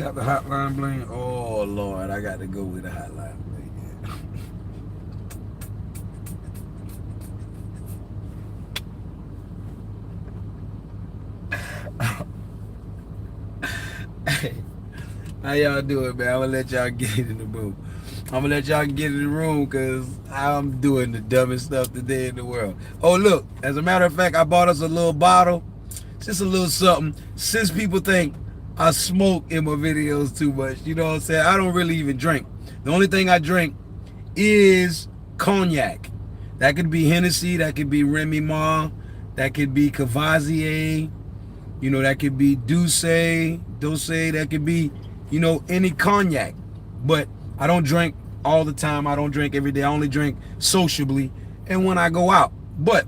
got the Hotline Bling. Oh Lord, I got to go with the Hotline Bling. Hey, how y'all doing, man? I'm gonna let y'all get in the room. I'm gonna let y'all get in the room because I'm doing the dumbest stuff today in the world. Oh look, as a matter of fact, I bought us a little bottle. Just a little something. Since people think I smoke in my videos too much, you know what I'm saying? I don't really even drink. The only thing I drink is cognac. That could be Hennessy, that could be Remy Ma, that could be Cavazier, you know, that could be Douce, that could be, you know, any cognac. But I don't drink all the time. I don't drink every day. I only drink sociably and when I go out. But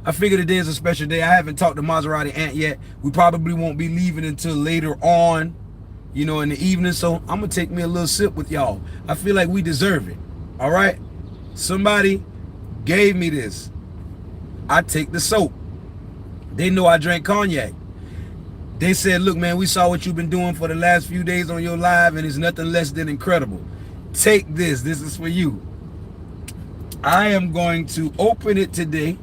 I figured today is a special day. I haven't talked to Maserati Ant yet. We probably won't be leaving until later on, you know, in the evening. So I'm going to take me a little sip with y'all. I feel like we deserve it. All right? Somebody gave me this. I take the soap. They know I drink cognac. They said, look, man, we saw what you've been doing for the last few days on your live, and it's nothing less than incredible. Take this. This is for you. I am going to open it today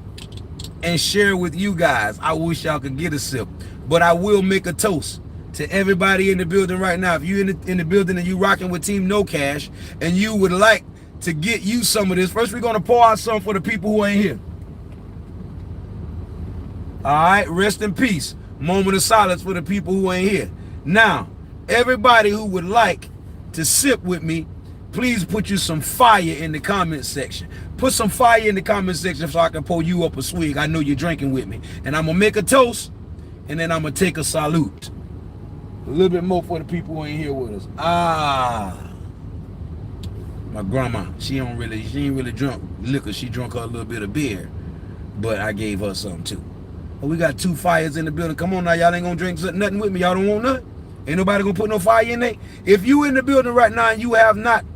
and share with you guys. I wish y'all could get a sip, but I will make a toast to everybody in the building right now. If you're in the building and you rocking with Team No Cash and you would like to get you some of this, first we're gonna pour out some for the people who ain't here. All right, rest in peace. Moment of silence for the people who ain't here. Now, everybody who would like to sip with me, please put you some fire in the comment section. Put some fire in the comment section so I can pour you up a swig. I know you're drinking with me. And I'm going to make a toast, and then I'm going to take a salute. A little bit more for the people who ain't here with us. My grandma, she ain't really drunk liquor. She drunk her a little bit of beer, but I gave her some too. But we got two fires in the building. Come on now, y'all ain't going to drink nothing with me. Y'all don't want nothing? Ain't nobody going to put no fire in there? If you in the building right now and you have not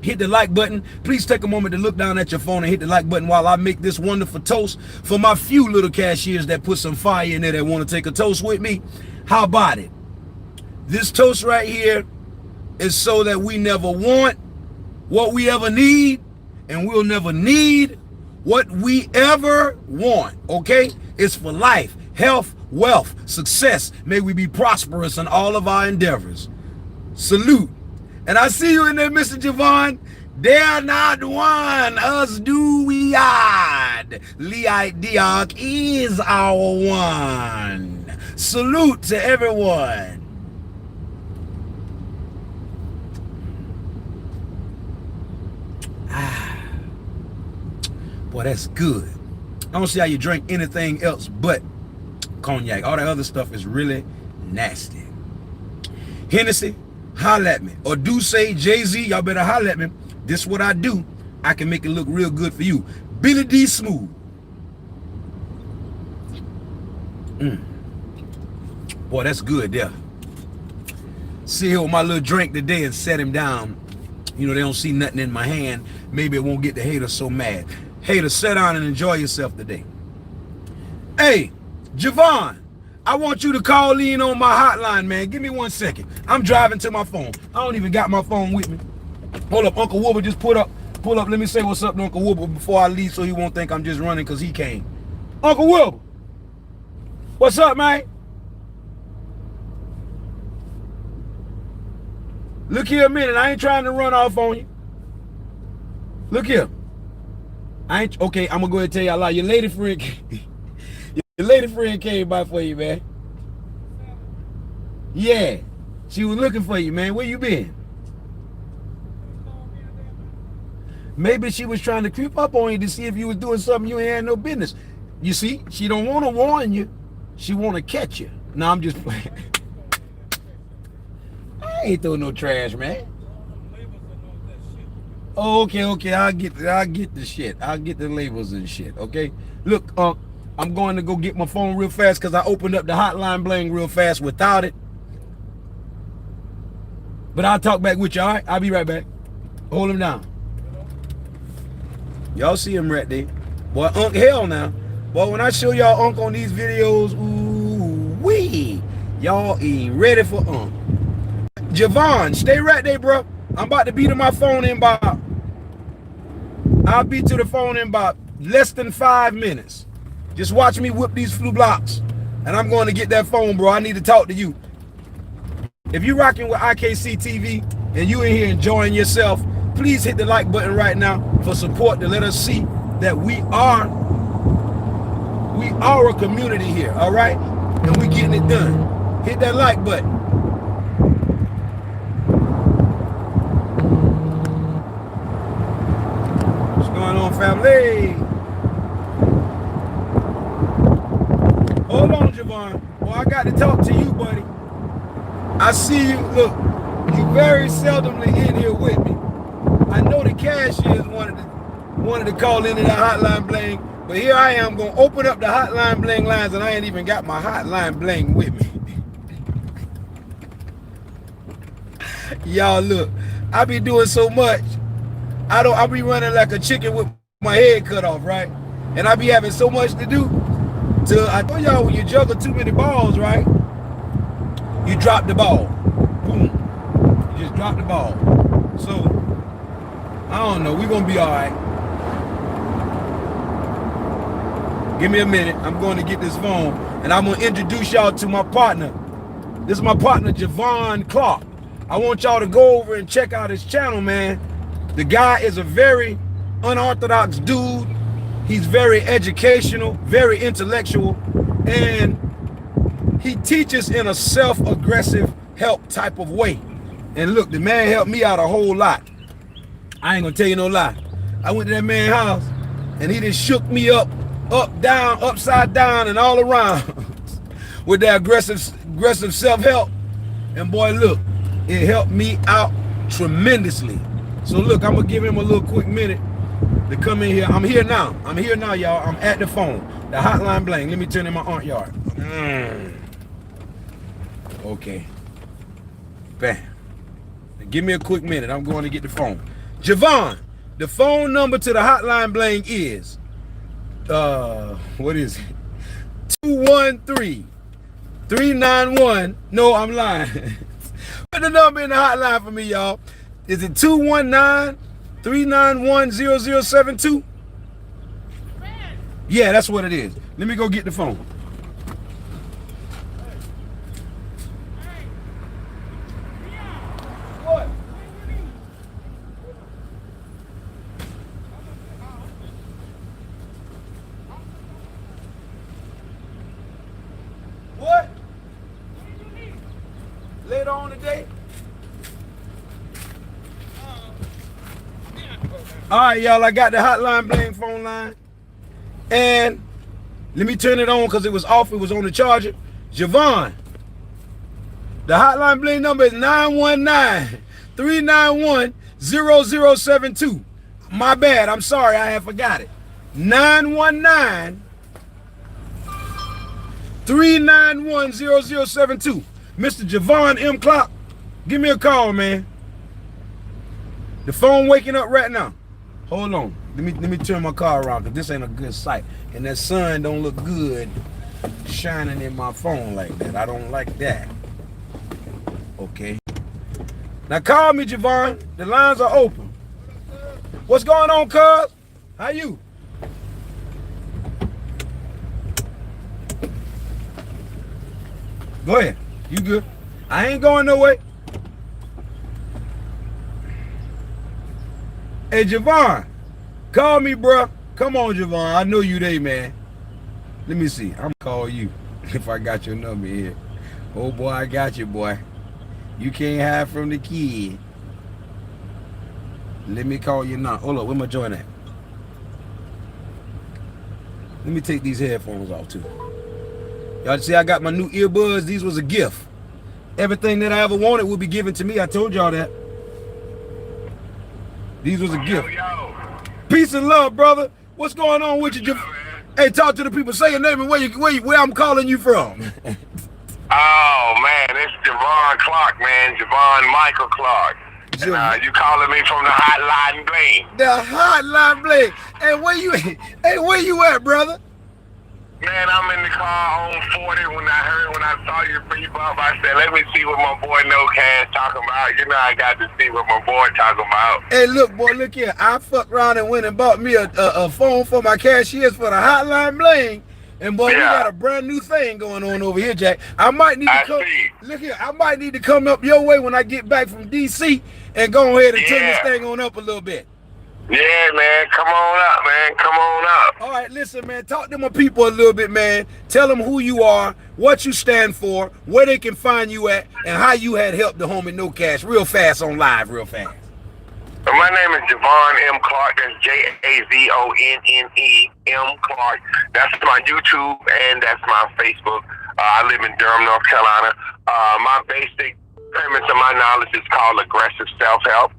hit the like button, please take a moment to look down at your phone and hit the like button while I make this wonderful toast for my few little cashiers that put some fire in there that want to take a toast with me. How about it? This toast right here is so that we never want what we ever need, and we'll never need what we ever want, okay? It's for life, health, wealth, success. May we be prosperous in all of our endeavors. Salute. And I see you in there, Mr. Javon. They're not one, us do we odd. Leite Diok is our one. Salute to everyone. Boy, that's good. I don't see how you drink anything else but cognac. All that other stuff is really nasty. Hennessy, holla at me. Or do say Jay-Z, y'all better holla at me. This is what I do. I can make it look real good for you. Billy D Smooth. Boy, that's good there. See here with my little drink today and set him down. You know, they don't see nothing in my hand. Maybe it won't get the haters so mad. Haters, sit down and enjoy yourself today. Hey, Javon, I want you to call in on my hotline, man. Give me 1 second. I'm driving to my phone. I don't even got my phone with me. Hold up, Uncle Wilbur just pull up. Let me say what's up to Uncle Wilbur before I leave so he won't think I'm just running because he came. Uncle Wilbur, what's up, man? Look here a minute. I ain't trying to run off on you. Look here. Okay, I'm gonna go ahead and tell you a lie. Your lady friend came by for you, man. Yeah. She was looking for you, man. Where you been? Maybe she was trying to creep up on you to see if you was doing something you ain't had no business. You see, she don't want to warn you. She want to catch you. No, I'm just playing. I ain't throwing no trash, man. Okay, I'll get the shit. I'll get the labels and shit, okay? Look, I'm going to go get my phone real fast because I opened up the Hotline Bling real fast without it. But I'll talk back with you, all right? I'll be right back. Hold him down. Y'all see him right there. Boy, Unc, hell now. Boy, when I show y'all Unc on these videos, ooh-wee, y'all ain't ready for Unc. Javon, stay right there, bro. I'm about to be to my phone in about. I'll be to the phone in about less than 5 minutes. Just watch me whip these flu blocks, and I'm going to get that phone, bro. I need to talk to you. If you're rocking with IKC TV and you in here enjoying yourself, please hit the like button right now for support to let us see that we are a community here, all right? And we getting it done. Hit that like button. What's going on, family? Hold on, Javon. Well, I got to talk to you, buddy. I see you. Look, you very seldomly in here with me. I know the cashiers wanted to call into the Hotline Bling, but here I am going to open up the Hotline Bling lines, and I ain't even got my Hotline Bling with me. Y'all, look, I be doing so much. I be running like a chicken with my head cut off, right? And I be having so much to do. I told y'all, when you juggle too many balls, right? You drop the ball. Boom. You just drop the ball. So, I don't know. We're going to be all right. Give me a minute. I'm going to get this phone, and I'm going to introduce y'all to my partner. This is my partner, Javon Clark. I want y'all to go over and check out his channel, man. The guy is a very unorthodox dude. He's very educational, very intellectual, and he teaches in a self-aggressive help type of way. And look, the man helped me out a whole lot. I ain't gonna tell you no lie. I went to that man's house, and he just shook me up, down, upside down, and all around with that aggressive self-help. And boy, look, it helped me out tremendously. So look, I'm gonna give him a little quick minute to come in here. I'm here now. I'm here now, y'all. I'm at the phone. The Hotline Bling. Let me turn in my aunt yard. Okay. Bam. Give me a quick minute. I'm going to get the phone. Javon, the phone number to the Hotline Bling is what is it? 213-391. No, I'm lying. Put the number in the hotline for me, y'all. Is it 219-391-0072? Yeah, that's what it is. Let me go get the phone. What? What? Later on today? All right, y'all, I got the Hotline Bling phone line. And let me turn it on because it was off. It was on the charger. Javon, the Hotline Bling number is 919-391-0072. My bad. I'm sorry. I had forgot it. 919-391-0072. Mr. Javon M. Clark, give me a call, man. The phone waking up right now. Hold on. Let me turn my car around because this ain't a good sight. And that sun don't look good shining in my phone like that. I don't like that. Okay. Now call me, Javon. The lines are open. What's going on, cuz? How you? Go ahead. You good? I ain't going no way. Hey, Javon, call me, bro. Come on, Javon. I know you there, man. Let me see. I'm gonna call you if I got your number here. Oh, boy, I got you, boy. You can't hide from the kid. Let me call you now. Hold up, where my joint at? Let me take these headphones off, too. Y'all see I got my new earbuds. These was a gift. Everything that I ever wanted would be given to me. I told y'all that. These was a gift. Yo. Peace and love, brother. What's going on with you? Hey, talk to the people. Say your name and where I'm calling you from. Oh, man, it's Javon Clark, man. Javon Michael Clark. And, you calling me from the Hotline Bling. The Hotline Bling. Hey, where you at, brother? Man, I'm in the car on 40 when I saw your free bump. I said, let me see what my boy IKNOWCASH talking about. You know, I got to see what my boy talking about. Hey, look, boy, look here. I fucked around and went and bought me a phone for my cashiers for the Hotline Bling. And boy, we got a brand new thing going on over here, Jack. I might need to come. Look here, I might need to come up your way when I get back from DC and go ahead and turn this thing on up a little bit. Yeah, man. Come on up, man. Come on up. All right, listen, man. Talk to my people a little bit, man. Tell them who you are, what you stand for, where they can find you at, and how you had helped the homie IKNOWCASH real fast on live, real fast. My name is Javon M. Clark. That's Javonne M. Clark. That's my YouTube and that's my Facebook. I live in Durham, North Carolina. My basic premise of my knowledge is called aggressive self-help.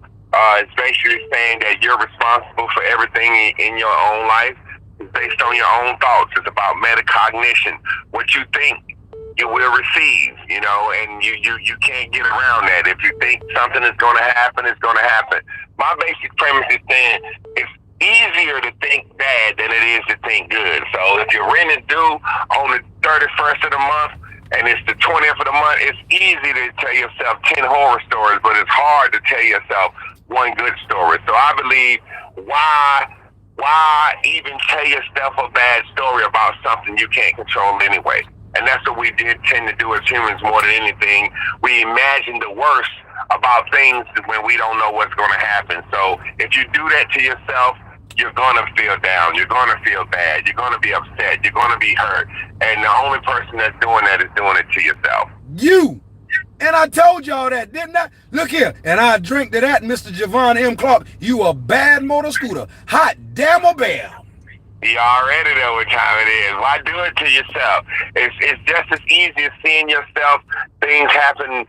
It's basically saying that you're responsible for everything in your own life. It's based on your own thoughts. It's about metacognition. What you think, you will receive, you know, and you can't get around that. If you think something is going to happen, it's going to happen. My basic premise is saying it's easier to think bad than it is to think good. So if your rent is due on the 31st of the month, and it's the 20th of the month, it's easy to tell yourself 10 horror stories, but it's hard to tell yourself one good story. So I believe why even tell yourself a bad story about something you can't control anyway? And that's what we tend to do as humans more than anything. We imagine the worst about things when we don't know what's going to happen. So if you do that to yourself, you're going to feel down. You're going to feel bad. You're going to be upset. You're going to be hurt. And the only person that's doing that is doing it to yourself. You. And I told y'all that, didn't I? Look here. And I drink to that, Mr. Javon M. Clark. You a bad motor scooter. Hot damn a bell. You already know what time it is. Why do it to yourself? It's just as easy as seeing yourself, things happen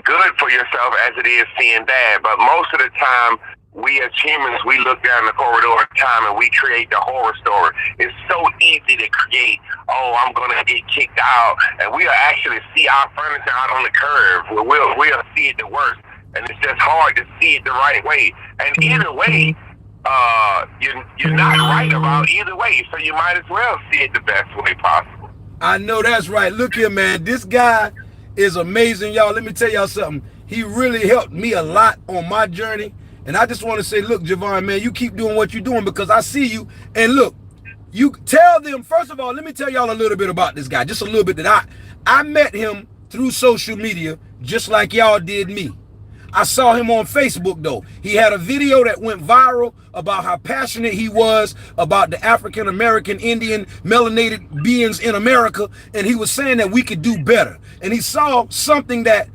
good for yourself as it is seeing bad. But most of the time, we as humans, we look down the corridor of time and we create the horror story. It's so easy to create, oh, I'm going to get kicked out. And we'll actually see our furniture out on the curb. We'll see it the worst. And it's just hard to see it the right way. And either way, you're not right about either way. So you might as well see it the best way possible. I know that's right. Look here, man. This guy is amazing, y'all. Let me tell y'all something. He really helped me a lot on my journey. And I just want to say, look, Javon, man, you keep doing what you're doing because I see you. And look, you tell them, first of all, let me tell y'all a little bit about this guy, just a little bit that I met him through social media, just like y'all did me. I saw him on Facebook, though. He had a video that went viral about how passionate he was about the African-American, Indian, melanated beings in America. And he was saying that we could do better. And he saw something that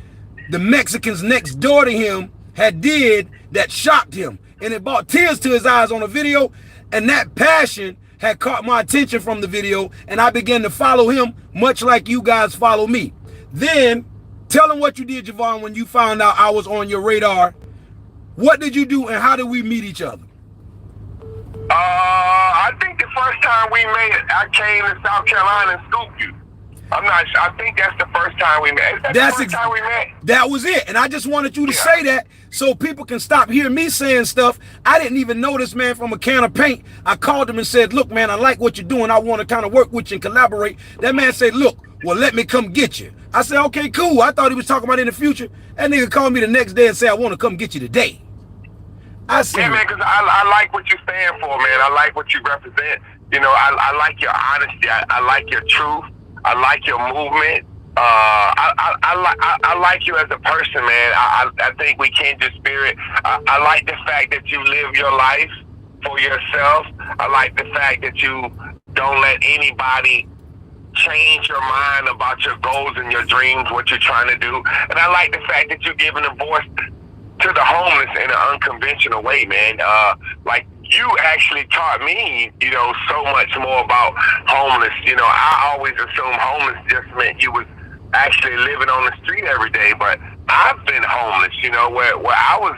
the Mexicans next door to him had did that shocked him, and it brought tears to his eyes on the video. And that passion had caught my attention from the video, and I began to follow him much like you guys follow me. Then tell him what you did, Javon, when you found out I was on your radar. What did you do and how did we meet each other? I think the first time we met, I came to South Carolina and scooped you. I'm not sure. I think that's the first time we met. That's the first time we met. That was it. And I just wanted you to say that so people can stop hearing me saying stuff. I didn't even know this man from a can of paint. I called him and said, look, man, I like what you're doing. I want to kind of work with you and collaborate. That man said, look, well, let me come get you. I said, okay, cool. I thought he was talking about in the future. That nigga called me the next day and said, I want to come get you today. I said, yeah, man, because I like what you stand for, man. I like what you represent. You know, I like your honesty. I like your truth. I like your movement. I like you as a person, man. I think we can't dispute it. I like the fact that you live your life for yourself. I like the fact that you don't let anybody change your mind about your goals and your dreams, what you're trying to do. And I like the fact that you're giving a voice to the homeless in an unconventional way, man. Like, you actually taught me, you know, so much more about homeless. You know, I always assumed homeless just meant you was actually living on the street every day, but I've been homeless, you know, where I was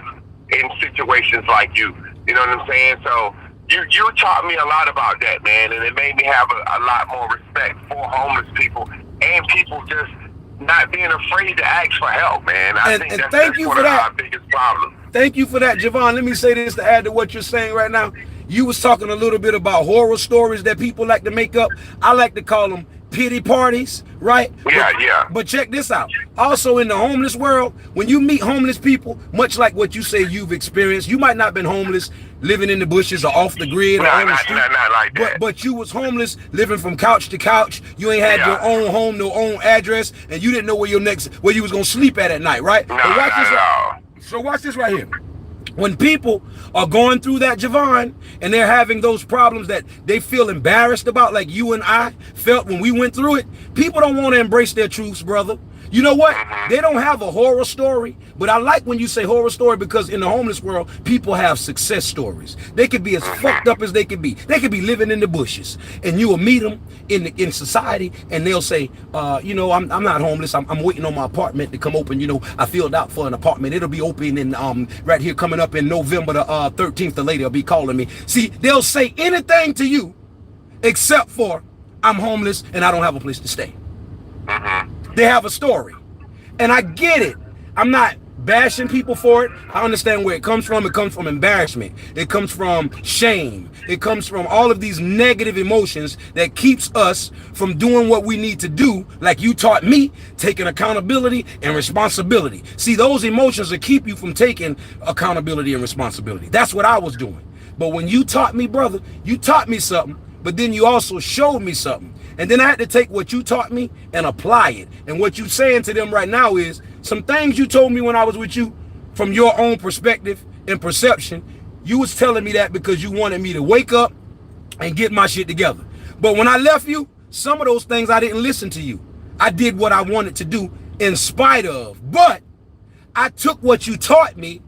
in situations like you know what I'm saying? So you taught me a lot about that, man, and it made me have a lot more respect for homeless people and people just not being afraid to ask for help, man. I think that's one of our biggest problems. Thank you for that, Javon. Let me say this to add to what you're saying right now. You was talking a little bit about horror stories that people like to make up. I like to call them pity parties, right? Yeah. But check this out. Also in the homeless world, when you meet homeless people, much like what you say you've experienced, you might not have been homeless living in the bushes or off the grid or on the street. Not like that. But you was homeless living from couch to couch. You ain't had your own home, no own address, and you didn't know where you was gonna sleep at night, right? No, not at all. So watch this right here. When people are going through that, Javon, and they're having those problems that they feel embarrassed about, like you and I felt when we went through it, people don't want to embrace their truths, brother. You know what? They don't have a horror story, but I like when you say horror story because in the homeless world, people have success stories. They could be as fucked up as they could be. They could be living in the bushes, and you will meet them in society, and they'll say, you know, I'm not homeless. I'm waiting on my apartment to come open. You know, I filled out for an apartment. It'll be open in right here coming up in November the 13th. The lady will be calling me. See, they'll say anything to you except for I'm homeless and I don't have a place to stay. They have a story, and I get it. I'm not bashing people for it. I understand where it comes from. It comes from embarrassment. It comes from shame. It comes from all of these negative emotions that keeps us from doing what we need to do, like you taught me, taking accountability and responsibility. See, those emotions will keep you from taking accountability and responsibility. That's what I was doing. But when you taught me, brother, you taught me something, but then you also showed me something. And then I had to take what you taught me and apply it. And what you're saying to them right now is some things you told me when I was with you from your own perspective and perception. You was telling me that because you wanted me to wake up and get my shit together. But when I left you, some of those things I didn't listen to you. I did what I wanted to do in spite of. But I took what you taught me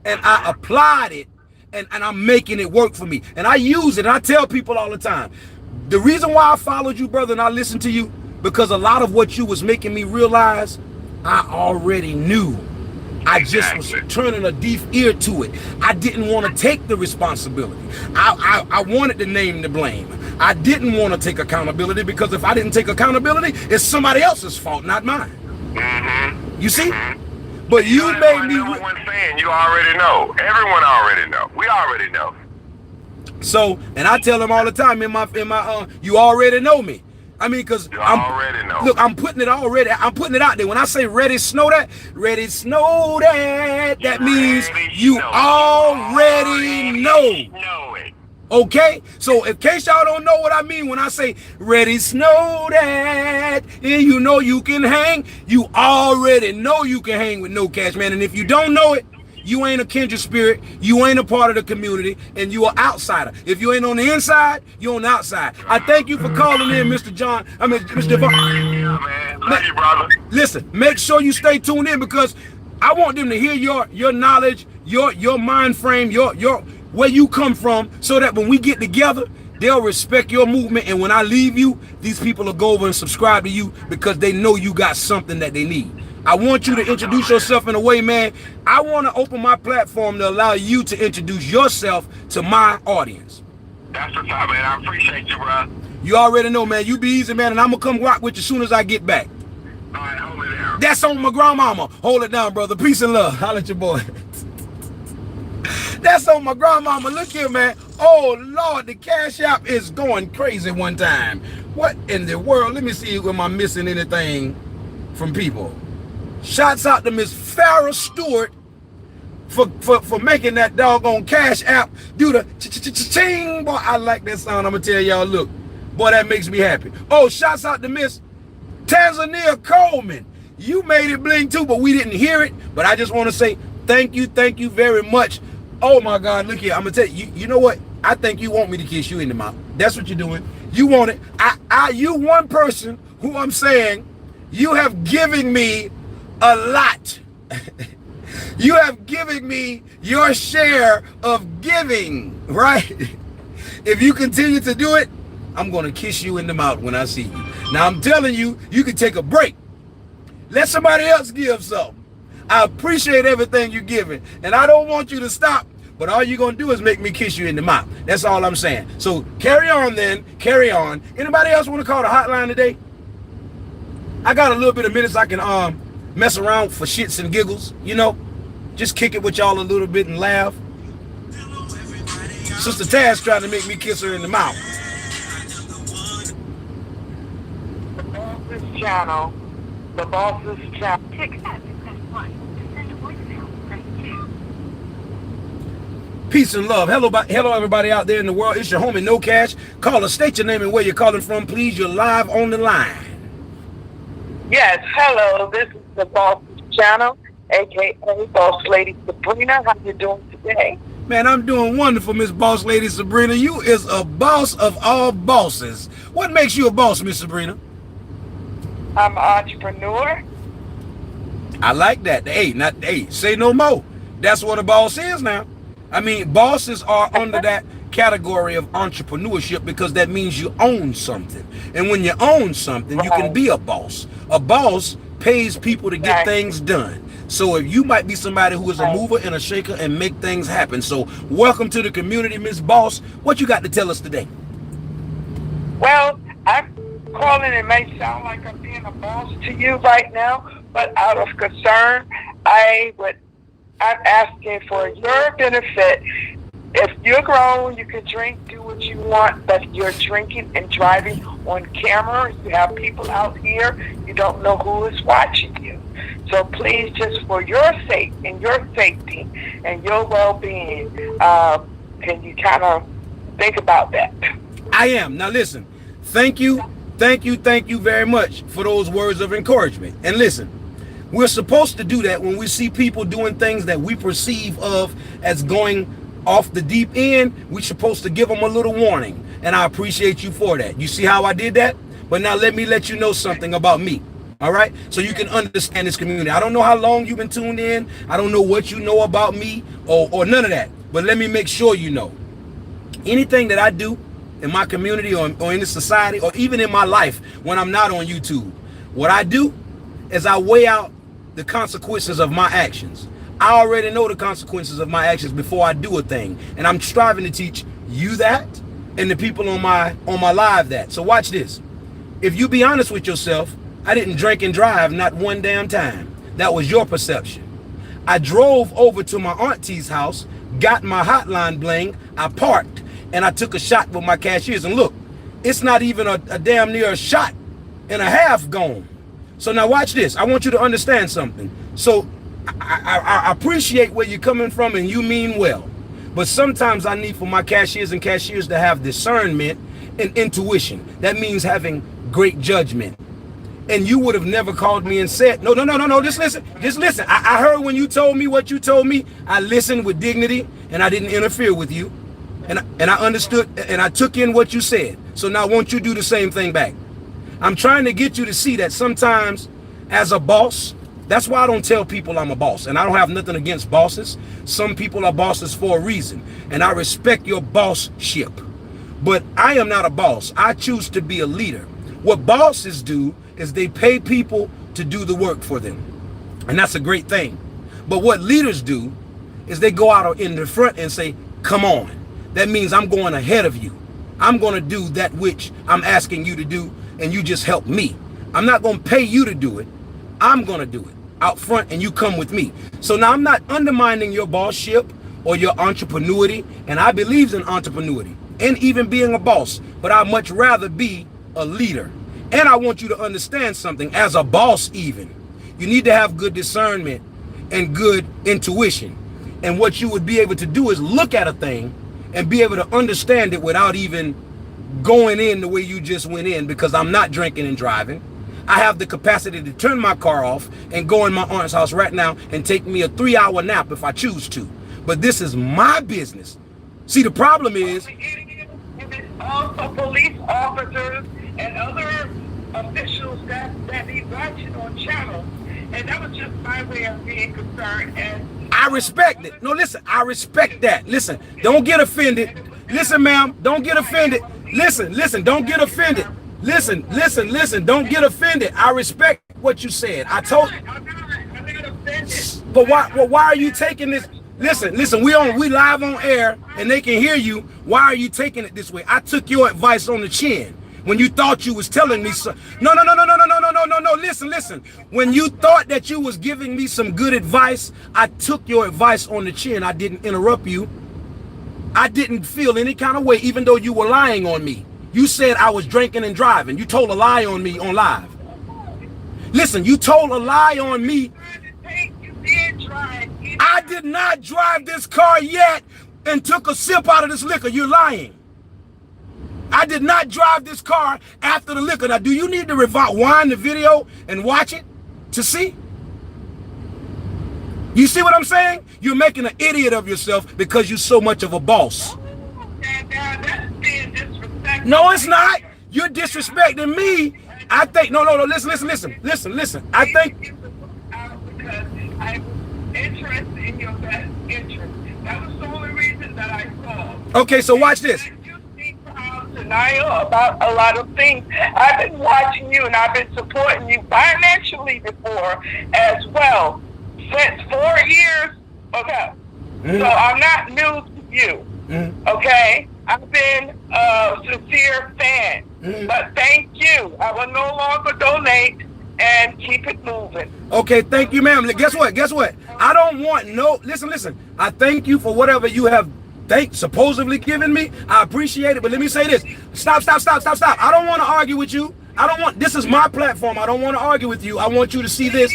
and I applied it, and I'm making it work for me. And I use it. And I tell people all the time, the reason why I followed you, brother, and I listened to you, because a lot of what you was making me realize, I already knew. I just was turning a deaf ear to it. I didn't want to take the responsibility. I wanted to name the blame. I didn't want to take accountability, because if I didn't take accountability, it's somebody else's fault, not mine. You see? But you made me. Number one saying, you already know. Everyone already know. We already know. So, and I tell them all the time in my you already know me. I mean, because I'm putting it out there. When I say ready snow that, that means you already know it. Okay? So in case y'all don't know what I mean when I say ready snow that, and you know you can hang, you already know you can hang with No Cash, man. And if you don't know it, you ain't a kindred spirit, you ain't a part of the community, and you are outsider. If you ain't on the inside, you're on the outside. I thank you for calling in, Mr. Javon. Yeah, man. Love you, brother. Listen, make sure you stay tuned in, because I want them to hear your knowledge, your mind frame, your where you come from, so that when we get together, they'll respect your movement. And when I leave you, these people will go over and subscribe to you because they know you got something that they need. I want you to introduce yourself in a way, man. I want to open my platform to allow you to introduce yourself to my audience. That's what's up, man. I appreciate you, bro. You already know, man. You be easy, man, and I'm going to come rock with you as soon as I get back. All right, hold it down. That's on my grandmama. Hold it down, brother. Peace and love. Holla at your boy. That's on my grandmama. Look here, man. Oh, Lord, the Cash App is going crazy one time. What in the world? Let me see if I'm missing anything from people. Shouts out to Miss Farrah Stewart for making that doggone Cash App do the ching. Boy, I like that sound. I'm gonna tell y'all, look, boy, that makes me happy. Oh, shouts out to Miss Tanzania Coleman. You made it bling too, but we didn't hear it. But I just want to say thank you very much. Oh my God, look here. I'm gonna tell you, you know what? I think you want me to kiss you in the mouth. That's what you're doing. You want it. You one person who I'm saying, you have given me a lot. You have given me your share of giving, right? If you continue to do it, I'm going to kiss you in the mouth when I see you. Now, I'm telling you, you can take a break. Let somebody else give something. I appreciate everything you're giving, and I don't want you to stop, but all you're going to do is make me kiss you in the mouth. That's all I'm saying. So carry on then. Carry on. Anybody else want to call the hotline today? I got a little bit of minutes I can mess around for shits and giggles, you know, just kick it with y'all a little bit and laugh. Sister Taz trying to make me kiss her in the mouth. The boss's channel. The boss's channel. Peace and love. Hello, everybody out there in the world. It's your homie No Cash. Call us, state your name and where you're calling from, please. You're live on the line. Yes, hello. This is the boss's channel, aka Boss Lady Sabrina. How you doing today? Man, I'm doing wonderful, Miss Boss Lady Sabrina. You is a boss of all bosses. What makes you a boss, Miss Sabrina? I'm an entrepreneur. I like that. Hey, say no more. That's what a boss is now. I mean, bosses are under that category of entrepreneurship because that means you own something. And when you own something, you can be a boss. A boss pays people to get things done. So if you might be somebody who is a mover and a shaker and make things happen. So welcome to the community, Miss Boss. What you got to tell us today? Well, I'm calling. It may sound like I'm being a boss to you right now, but out of concern, I'm asking for your benefit. If you're grown, you can drink, do what you want, but you're drinking and driving on camera. You have people out here. You don't know who is watching you. So please, just for your sake and your safety and your well-being, can you kind of think about that? I am. Now listen, thank you very much for those words of encouragement. And listen, we're supposed to do that when we see people doing things that we perceive of as going off the deep end. We're supposed to give them a little warning. And I appreciate you for that. You see how I did that? But now let me let you know something about me. All right? So you can understand this community. I don't know how long you've been tuned in. I don't know what you know about me or none of that. But let me make sure you know. Anything that I do in my community or in the society or even in my life when I'm not on YouTube, what I do is I weigh out the consequences of my actions. I already know the consequences of my actions before I do a thing. And I'm striving to teach you that and the people on my live that. So watch this. If you be honest with yourself, I didn't drink and drive not one damn time. That was your perception. I drove over to my auntie's house, got my Hotline Bling, I parked, and I took a shot with my cashiers. And look, it's not even a damn near a shot and a half gone. So now watch this. I want you to understand something. So I appreciate where you're coming from and you mean well. But sometimes I need for my cashiers to have discernment and intuition. That means having great judgment. And you would have never called me and said, no, just listen. I heard when you told me what you told me. I listened with dignity and I didn't interfere with you. And I understood and I took in what you said. So now won't you do the same thing back? I'm trying to get you to see that sometimes as a boss, that's why I don't tell people I'm a boss. And I don't have nothing against bosses. Some people are bosses for a reason. And I respect your bossship. But I am not a boss. I choose to be a leader. What bosses do is they pay people to do the work for them. And that's a great thing. But what leaders do is they go out in the front and say, come on. That means I'm going ahead of you. I'm going to do that which I'm asking you to do. And you just help me. I'm not going to pay you to do it. I'm going to do it out front and you come with me. So now I'm not undermining your bossship or your entrepreneurity. And I believe in entrepreneurity and even being a boss. But I'd much rather be a leader. And I want you to understand something as a boss even. You need to have good discernment and good intuition. And what you would be able to do is look at a thing and be able to understand it without even going in the way you just went in, because I'm not drinking and driving. I have the capacity to turn my car off and go in my aunt's house right now and take me a 3-hour nap if I choose to. But this is my business. See, the problem is also police officers and other officials that be watching on channels. And that was just my way of being concerned. And I respect it. No, listen, I respect that. Listen, don't get offended. Listen, ma'am, don't get offended. Listen, don't get offended. Listen, don't get offended. I respect what you said. I told you. But why are you taking this? Listen, we live on air and they can hear you. Why are you taking it this way? I took your advice on the chin when you thought you was telling me so. No. Listen. When you thought that you was giving me some good advice, I took your advice on the chin. I didn't interrupt you. I didn't feel any kind of way, even though you were lying on me. You said I was drinking and driving. You told a lie on me on live. Listen, you told a lie on me. I did not drive this car yet and took a sip out of this liquor. You're lying. I did not drive this car after the liquor. Now, do you need to rewind the video and watch it to see? You see what I'm saying? You're making an idiot of yourself because you're so much of a boss. No, it's not. You're disrespecting me. I think, no, listen. I think. I'm interested in your best interest. That was the only reason that I called. Okay, so watch this. You speak denial about a lot of things. I've been watching you and I've been supporting you financially before as well. Since 4 years ago. So I'm not new to you. Okay? I've been a sincere fan. But thank you. I will no longer donate and keep it moving. Okay, thank you, ma'am. Guess what? I don't want no, listen. I thank you for whatever you have supposedly given me. I appreciate it, but let me say this. Stop. I don't want to argue with you. This is my platform. I don't want to argue with you. I want you to see this.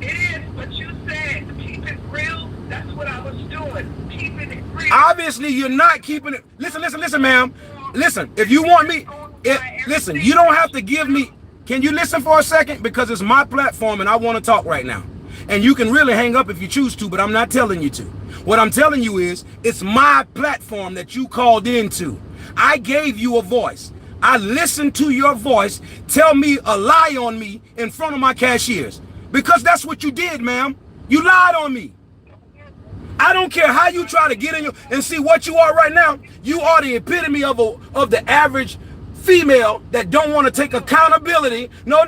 It is, but you said keep it real. That's what I was doing. Keeping it real. Obviously, you're not keeping it. Listen, ma'am. Listen, if you want me, listen, you don't have to give me. Can you listen for a second? Because it's my platform and I want to talk right now. And you can really hang up if you choose to, but I'm not telling you to. What I'm telling you is, it's my platform that you called into. I gave you a voice. I listened to your voice tell me a lie on me in front of my cashiers. Because that's what you did, ma'am. You lied on me. I don't care how you try to get in and see what you are right now. You are the epitome of the average female that don't want to take accountability. No.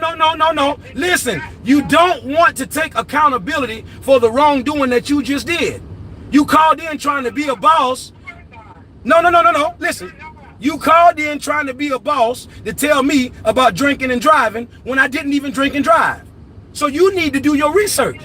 Listen, you don't want to take accountability for the wrongdoing that you just did. You called in trying to be a boss. No. Listen, you called in trying to be a boss to tell me about drinking and driving when I didn't even drink and drive. So you need to do your research.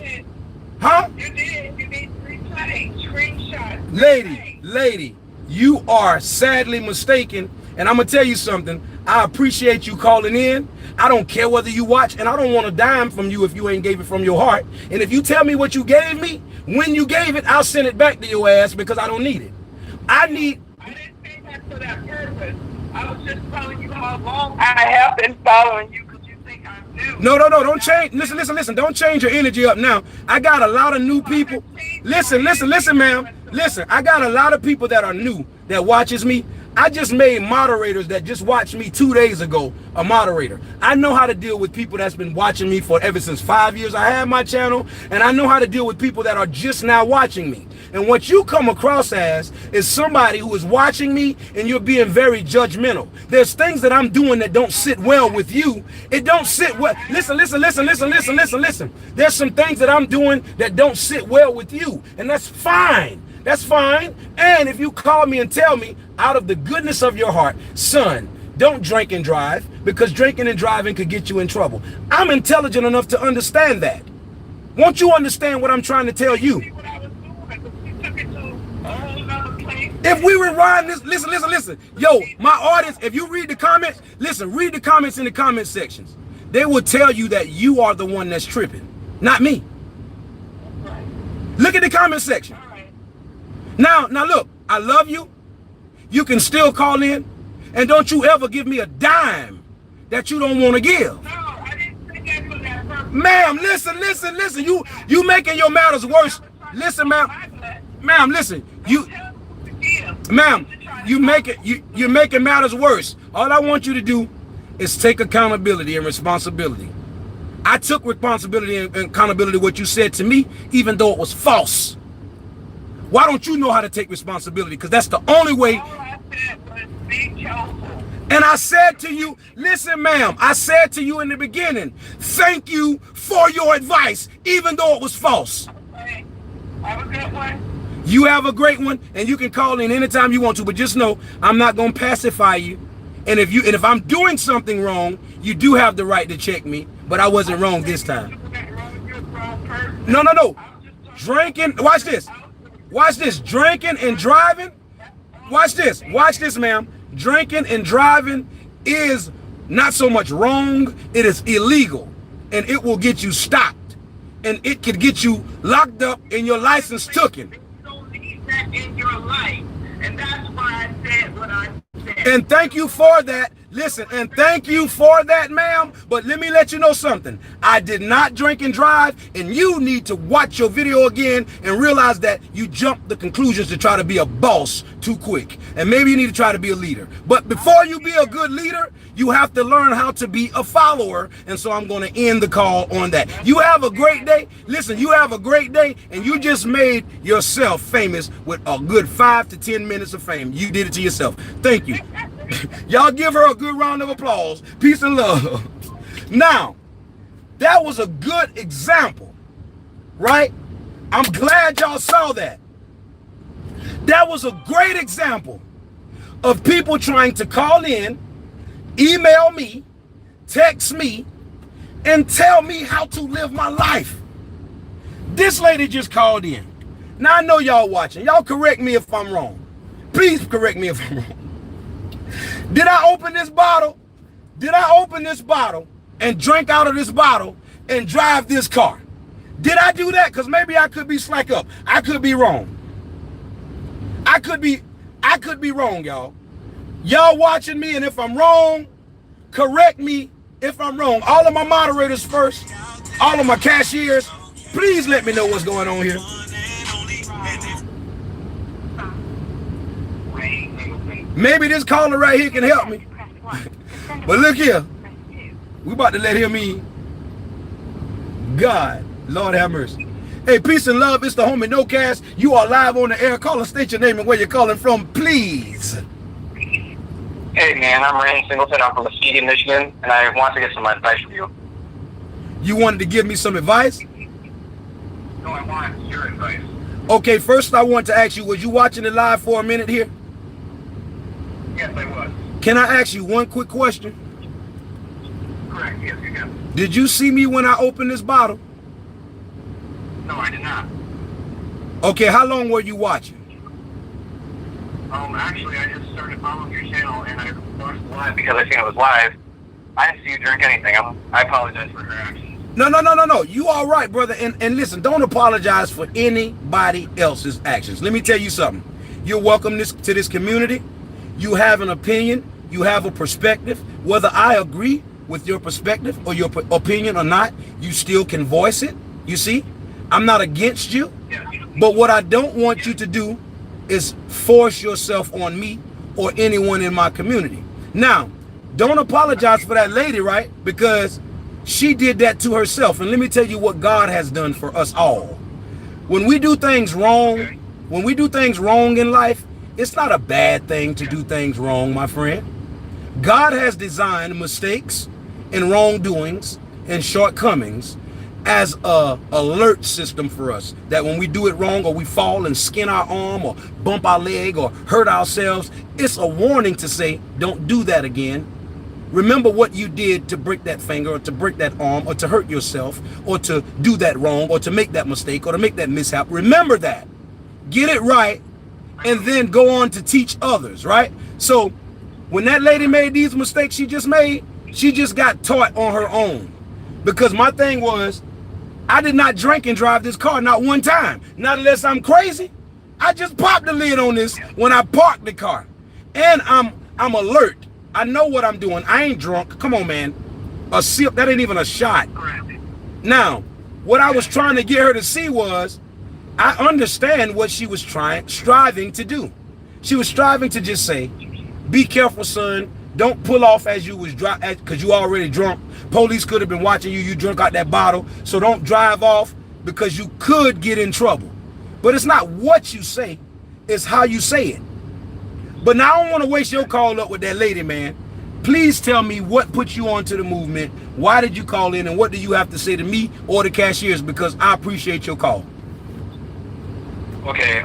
Huh? You did. You need replay, screenshots. Lady, you are sadly mistaken. And I'm going to tell you something. I appreciate you calling in. I don't care whether you watch, and I don't want a dime from you if you ain't gave it from your heart. And if you tell me what you gave me, when you gave it, I'll send it back to your ass because I don't need it. I didn't say that for that purpose. I was just telling you how long I have been following you. No, don't change. Listen. Don't change your energy up now. I got a lot of new people. Listen, ma'am. Listen, I got a lot of people that are new that watches me. I just made moderators that just watched me 2 days ago a moderator. I know how to deal with people that's been watching me for ever since 5 years I had my channel, and I know how to deal with people that are just now watching me. And what you come across as is somebody who is watching me and you're being very judgmental. There's things that I'm doing that don't sit well with you. It don't sit well. Listen. There's some things that I'm doing that don't sit well with you, and that's fine. That's fine. And if you call me and tell me out of the goodness of your heart, son, don't drink and drive because drinking and driving could get you in trouble. I'm intelligent enough to understand that. Won't you understand what I'm trying to tell you? If we rewind this, listen. Yo, my audience, if you read the comments, read the comments in the comment sections. They will tell you that you are the one that's tripping, not me. Look at the comment section. Now look, I love you. You can still call in, and don't you ever give me a dime that you don't want to give. No, I didn't think that for that purpose. Ma'am, listen. You making your matters worse. Listen, ma'am. Ma'am, listen. You're making matters worse. All I want you to do is take accountability and responsibility. I took responsibility and accountability what you said to me, even though it was false. Why don't you know how to take responsibility? Because that's the only way. All I said was be careful. And I said to you, listen, ma'am, I said to you in the beginning, thank you for your advice, even though it was false. Okay. Have a good one. You have a great one, and you can call in anytime you want to, but just know I'm not going to pacify you. And if I'm doing something wrong, you do have the right to check me, but I wasn't wrong this time. No. Drinking, watch this. Watch this. Drinking and driving. Watch this. Watch this, ma'am. Drinking and driving is not so much wrong. It is illegal. And it will get you stopped. And it could get you locked up and your license taken. You don't need that in your life. And that's why I said what I said. And thank you for that. Listen, and thank you for that, ma'am. But let me let you know something. I did not drink and drive, and you need to watch your video again and realize that you jumped the conclusions to try to be a boss too quick. And maybe you need to try to be a leader. But before you be a good leader, you have to learn how to be a follower. And so I'm going to end the call on that. You have a great day. Listen, you have a great day, and you just made yourself famous with a good 5 to 10 minutes of fame. You did it to yourself. Thank you. Y'all give her a good round of applause. Peace and love. Now, that was a good example, right? I'm glad y'all saw that. That was a great example of people trying to call in, email me, text me, and tell me how to live my life. This lady just called in. Now, I know y'all watching. Y'all correct me if I'm wrong. Please correct me if I'm wrong. Did I open this bottle? Did I open this bottle and drink out of this bottle and drive this car? Did I do that? Because maybe I could be slack up. I could be wrong. I could be wrong, y'all. Y'all watching me, and if I'm wrong, correct me if I'm wrong. All of my moderators first, all of my cashiers, please let me know what's going on here. Maybe this caller right here can help me. But look here. We about to let him in. God, Lord have mercy. Hey, peace and love. It's the homie IKNOWCASH. You are live on the air. Call and state your name and where you're calling from, please. Hey, man. I'm Randy Singleton. I'm from Muskegon, Michigan, and I want to get some advice from you. You wanted to give me some advice? No, I want your advice. Okay, first I want to ask you, was you watching it live for a minute here? Yes, I was. Can I ask you one quick question? Correct. Yes, you can. Did you see me when I opened this bottle? No, I did not. Okay, how long were you watching? Actually, I just started following your channel, and I watched live because I seen it was live. I didn't see you drink anything. I apologize for her actions. No. You all right, brother. And listen, don't apologize for anybody else's actions. Let me tell you something. You're welcome to this community. You have an opinion. You have a perspective. Whether I agree with your perspective or your opinion or not, you still can voice it. You see, I'm not against you. But what I don't want you to do is force yourself on me or anyone in my community. Now, don't apologize for that lady, right? Because she did that to herself. And let me tell you what God has done for us all. When we do things wrong, in life, it's not a bad thing to do things wrong, my friend. God has designed mistakes and wrongdoings and shortcomings as a alert system for us, that when we do it wrong or we fall and skin our arm or bump our leg or hurt ourselves, it's a warning to say, don't do that again. Remember what you did to break that finger or to break that arm or to hurt yourself or to do that wrong or to make that mistake or to make that mishap. Remember that. Get it right. And then go on to teach others, right? So when that lady made these mistakes she just made, she just got taught on her own. Because my thing was, I did not drink and drive this car, not one time. Not unless I'm crazy. I just popped the lid on this when I parked the car. And I'm alert. I know what I'm doing. I ain't drunk. Come on, man. A sip, that ain't even a shot. Now, what I was trying to get her to see was, I understand what she was striving to do. She was striving to just say, be careful, son. Don't pull off as you was driving, because you already drunk. Police could have been watching you. You drunk out that bottle. So don't drive off because you could get in trouble. But it's not what you say, it's how you say it. But now I don't want to waste your call up with that lady, man. Please tell me what put you onto the movement. Why did you call in, and what do you have to say to me or the cashiers? Because I appreciate your call. Okay,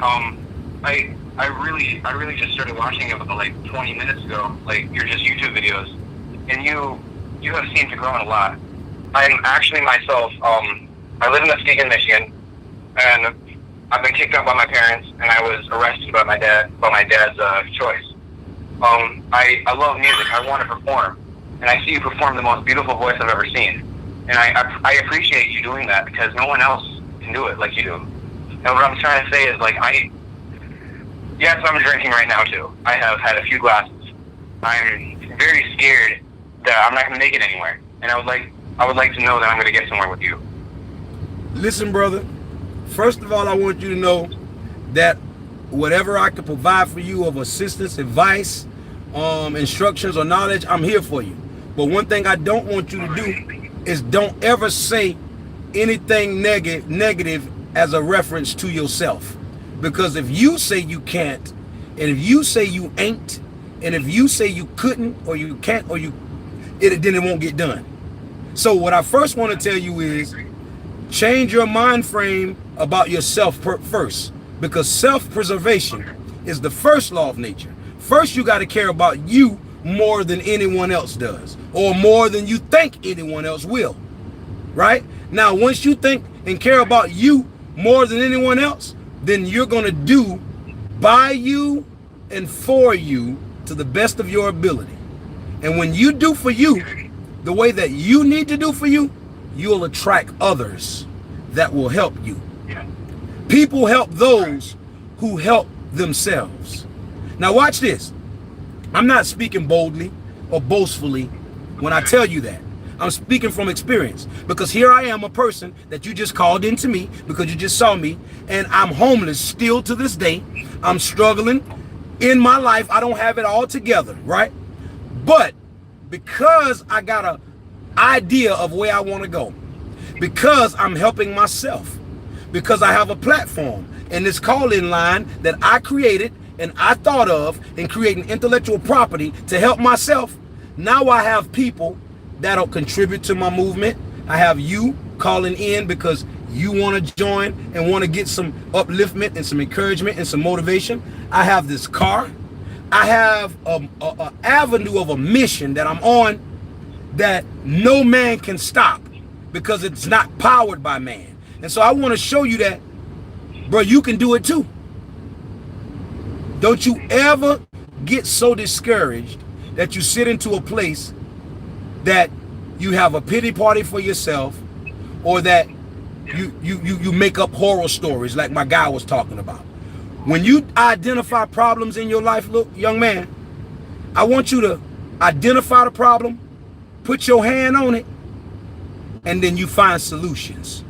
I really just started watching it like 20 minutes ago, like your just YouTube videos, and you have seemed to grow a lot. I'm actually myself, I live in Muskegon, Michigan, and I've been kicked out by my parents, and I was arrested by my dad's choice. I love music. I want to perform, and I see you perform the most beautiful voice I've ever seen. And I appreciate you doing that because no one else can do it like you do. And what I'm trying to say is, like, yes, I'm drinking right now too. I have had a few glasses. I'm very scared that I'm not going to make it anywhere, and I would like to know that I'm going to get somewhere with you. Listen, brother. First of all, I want you to know that whatever I can provide for you of assistance, advice, instructions, or knowledge, I'm here for you. But one thing I don't want you to do is don't ever say anything negative as a reference to yourself. Because if you say you can't, and if you say you ain't, and if you say you couldn't, or you can't, or then it won't get done. So what I first want to tell you is change your mind frame about yourself first, because self-preservation is the first law of nature. First, you got to care about you more than anyone else does, or more than you think anyone else will, right? Now, once you think and care about you more than anyone else, then you're going to do by you and for you to the best of your ability. And when you do for you the way that you need to do for you, you'll attract others that will help you. People help those who help themselves. Now watch this. I'm not speaking boldly or boastfully when I tell you that. I'm speaking from experience, because here I am, a person that you just called into me because you just saw me, and I'm homeless still to this day. I'm struggling in my life. I don't have it all together, right? But because I got an idea of where I want to go, because I'm helping myself, because I have a platform and this call-in line that I created and I thought of in creating intellectual property to help myself, now I have people that'll contribute to my movement. I have you calling in because you want to join and want to get some upliftment and some encouragement and some motivation. I have this car. I have an avenue of a mission that I'm on that no man can stop because it's not powered by man. And so I want to show you that, bro, you can do it too. Don't you ever get so discouraged that you sit into a place that you have a pity party for yourself, or that you make up horror stories like my guy was talking about. When you identify problems in your life, look, young man, I want you to identify the problem, put your hand on it, and then you find solutions.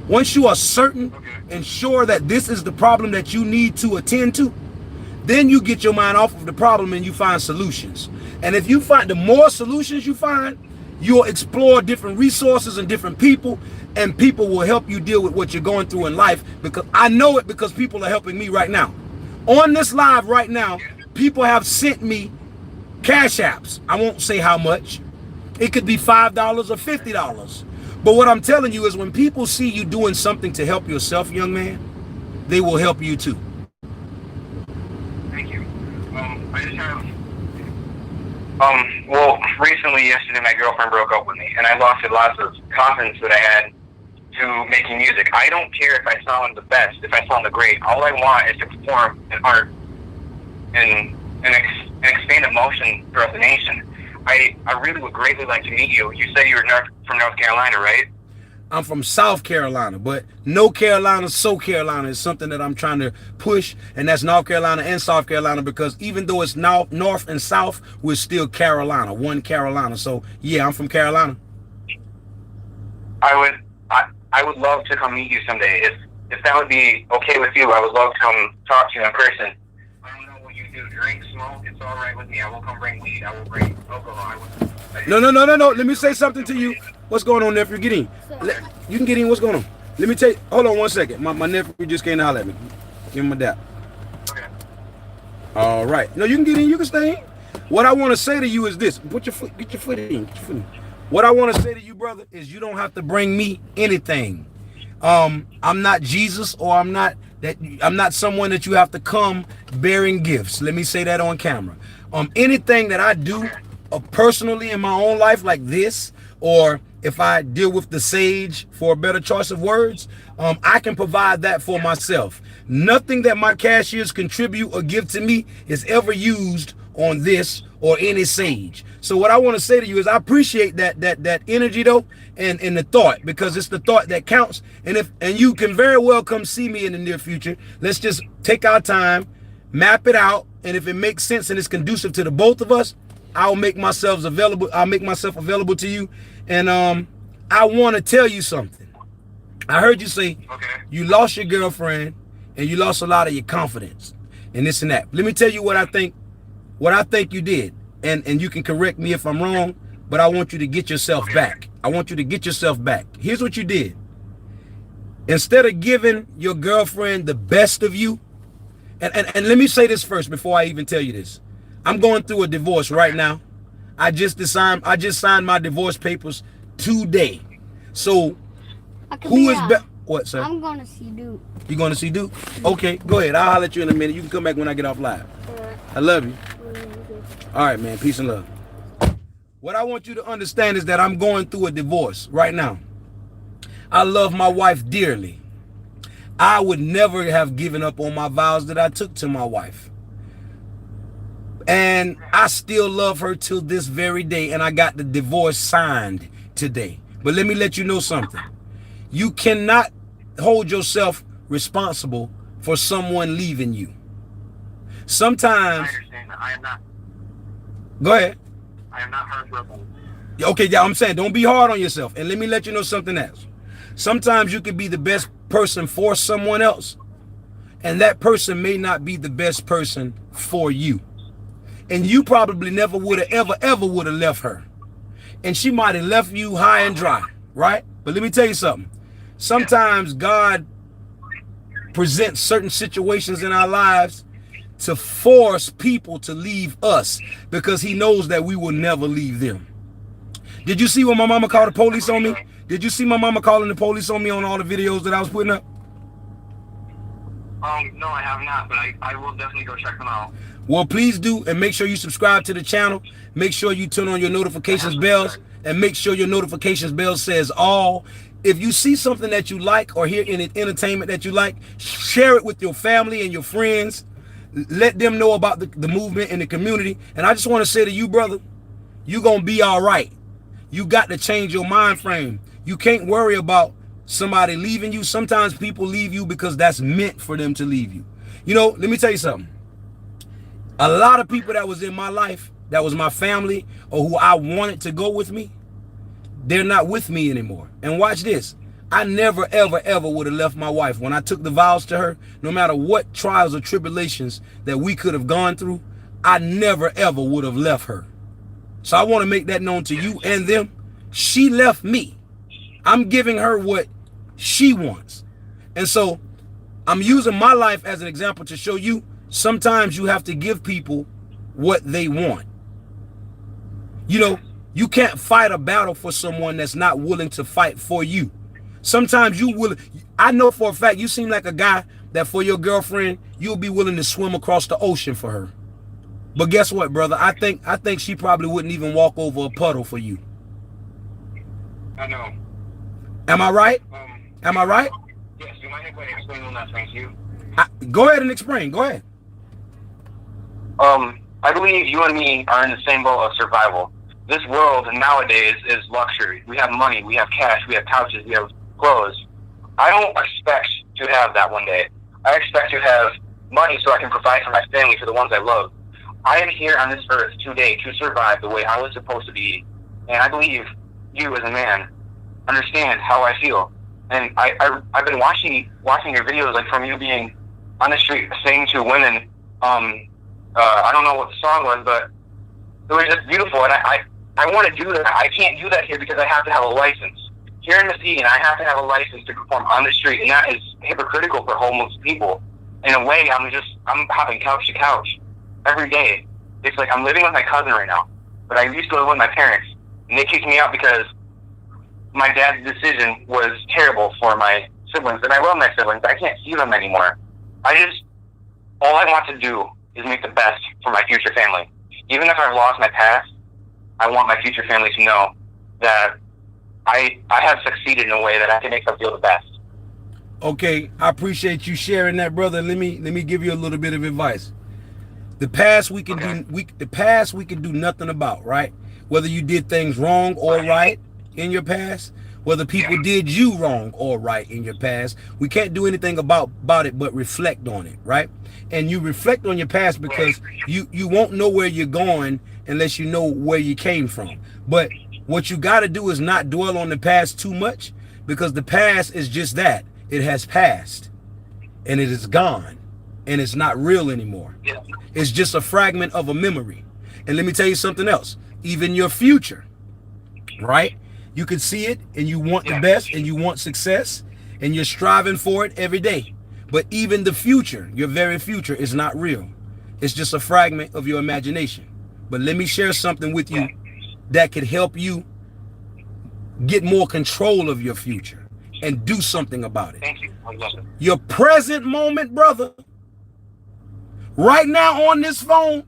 Once you are certain and sure that this is the problem that you need to attend to, then you get your mind off of the problem and you find solutions. And if you find, the more solutions you find, you'll explore different resources and different people, and people will help you deal with what you're going through in life, because I know it, because people are helping me right now. On this live right now, people have sent me cash apps. I won't say how much. It could be $5 or $50. But what I'm telling you is, when people see you doing something to help yourself, young man, they will help you too. Thank you. I just have... well, recently, yesterday, my girlfriend broke up with me, and I lost lots of confidence that I had to making music. I don't care if I sound the best, if I sound the great. All I want is to perform an art and expand emotion throughout the nation. I really would greatly like to meet you. You said you were from North Carolina, right? I'm from South Carolina, but no Carolina, so Carolina is something that I'm trying to push, and that's North Carolina and South Carolina, because even though it's north and south, we're still Carolina, one Carolina. So yeah, I'm from Carolina. I would love to come meet you someday. If that would be okay with you, I would love to come talk to you in person. I don't know what you do, drink, smoke, it's all right with me. I will come bring weed. I will bring alcohol. No. Let me say something to you. What's going on, nephew? Get in. You can get in. What's going on? Let me tell you. Hold on one second. My nephew just came to holler at me. Give him a dap. Okay. All right. No, you can get in. You can stay in. What I want to say to you is this. Get your foot in. Get your foot in. What I want to say to you, brother, is you don't have to bring me anything. I'm not Jesus, or I'm not someone that you have to come bearing gifts. Let me say that on camera. Anything that I do personally in my own life, like this, or if I deal with the sage, for a better choice of words, I can provide that for myself. Nothing that my cashiers contribute or give to me is ever used on this or any sage. So what I want to say to you is I appreciate that energy though, and the thought, because it's the thought that counts. And you can very well come see me in the near future. Let's just take our time, map it out, and if it makes sense and it's conducive to the both of us, I'll make myself available. I'll make myself available to you. And I want to tell you something. I heard you say you lost your girlfriend and you lost a lot of your confidence and this and that. Let me tell you what I think you did. And you can correct me if I'm wrong, but I want you to get yourself back. I want you to get yourself back. Here's what you did. Instead of giving your girlfriend the best of you, and let me say this first before I even tell you this. I'm going through a divorce right now. I just signed my divorce papers today. So who is better? What, sir? I'm going to see Duke. You going to see Duke? Okay, go ahead. I'll holler at you in a minute. You can come back when I get off live. I love you. All right, man. Peace and love. What I want you to understand is that I'm going through a divorce right now. I love my wife dearly. I would never have given up on my vows that I took to my wife. And I still love her till this very day, and I got the divorce signed today. But let me let you know something. You cannot hold yourself responsible for someone leaving you. Sometimes... I understand that. I am not. Go ahead. I am not heartbroken. Okay, yeah, I'm saying don't be hard on yourself. And let me let you know something else. Sometimes you can be the best person for someone else, and that person may not be the best person for you. And you probably never would have ever would have left her. And she might have left you high and dry, right? But let me tell you something. Sometimes God presents certain situations in our lives to force people to leave us because he knows that we will never leave them. Did you see when my mama called the police on me? Did you see my mama calling the police on me on all the videos that I was putting up? No, I have not, but I will definitely go check them out. Well, please do, and make sure you subscribe to the channel. Make sure you turn on your notifications bells, and make sure your notifications bell says all. If you see something that you like or hear any entertainment that you like, share it with your family and your friends. Let them know about the movement in the community. And I just want to say to you, brother, you're going to be all right. You got to change your mind frame. You can't worry about somebody leaving you. Sometimes people leave you because that's meant for them to leave you. You know, let me tell you something. A lot of people that was in my life, that was my family, or who I wanted to go with me, they're not with me anymore. And watch this. I never, ever would have left my wife. When I took the vows to her, no matter what trials or tribulations that we could have gone through, I never, ever would have left her. So I want to make that known to you and them. She left me. I'm giving her what she wants. And so I'm using my life as an example to show you sometimes you have to give people what they want. You know, you can't fight a battle for someone that's not willing to fight for you. Sometimes you will. I know for a fact you seem like a guy that for your girlfriend, you'll be willing to swim across the ocean for her. But guess what, brother? I think she probably wouldn't even walk over a puddle for you. I know. Am I right? Am I right? Yes, you mind if I explain on that thing to you? Go ahead and explain. Go ahead. I believe you and me are in the same boat of survival. This world nowadays is luxury. We have money, we have cash, we have couches, we have clothes. I don't expect to have that one day. I expect to have money so I can provide for my family, for the ones I love. I am here on this earth today to survive the way I was supposed to be. And I believe you as a man understand how I feel. And I've been watching your videos, like from you being on the street saying to women, I don't know what the song was, but it was just beautiful. And I want to do that. I can't do that here because I have to have a license. Here in the city, and I have to have a license to perform on the street, and that is hypocritical for homeless people. In a way, I'm hopping couch to couch every day. It's like I'm living with my cousin right now, but I used to live with my parents, and they kicked me out because my dad's decision was terrible for my siblings, and I love my siblings. I can't see them anymore. All I want to do is make the best for my future family. Even if I've lost my past, I want my future family to know that I have succeeded in a way that I can make them feel the best. Okay, I appreciate you sharing that, brother. Let me give you a little bit of advice. The past we can do nothing about, right? Whether you did things wrong or right in your past, whether people did you wrong or right in your past, we can't do anything about it but reflect on it, right? And you reflect on your past because you won't know where you're going unless you know where you came from. But what you got to do is not dwell on the past too much, because the past is just that. It has passed and it is gone and it's not real anymore. It's just a fragment of a memory. And let me tell you something else. Even your future, right? You can see it and you want the best and you want success and you're striving for it every day. But even the future, your very future, is not real. It's just a fragment of your imagination. But let me share something with you that could help you get more control of your future and do something about it. Thank you. Your present moment, brother, right now on this phone,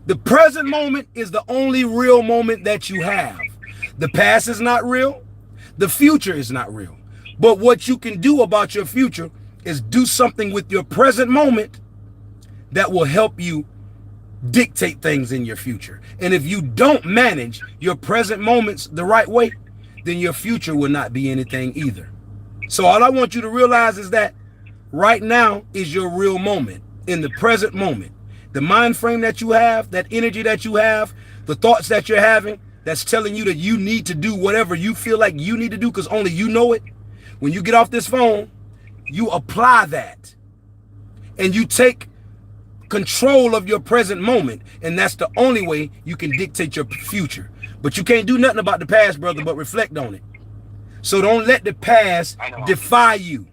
the present moment is the only real moment that you have. The past is not real. The future is not real. But what you can do about your future is do something with your present moment that will help you dictate things in your future. And if you don't manage your present moments the right way, then your future will not be anything either. So all I want you to realize is that right now is your real moment, in the present moment. The mind frame that you have, that energy that you have, the thoughts that you're having, that's telling you that you need to do whatever you feel like you need to do because only you know it. When you get off this phone, you apply that and you take control of your present moment. And that's the only way you can dictate your future. But you can't do nothing about the past, brother, but reflect on it. So don't let the past defy you.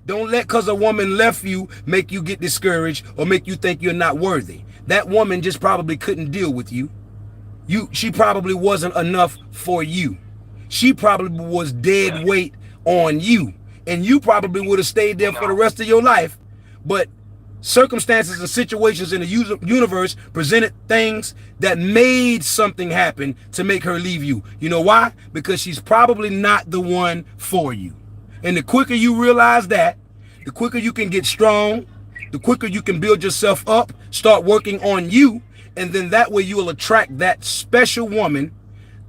Don't let because a woman left you make you get discouraged or make you think you're not worthy. That woman just probably couldn't deal with you. She probably wasn't enough for you. She probably was dead weight on you. And you probably would have stayed there for the rest of your life. But circumstances and situations in the universe presented things that made something happen to make her leave you. You know why? Because she's probably not the one for you. And the quicker you realize that, the quicker you can get strong, the quicker you can build yourself up, start working on you, and then that way you will attract that special woman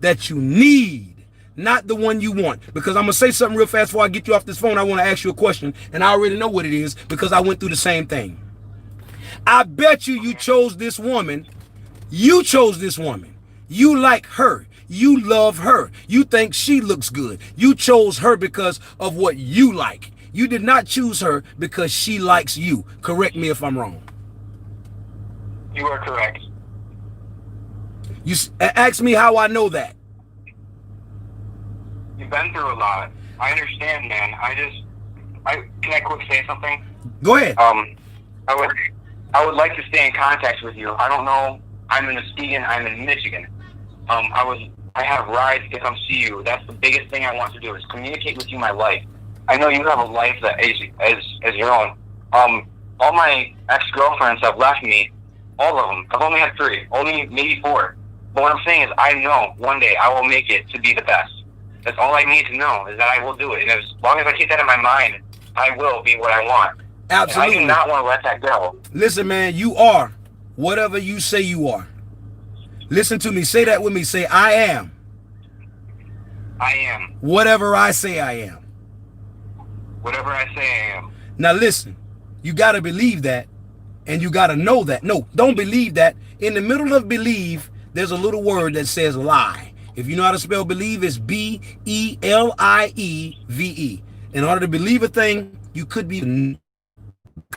that you need, not the one you want. Because I'm going to say something real fast before I get you off this phone. I want to ask you a question, and I already know what it is because I went through the same thing. I bet you chose this woman. You chose this woman. You like her. You love her. You think she looks good. You chose her because of what you like. You did not choose her because she likes you. Correct me if I'm wrong. You are correct. You ask me how I know that. You've been through a lot. I understand, man. Can I quick say something? Go ahead. I would like to stay in contact with you. I don't know. I'm in Muskegon. I'm in Michigan. I have rides to come see you. That's the biggest thing I want to do is communicate with you my life. I know you have a life that is as your own. All my ex-girlfriends have left me. All of them. I've only had 3. Only maybe 4. But what I'm saying is I know one day I will make it to be the best. That's all I need to know is that I will do it. And as long as I keep that in my mind, I will be what I want. Absolutely. And I do not want to let that go. Listen, man, you are whatever you say you are. Listen to me. Say that with me. Say, I am. I am. Whatever I say I am. Whatever I say I am. Now listen, you got to believe that and you got to know that. No, don't believe that. In the middle of believe, there's a little word that says lie. If you know how to spell believe, it's B-E-L-I-E-V-E. In order to believe a thing, you could be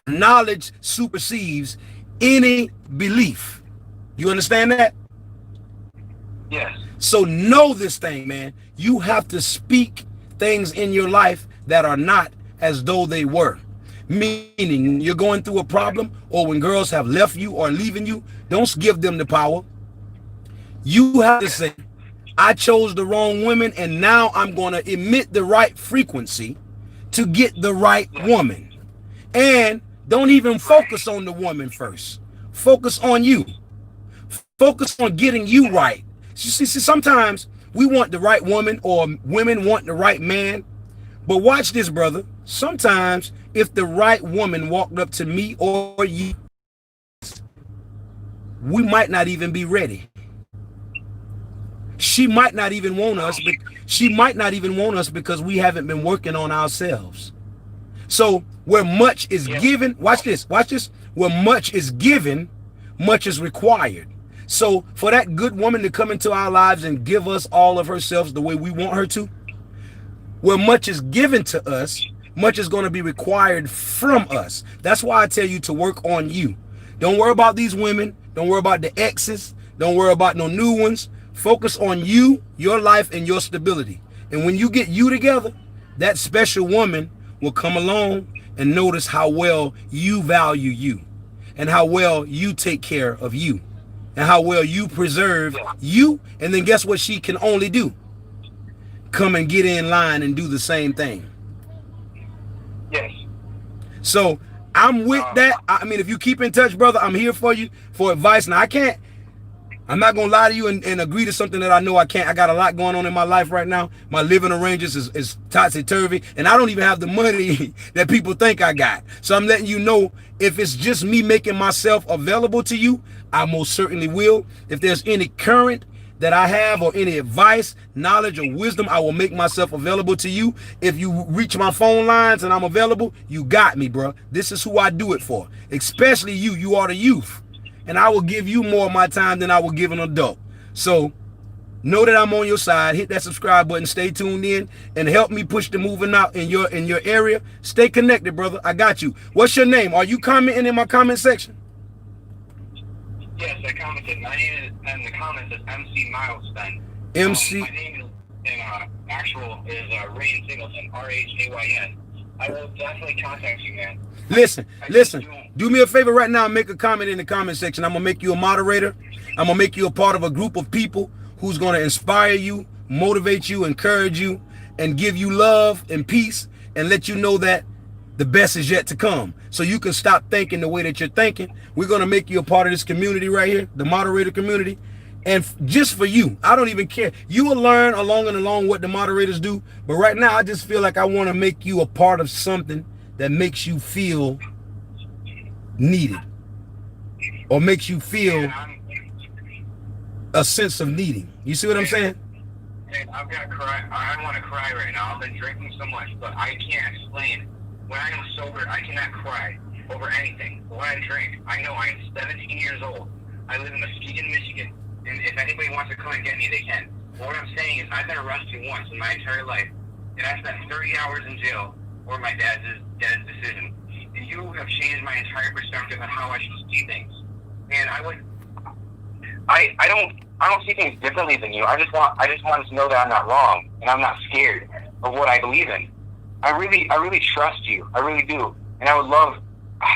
knowledge supersedes any belief. You understand that? Yes. So know this thing, man. You have to speak things in your life that are not as though they were. Meaning you're going through a problem, or when girls have left you or leaving you, don't give them the power. You have to say, I chose the wrong women and now I'm going to emit the right frequency to get the right woman. And don't even focus on the woman first. Focus on you. Focus on getting you right. You see, sometimes We want the right woman, or women want the right man. But watch this, brother. Sometimes if the right woman walked up to me or you, we might not even be ready. She might not even want us, but she might not even want us because we haven't been working on ourselves. So where much is given, watch this, where much is given, much is required. So for that good woman to come into our lives and give us all of herself the way we want her to, where much is given to us, much is going to be required from us. That's why I tell you to work on you. Don't worry about these women. Don't worry about the exes. Don't worry about no new ones. Focus on you, your life, and your stability. And when you get you together, that special woman will come along and notice how well you value you, and how well you take care of you, and how well you preserve you. And then guess what she can only do? Come and get in line and do the same thing. Yes. So I'm with that. I mean, if you keep in touch, brother, I'm here for you for advice. Now, I'm not gonna lie to you and agree to something that I know I can't. I got a lot going on in my life right now. My living arrangements is topsy-turvy, and I don't even have the money that people think I got. So I'm letting you know, if it's just me making myself available to you, I most certainly will. If there's any current that I have, or any advice, knowledge, or wisdom, I will make myself available to you. If you reach my phone lines and I'm available, you got me, bro. This is who I do it for. Especially you. You are the youth. And I will give you more of my time than I will give an adult. So know that I'm on your side. Hit that subscribe button. Stay tuned in and help me push the moving out in your area. Stay connected, brother. I got you. What's your name? Are you commenting in my comment section? Yes, I commented. My name is, in the comments is MC Milestone. MC. My name is actual is Rain Singleton, RHAYN. I will definitely contact you, man. Listen. Do me a favor right now and make a comment in the comment section. I'm going to make you a moderator. I'm going to make you a part of a group of people who's going to inspire you, motivate you, encourage you, and give you love and peace, and let you know that the best is yet to come. So you can stop thinking the way that you're thinking. We're going to make you a part of this community right here, the moderator community. And just for you, I don't even care. You will learn along what the moderators do. But right now, I just feel like I want to make you a part of something that makes you feel needed, or makes you feel a sense of needing. You see what I'm saying? Man, I've got to cry. I want to cry right now. I've been drinking so much, but I can't explain. When I am sober, I cannot cry over anything. But when I drink, I know I am 17 years old. I live in Muskegon, Michigan. And if anybody wants to come and get me, they can. But what I'm saying is, I've been arrested once in my entire life. And I spent 30 hours in jail for my dad's decision. And you have changed my entire perspective on how I should see things. And I don't see things differently than you. I just want to know that I'm not wrong, and I'm not scared of what I believe in. I really trust you. I really do. And I would love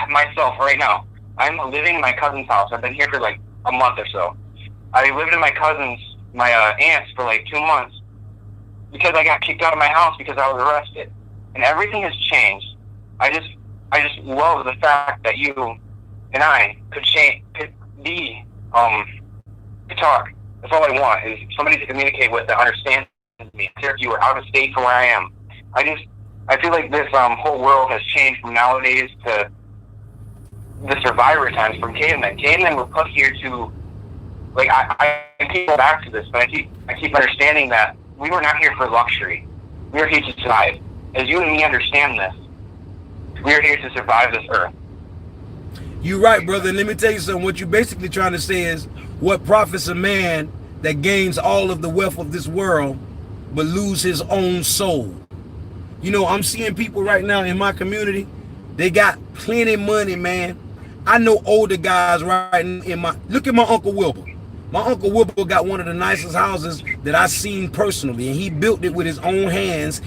myself right now. I'm living in my cousin's house. I've been here for like a month or so. I lived in my aunt's for like 2 months because I got kicked out of my house because I was arrested. And everything has changed. I just love the fact that you and I could talk. That's all I want, is somebody to communicate with that understands me. If you were out of state from where I am, I feel like this whole world has changed from nowadays to the survivor times from cavemen. Cavemen were put here to, like, I keep going back to this, but I keep understanding that we were not here for luxury. We are here to survive. As you and me understand this, we are here to survive this earth. You're right, brother. And let me tell you something. What you're basically trying to say is, what profits a man that gains all of the wealth of this world but lose his own soul? You know, I'm seeing people right now in my community, they got plenty of money, man. I know older guys right in look at my Uncle Wilbur. My Uncle Wilbur got one of the nicest houses that I've seen personally, and he built it with his own hands.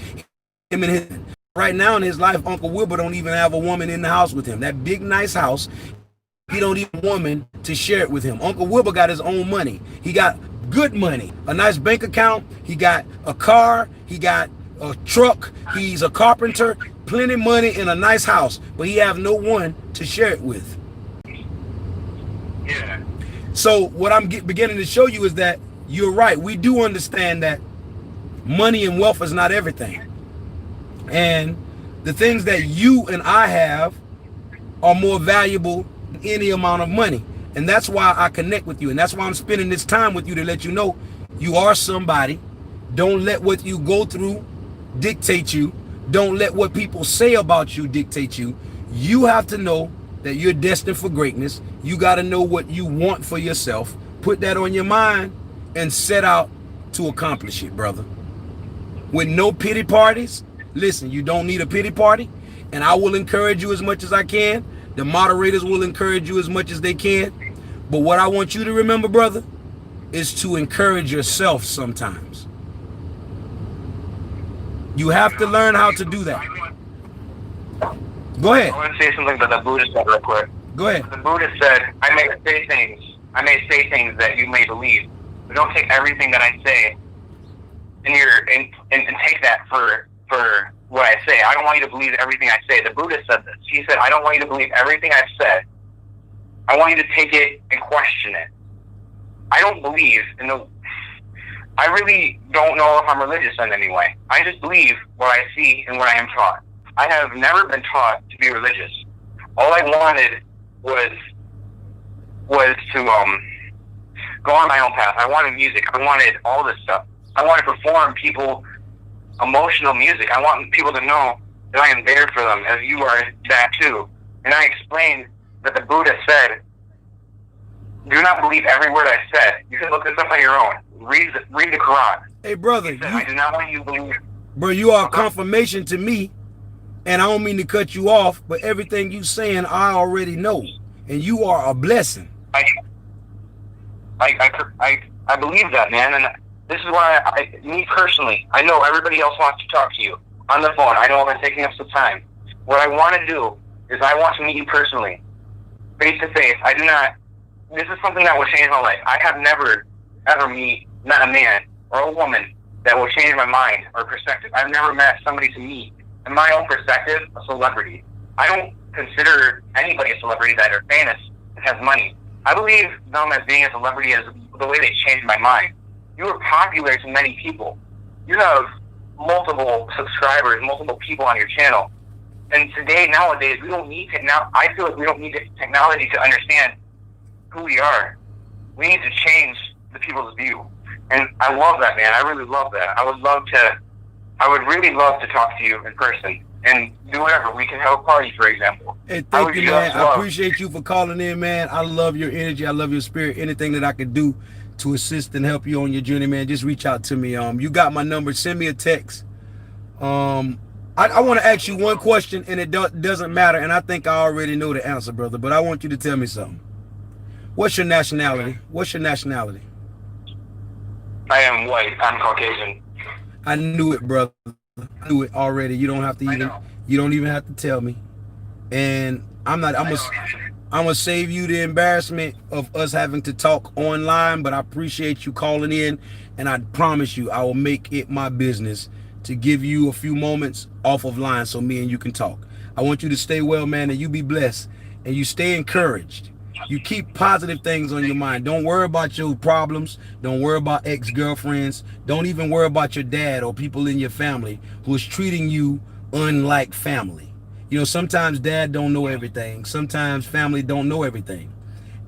Right now in his life, Uncle Wilbur don't even have a woman in the house with him. That big, nice house, he don't need a woman to share it with him. Uncle Wilbur got his own money. He got good money, a nice bank account. He got a car. He got a truck. He's a carpenter, plenty of money in a nice house, but he have no one to share it with. Yeah. So what I'm beginning to show you is that you're right. We do understand that money and wealth is not everything. And the things that you and I have are more valuable than any amount of money. And that's why I connect with you. And that's why I'm spending this time with you, to let you know you are somebody. Don't let what you go through dictate you. Don't let what people say about you dictate you. You have to know that you're destined for greatness. You got to know what you want for yourself. Put that on your mind and set out to accomplish it, brother. With no pity parties. Listen, you don't need a pity party. And I will encourage you as much as I can. The moderators will encourage you as much as they can. But what I want you to remember, brother, is to encourage yourself sometimes. You have to learn how to do that. Go ahead. I want to say something that the Buddha said real quick. Go ahead. The Buddha said, I may say things that you may believe, but don't take everything that I say and take that for what I say. I don't want you to believe everything I say. The Buddha said this. He said, I don't want you to believe everything I've said. I want you to take it and question it. I don't believe I really don't know if I'm religious in any way. I just believe what I see and what I am taught. I have never been taught to be religious. All I wanted was to go on my own path. I wanted music. I wanted all this stuff. I want to perform people emotional music. I want people to know that I am there for them, as you are that too. And I explained that the Buddha said, do not believe every word I said. You can look this up on your own. Read the Quran. Hey, brother. Said, I do not want you to believe. Bro, you are confirmation to me. And I don't mean to cut you off, but everything you saying, I already know. And you are a blessing. I believe that, man. And this is why me personally, I know everybody else wants to talk to you on the phone. I know I've been taking up some time. What I want to do is I want to meet you personally, face to face. This is something that will change my life. I have never, ever met a man or a woman that will change my mind or perspective. I've never met somebody to meet, in my own perspective, a celebrity. I don't consider anybody a celebrity that are famous and has money. I believe them as being a celebrity as the way they changed my mind. You are popular to many people. You have multiple subscribers, multiple people on your channel. And nowadays, we don't need I feel like we don't need technology to understand who we are. We need to change the people's view. And I love that, man. I really love that. I would really love to talk to you in person and do whatever. We can have a party, for example. Hey, thank you, man. I appreciate you for calling in, man. I love your energy. I love your spirit. Anything that I can do to assist and help you on your journey, man, just reach out to me. You got my number. Send me a text. I want to ask you one question, and it doesn't matter, and I think I already know the answer, brother, but I want you to tell me something. What's your nationality? What's your nationality? I am white. I'm Caucasian. I knew it, brother. I knew it already. You don't have to even. You don't even have to tell me. And I'm gonna save you the embarrassment of us having to talk online. But I appreciate you calling in, and I promise you, I will make it my business to give you a few moments off of line so me and you can talk. I want you to stay well, man, and you be blessed, and you stay encouraged. You keep positive things on your mind. Don't worry about your problems. Don't worry about ex-girlfriends. Don't even worry about your dad or people in your family who is treating you unlike family. You know, sometimes dad don't know everything. Sometimes family don't know everything.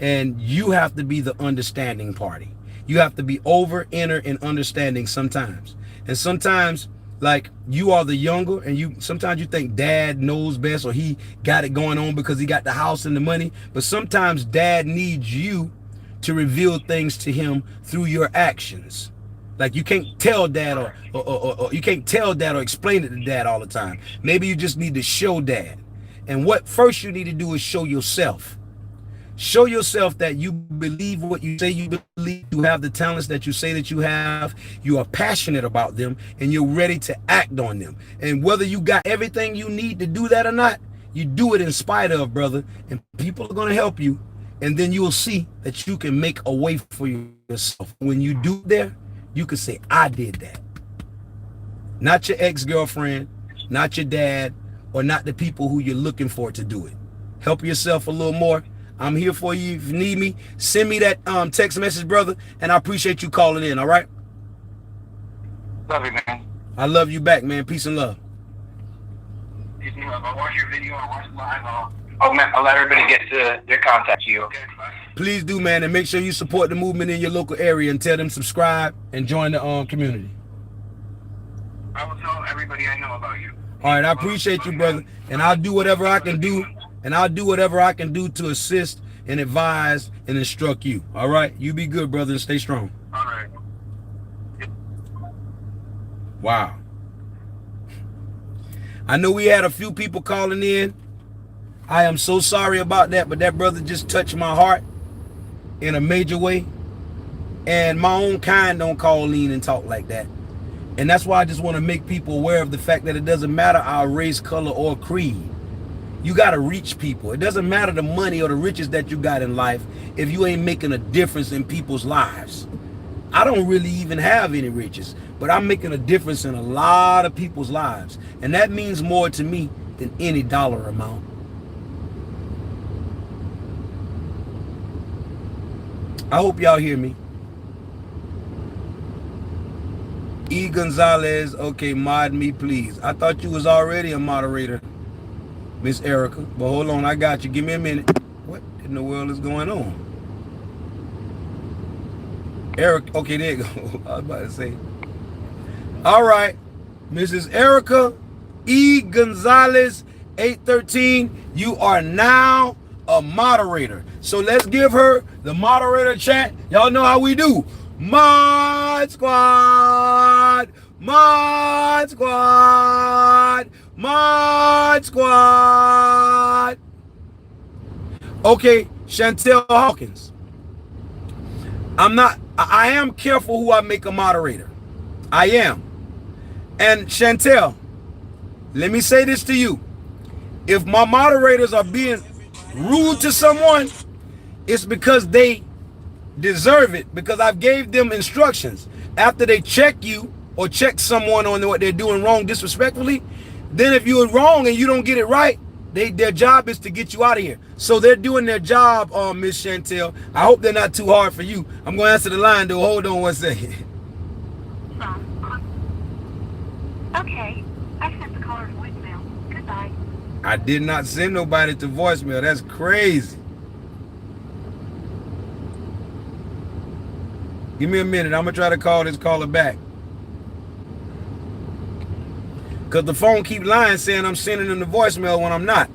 And you have to be the understanding party. You have to be over, inner, and understanding sometimes. And sometimes, like, you are the younger, and sometimes you think dad knows best, or he got it going on because he got the house and the money. But sometimes dad needs you to reveal things to him through your actions. Like, you can't tell dad or you can't tell dad or explain it to dad all the time. Maybe you just need to show dad. And what first you need to do is show yourself. Show yourself that you believe what you say you believe. You have the talents that you say that you have. You are passionate about them, and you're ready to act on them. And whether you got everything you need to do that or not, you do it in spite of, brother. And people are going to help you. And then you will see that you can make a way for yourself. When you do there, you can say, I did that. Not your ex-girlfriend, not your dad, or not the people who you're looking for to do it. Help yourself a little more. I'm here for you if you need me. Send me that text message, brother, and I appreciate you calling in, all right? Love you, man. I love you back, man. Peace and love. Peace and love. I'll watch your video. I'll watch it live. I'll let everybody get to contact you, okay? Bye. Please do, man, and make sure you support the movement in your local area and tell them subscribe and join the community. I will tell everybody I know about you. All right, I appreciate you, brother, and I'll do whatever I can do, to assist and advise and instruct you. All right, you be good, brother, and stay strong. All right. Wow. I know we had a few people calling in. I am so sorry about that, but that brother just touched my heart in a major way. And my own kind don't call in and talk like that. And that's why I just want to make people aware of the fact that it doesn't matter our race, color, or creed. You got to reach people. It doesn't matter the money or the riches that you got in life if you ain't making a difference in people's lives. I don't really even have any riches, but I'm making a difference in a lot of people's lives. And that means more to me than any dollar amount. I hope y'all hear me. E. Gonzalez, okay, mod me, please. I thought you was already a moderator, Miss Erica. But hold on, I got you. Give me a minute. What in the world is going on? Eric, okay, there you go. I was about to say. All right, Mrs. Erica E. Gonzalez, 813, you are now a moderator. So let's give her the moderator chant. Y'all know how we do. Mod Squad, Mod Squad, Mod Squad. Okay, Chantel Hawkins. I am careful who I make a moderator. I am. And Chantel, let me say this to you. If my moderators are being rude to someone, it's because they deserve it, because I've gave them instructions. After they check you or check someone on what they're doing wrong disrespectfully, then if you're wrong and you don't get it right, their job is to get you out of here. So they're doing their job, Miss Chantel. I hope they're not too hard for you. I'm going to answer the line, though. Hold on one second. Okay, I sent the caller to voicemail. Goodbye. I did not send nobody to voicemail. That's crazy. Give me a minute. I'm going to try to call this caller back. Because the phone keep lying saying I'm sending them the voicemail when I'm not.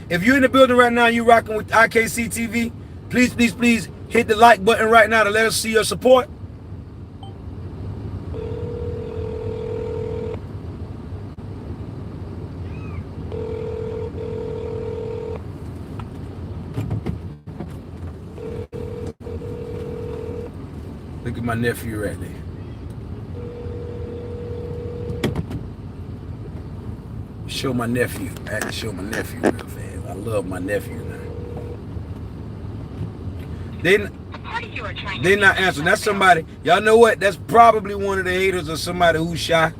If you're in the building right now, you rocking with IKC TV, please, please, please hit the like button right now to let us see your support. Look at my nephew right there. Show my nephew. I had to show my nephew real fast. I love my nephew now. They not answering. That's somebody. Y'all know what? That's probably one of the haters or somebody who's shy.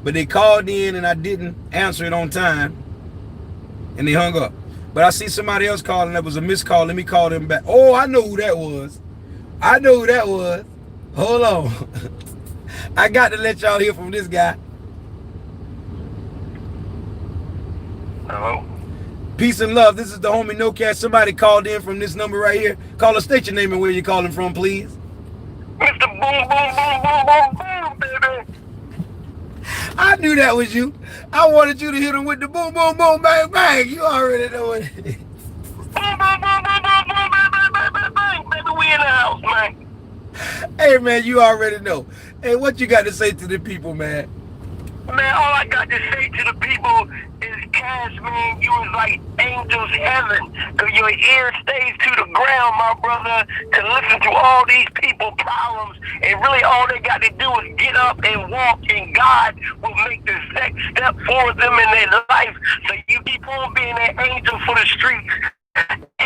But they called in and I didn't answer it on time. And they hung up. But I see somebody else calling. That was a missed call. Let me call them back. Oh, I know who that was. I know who that was. Hold on. I got to let y'all hear from this guy. Hello? Peace and love. This is the homie No Cash. Somebody called in from this number right here. Call us, state your name and where you're calling from, please. Mr. Boom, boom, boom, boom, boom, boom, baby. I knew that was you. I wanted you to hit him with the boom, boom, boom, bang, bang. You already know what it is. Boom, boom, boom, boom, boom, boom, bang, bang, bang, bang. Baby, we in the house, man. Hey, man, you already know. Hey, what you got to say to the people, man? Man, all I got to say to the people is, Cash, man, you was like angels heaven. Cause your ear stays to the ground, my brother, to listen to all these people problems. And really all they got to do is get up and walk, and God will make the next step for them in their life. So you keep on being an angel for the streets.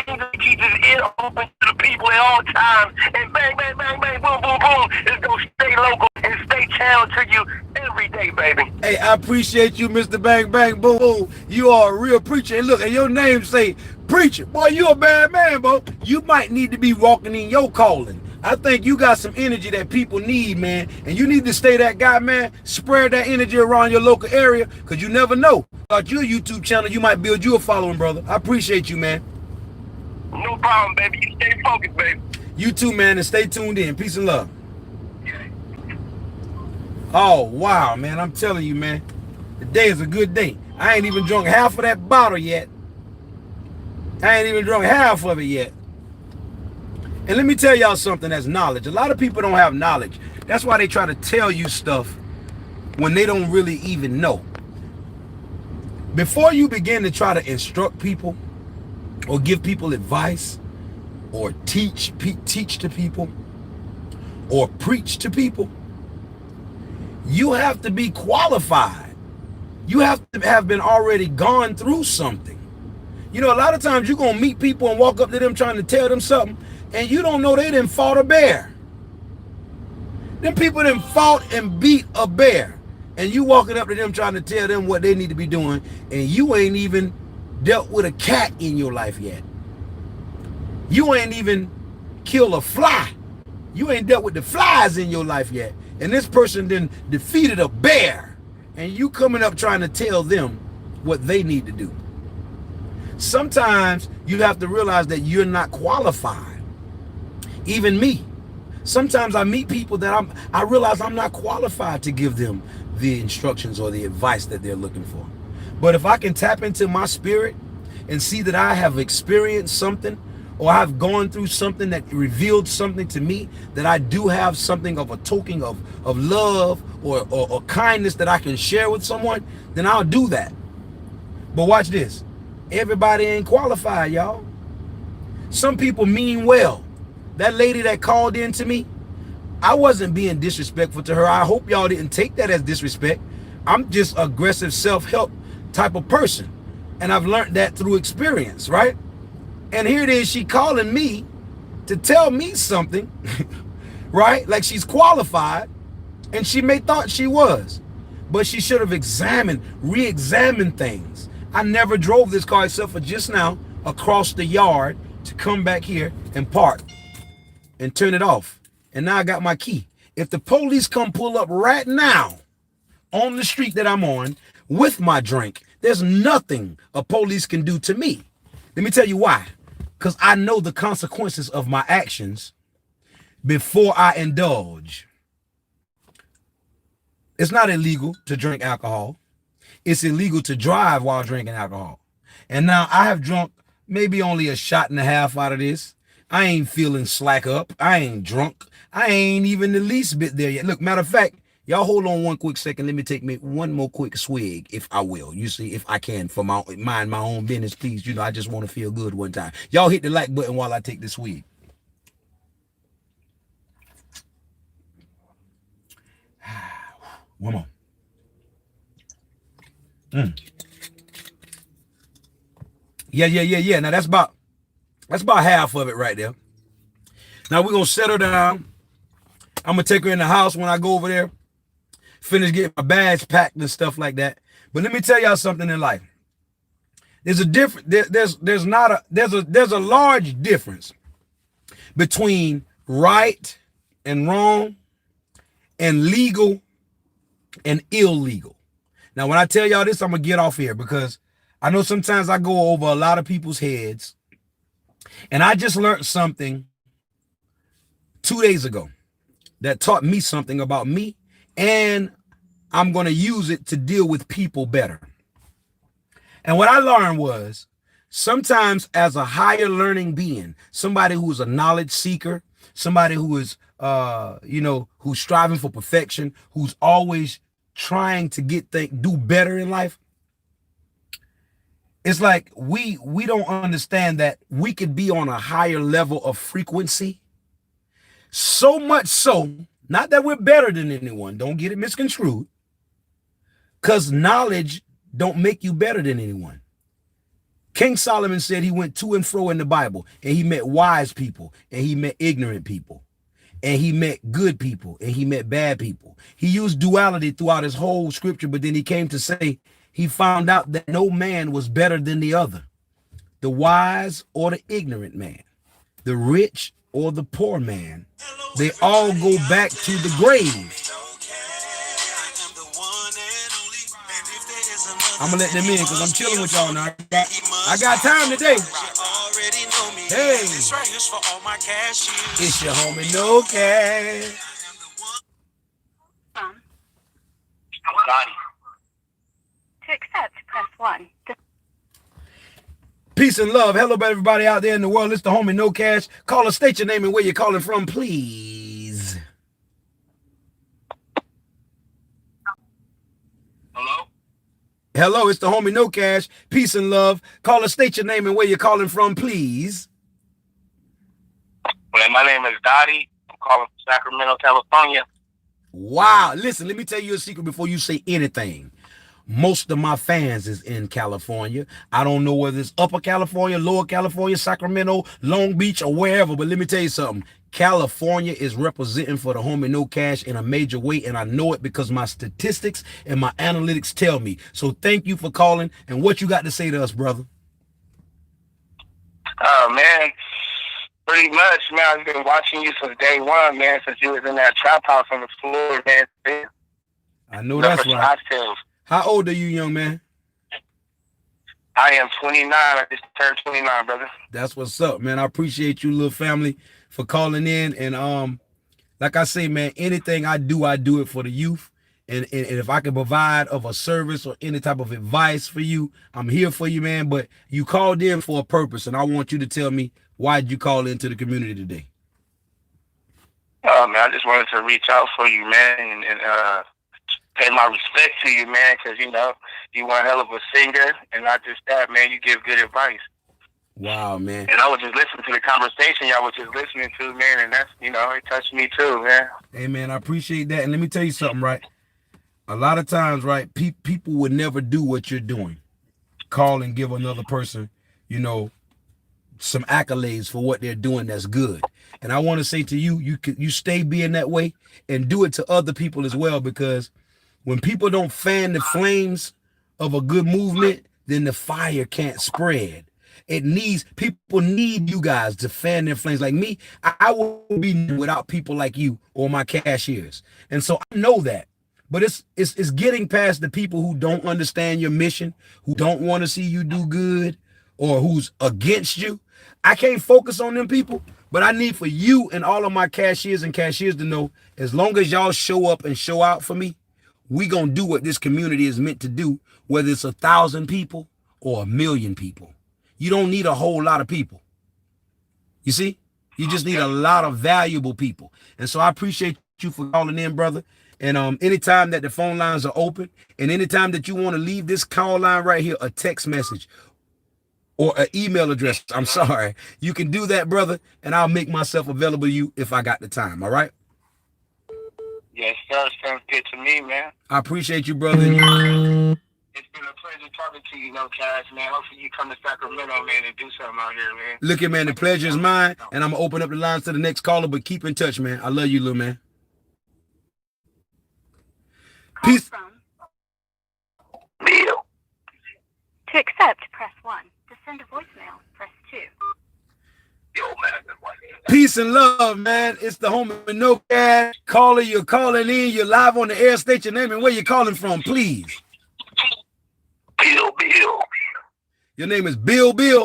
Angel keeps his ear open to the people at all times. And bang, bang, bang, bang, boom, boom, boom. It's gonna stay local and stay channeled to you every day, baby. Hey, I appreciate you, Mr. Bang Bang Boom Boom. You are a real preacher. And look, and your name say Preacher, boy, you a bad man, bro. You might need to be walking in your calling. I think you got some energy that people need, man. And you need to stay that guy, man. Spread that energy around your local area, because you never know. Start your YouTube channel, you might build you a following, brother. I appreciate you, man. No problem, baby. You stay focused, baby. You too, man, and stay tuned in. Peace and love. Oh, wow, man. I'm telling you, man. Today is a good day. I ain't even drunk half of that bottle yet. I ain't even drunk half of it yet. And let me tell y'all something that's knowledge. A lot of people don't have knowledge. That's why they try to tell you stuff when they don't really even know. Before you begin to try to instruct people or give people advice or teach to people or preach to people, you have to be qualified. You have to have been already gone through something. You know, a lot of times you're going to meet people and walk up to them trying to tell them something, and you don't know they done fought a bear. Them people done fought and beat a bear, and you walking up to them trying to tell them what they need to be doing, and you ain't even dealt with a cat in your life yet. You ain't even killed a fly. You ain't dealt with the flies in your life yet. And this person then defeated a bear, and you coming up trying to tell them what they need to do. Sometimes you have to realize that you're not qualified. Even me. Sometimes I meet people that I realize I'm not qualified to give them the instructions or the advice that they're looking for. But if I can tap into my spirit and see that I have experienced something, or I've gone through something that revealed something to me, that I do have something of a token of love or kindness that I can share with someone, then I'll do that. But watch this. Everybody ain't qualified, y'all. Some people mean well. That lady that called in to me, I wasn't being disrespectful to her. I hope y'all didn't take that as disrespect. I'm just aggressive self-help type of person. And I've learned that through experience, right? And here it is, she calling me to tell me something, right? Like she's qualified, and she may thought she was, but she should have re-examined things. I never drove this car except for just now across the yard to come back here and park and turn it off. And now I got my key. If the police come pull up right now on the street that I'm on with my drink, there's nothing a police can do to me. Let me tell you why. Because I know the consequences of my actions before I indulge. It's not illegal to drink alcohol. It's illegal to drive while drinking alcohol. And now I have drunk maybe only a shot and a half out of this. I ain't feeling slack up. I ain't drunk. I ain't even the least bit there yet. Look, matter of fact, y'all hold on one quick second. Let me take me one more quick swig, if I will. You see, if I can, for mind my own business, please. You know, I just want to feel good one time. Y'all hit the like button while I take this swig. One more. Yeah. Now that's about half of it right there. Now we're gonna set her down. I'm gonna take her in the house when I go over there. Finish getting my bags packed and stuff like that. But let me tell y'all something in life. There's a difference. There's a large difference between right and wrong and legal and illegal. Now, when I tell y'all this, I'm going to get off here because I know sometimes I go over a lot of people's heads. And I just learned something 2 days ago that taught me something about me, and I'm going to use it to deal with people better. And what I learned was sometimes as a higher learning being, somebody who is a knowledge seeker, somebody who is, who's striving for perfection, who's always trying to do better in life. It's like we don't understand that we could be on a higher level of frequency. So much so, not that we're better than anyone, don't get it misconstrued, because knowledge don't make you better than anyone. King Solomon said he went to and fro in the Bible, and he met wise people, and he met ignorant people, and he met good people, and he met bad people. He used duality throughout his whole scripture, but then he came to say he found out that no man was better than the other. the wise or the ignorant man, the rich or the poor man, they all go back to the grave. I'm gonna let them in because I'm chilling with y'all now. I got time today. Hey, it's your homie No Cash. To accept, press 1. Peace and love. Hello, everybody out there in the world. It's the homie No Cash. Call us, state your name and where you're calling from, please. Hello? Hello, it's the homie No Cash. Peace and love. Call us, state your name and where you're calling from, please. Well, my name is Dottie. I'm calling from Sacramento, California. Wow. Listen, let me tell you a secret before you say anything. Most of my fans is in California. I don't know whether it's Upper California, Lower California, Sacramento, Long Beach, or wherever, but let me tell you something. California is representing for the homie No Cash in a major way, and I know it because my statistics and my analytics tell me. So thank you for calling, and what you got to say to us, brother? Oh, man. Pretty much, man. I've been watching you since day one, man, since you was in that trap house on the floor, man. I know that's right. Oxtails. How old are you, young man? I am 29. I just turned 29, brother. That's what's up, man. I appreciate you, little family, for calling in. And like I say, man, anything I do it for the youth. And if I can provide of a service or any type of advice for you, I'm here for you, man. But you called in for a purpose, and I want you to tell me, why did you call into the community today? Oh, man, I just wanted to reach out for you, man, and pay my respect to you, man, because, you know, you one hell of a singer, and not just that, man, you give good advice. Wow, man. And I was just listening to the conversation y'all was just listening to, man, and that's, you know, it touched me too, man. Hey, man, I appreciate that. And let me tell you something, right? A lot of times, right, people would never do what you're doing. Call and give another person, you know, some accolades for what they're doing that's good. And I want to say to you, you stay being that way and do it to other people as well, because when people don't fan the flames of a good movement, then the fire can't spread. People need you guys to fan their flames. Like me, I will be without people like you or my cashiers. And so I know that. But it's getting past the people who don't understand your mission, who don't want to see you do good, or who's against you. I can't focus on them people, but I need for you and all of my cashiers to know, as long as y'all show up and show out for me, we gonna do what this community is meant to do, whether it's 1,000 people or 1,000,000 people. You don't need a whole lot of people. You see? You just need a lot of valuable people. And so I appreciate you for calling in, brother. And anytime that the phone lines are open, and anytime that you want to leave this call line right here, a text message or an email address, I'm sorry, you can do that, brother, and I'll make myself available to you if I got the time. All right? Yes, sir. Sounds good to me, man. I appreciate you, brother. It's been a pleasure talking to you, No Cash, man. Hopefully you come to Sacramento, man, and do something out here, man. Look at, man, the pleasure is mine, and I'm going to open up the lines to the next caller, but keep in touch, man. I love you, little man. Peace. Bill. To accept, press 1. To send a voicemail, press 2. Peace and love, man. It's the homie No Cash. Caller, you're calling in. You're live on the air. State your name and where you're calling from, please. Bill. Your name is Bill. Yeah.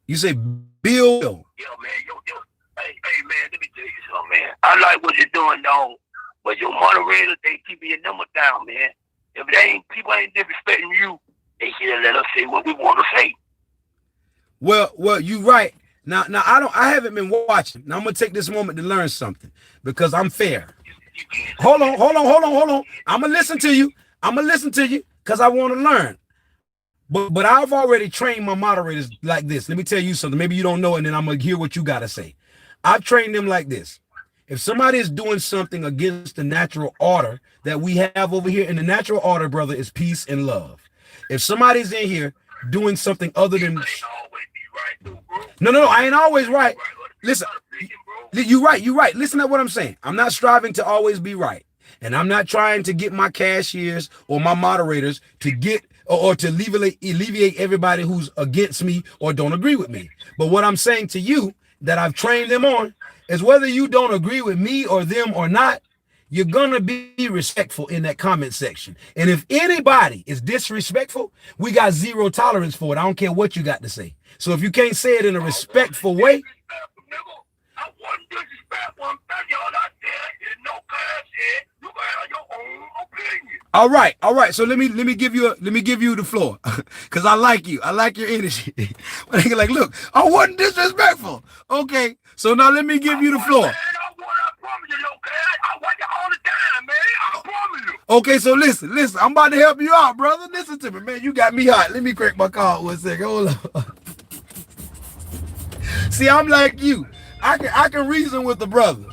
You say Bill. Yo, man. Hey, man, let me tell you something, man. I like what you're doing, though. But your moderators, they keep your number down, man. If people ain't disrespecting you, they should let us say what we want to say. Well, you right. Now I haven't been watching. Now I'm gonna take this moment to learn something because I'm fair. Hold on. I'm gonna listen to you because I want to learn. But I've already trained my moderators like this. Let me tell you something. Maybe you don't know, and then I'm gonna hear what you gotta say. I've trained them like this. If somebody is doing something against the natural order that we have over here, and the natural order, brother, is peace and love. If somebody's in here doing something other than No, I ain't always right. Listen, you're right. Listen to what I'm saying. I'm not striving to always be right. And I'm not trying to get my cashiers or my moderators to get or to alleviate everybody who's against me or don't agree with me. But what I'm saying to you that I've trained them on is whether you don't agree with me or them or not, you're going to be respectful in that comment section. And if anybody is disrespectful, we got zero tolerance for it. I don't care what you got to say. So if you can't say it in a respectful way. I wasn't disrespectful. All I said is no cash in. You can have your own opinion. All right. So let me give you the floor, cause I like you. I like your energy. But they like, look, I wasn't disrespectful. Okay, so now let me give you the floor. I promise you, no cash. I want you all the time, man. I promise you. Okay, so listen. I'm about to help you out, brother. Listen to me, man. You got me hot. Let me crack my car 1 second. Hold on. See, I'm like you. I can reason with the brother.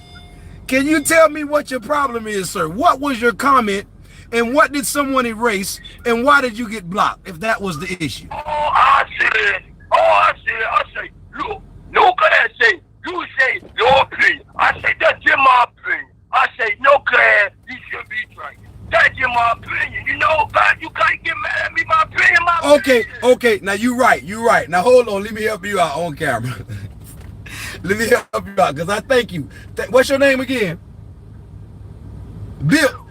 Can you tell me what your problem is, sir? What was your comment, and what did someone erase, and why did you get blocked, if that was the issue? I say, look, no cash say, you say your opinion. I say, that's in my opinion. I say, no cash, he should be drinking. That's in my opinion. You know, God, you can't get mad at me, my opinion, Okay, now you right. Now hold on, let me help you out on camera. Let me help you out, because I thank you. What's your name again? Bill.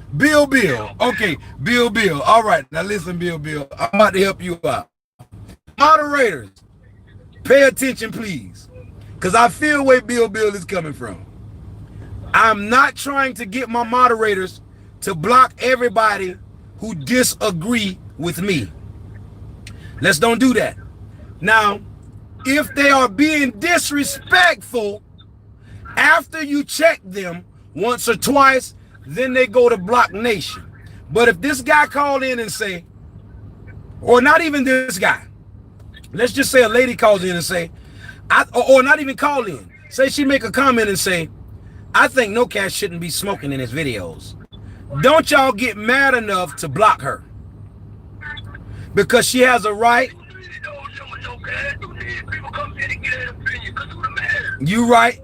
Okay, Bill. All right, now listen, Bill. I'm about to help you out. Moderators, pay attention, please, because I feel where Bill is coming from. I'm not trying to get my moderators to block everybody who disagree with me. Let's don't do that. Now, if they are being disrespectful after you check them once or twice, then they go to Block Nation. But if this guy called in and say, or not even this guy, let's just say a lady calls in and say, or not even call in, say she make a comment and say, I think IKNOWCASH shouldn't be smoking in his videos. Don't y'all get mad enough to block her, because she has a right. You right.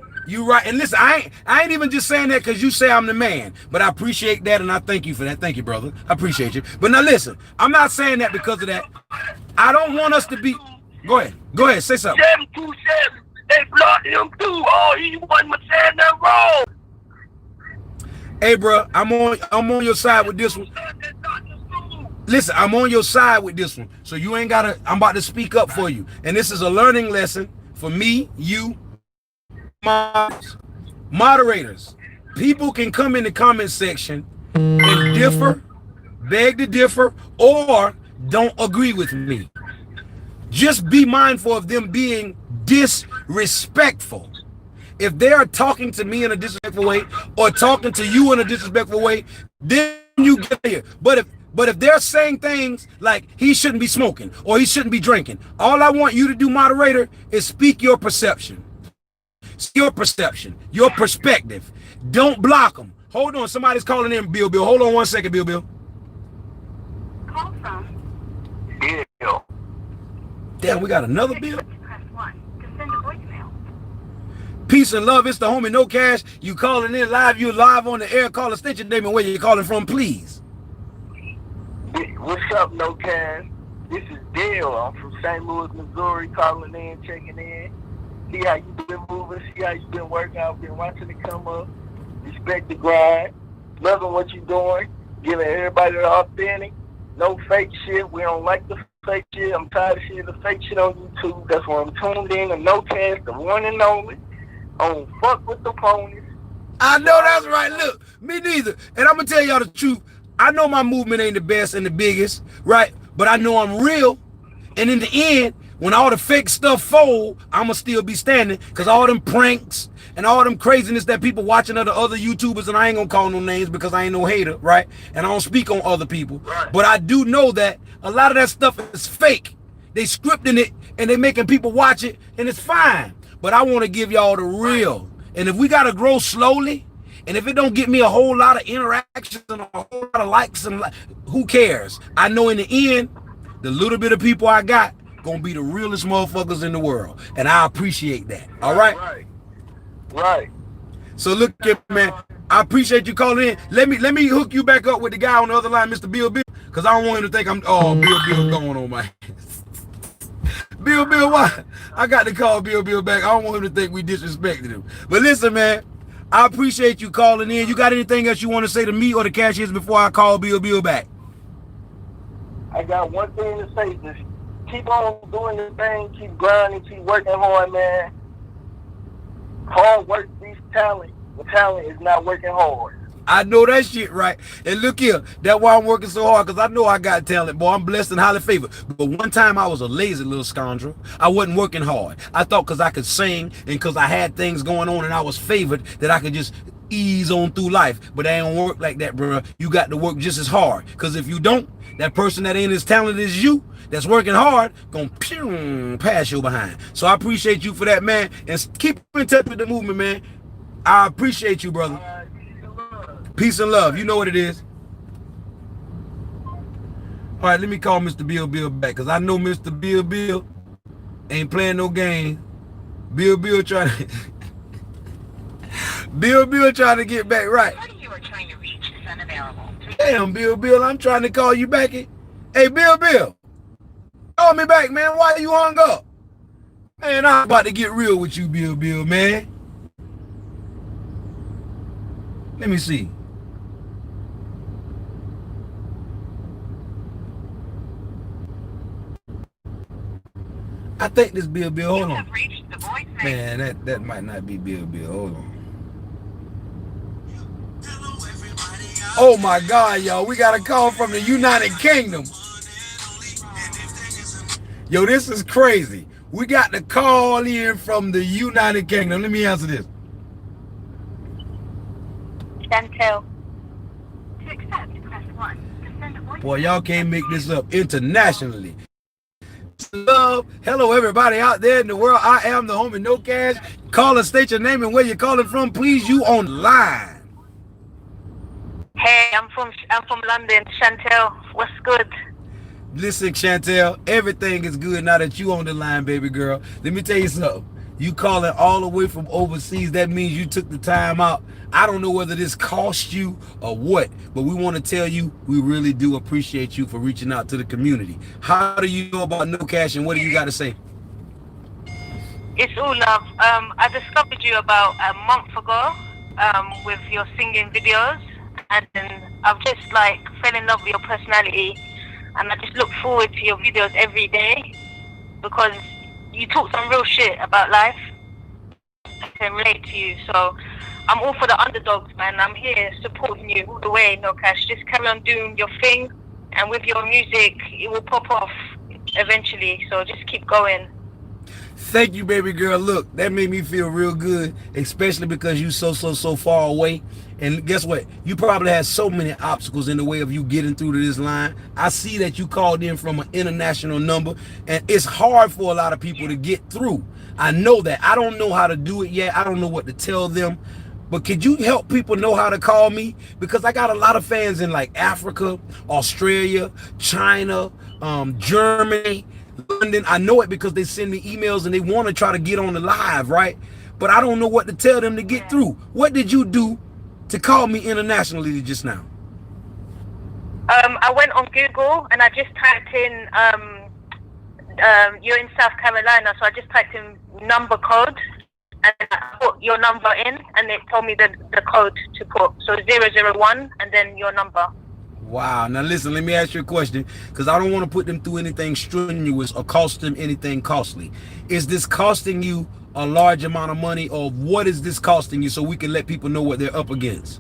And listen, I ain't even just saying that because you say I'm the man, but I appreciate that and I thank you for that. Thank you, brother. I appreciate you. But now listen, I'm not saying that because of that. I don't want us to be. Go ahead, say something. 727, they blocked him too. Oh, he wasn't saying that wrong. Hey, bro, I'm on your side with this one. Listen, I'm on your side with this one. So you ain't gotta, I'm about to speak up for you. And this is a learning lesson for me, you, moderators. People can come in the comment section and differ, beg to differ, or don't agree with me. Just be mindful of them being disrespectful. If they are talking to me in a disrespectful way or talking to you in a disrespectful way, then you get here. But if they're saying things like he shouldn't be smoking or he shouldn't be drinking, all I want you to do, moderator, is speak your perception. Your perception, your perspective. Don't block them. Hold on, somebody's calling in, Bill. Hold on 1 second, Bill. Call from Bill. Damn, we got another Bill. press 1 to send a voicemail. Peace and love. It's the homie IKNOWCASH. You calling in live. You live on the air. Call a station name and where you calling from, please. What's up, IKNOWCASH? This is Dale. I'm from St. Louis, Missouri, calling in, checking in. See how you been moving. See how you been working. I've been watching it come up. Respect the grind. Loving what you're doing. Giving everybody the authentic. No fake shit. We don't like the fake shit. I'm tired of seeing the fake shit on YouTube. That's why I'm tuned in to IKNOWCASH, the one and only. I don't fuck with the ponies. I know that's right. Look, me neither. And I'm going to tell y'all the truth. I know my movement ain't the best and the biggest, right? But I know I'm real. And in the end, when all the fake stuff fold, I'm going to still be standing, because all them pranks and all them craziness that people watching of the other YouTubers, and I ain't going to call no names because I ain't no hater, right? And I don't speak on other people. Right. But I do know that a lot of that stuff is fake. They scripting it and they making people watch it, and it's fine. But I want to give y'all the real. And if we got to grow slowly, and if it don't get me a whole lot of interactions and a whole lot of likes, and who cares? I know in the end, the little bit of people I got gonna be the realest motherfuckers in the world, and I appreciate that. All right. Right. So look at, man, I appreciate you calling in. Let me hook you back up with the guy on the other line, Mr. Bill. Because I don't want him to think I'm, oh, Bill going on my ass. Bill, why? I got to call Bill back. I don't want him to think we disrespected him. But listen, man, I appreciate you calling in. You got anything else you want to say to me or the cashiers before I call Bill back? I got one thing to say. Just keep on doing the thing. Keep grinding. Keep working hard, man. Hard work beats talent. The talent is not working hard. I know that shit, right? And look here, that's why I'm working so hard, because I know I got talent, boy. I'm blessed and highly favored. But one time I was a lazy little scoundrel. I wasn't working hard. I thought because I could sing and because I had things going on and I was favored that I could just ease on through life. But that ain't work like that, bro. You got to work just as hard. Because if you don't, that person that ain't as talented as you, that's working hard, gonna pass you behind. So I appreciate you for that, man. And keep in touch with the movement, man. I appreciate you, brother. Peace and love. You know what it is. All right, let me call Mr. Bill back, because I know Mr. Bill ain't playing no game. Bill trying to Bill trying to get back right. You are trying to reach is unavailable. Damn, Bill, I'm trying to call you back. Hey, Bill, call me back, man. Why you hung up? Man, I'm about to get real with you, Bill, man. Let me see. I think this Bill. Hold on. Man, that might not be Bill. Hold on. Oh my God, y'all. We got a call from the United Kingdom. Yo, this is crazy. We got the call in from the United Kingdom. Let me answer this. Chantel. To accept, press 1. To send a voice. Boy, y'all can't make this up internationally. Love. Hello, everybody out there in the world. I am the homie No Cash. Call and state your name and where you're calling from. Please, you on the line. Hey, I'm from London. Chantel, what's good? Listen, Chantel, everything is good now that you on the line, baby girl. Let me tell you something. You calling all the way from overseas, that means you took the time out. I don't know whether this cost you or what, but we want to tell you we really do appreciate you for reaching out to the community. How do you know about No Cash, and what do you got to say? It's all love. I discovered you about a month ago with your singing videos, and then I've just fell in love with your personality, and I just look forward to your videos every day because you talk some real shit about life. I can relate to you, so I'm all for the underdogs, man. I'm here supporting you all the way, No Cash. Just carry on doing your thing, and with your music, it will pop off eventually. So just keep going. Thank you, baby girl. Look, that made me feel real good, especially because you so far away. And guess what? You probably had so many obstacles in the way of you getting through to this line. I see that you called in from an international number, and it's hard for a lot of people to get through. I know that. I don't know how to do it yet. I don't know what to tell them. But could you help people know how to call me? Because I got a lot of fans in Africa, Australia, China, Germany, London. I know it because they send me emails and they want to try to get on the live, right? But I don't know what to tell them to get through. What did you do to call me internationally just now? I went on Google and I just typed in, you're in South Carolina, so I just typed in number code and I put your number in, and it told me the code to put. So 001 and then your number. Wow. Now listen, let me ask you a question, because I don't want to put them through anything strenuous or cost them anything costly. Is this costing you a large amount of money, or what is this costing you, so we can let people know what they're up against?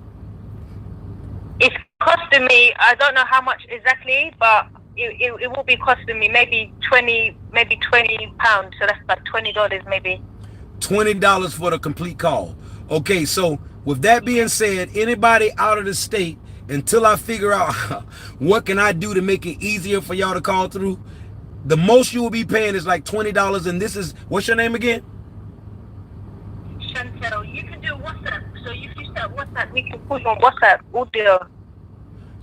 It's costing me, I don't know how much exactly, but it will be costing me maybe 20 pounds. So that's about $20 maybe. $20 for the complete call. Okay, so with that being said, anybody out of the state, until I figure out what can I do to make it easier for y'all to call through, the most you will be paying is $20. And this is, what's your name again? Chantel. You can do WhatsApp. So if you start WhatsApp, we can put on WhatsApp audio.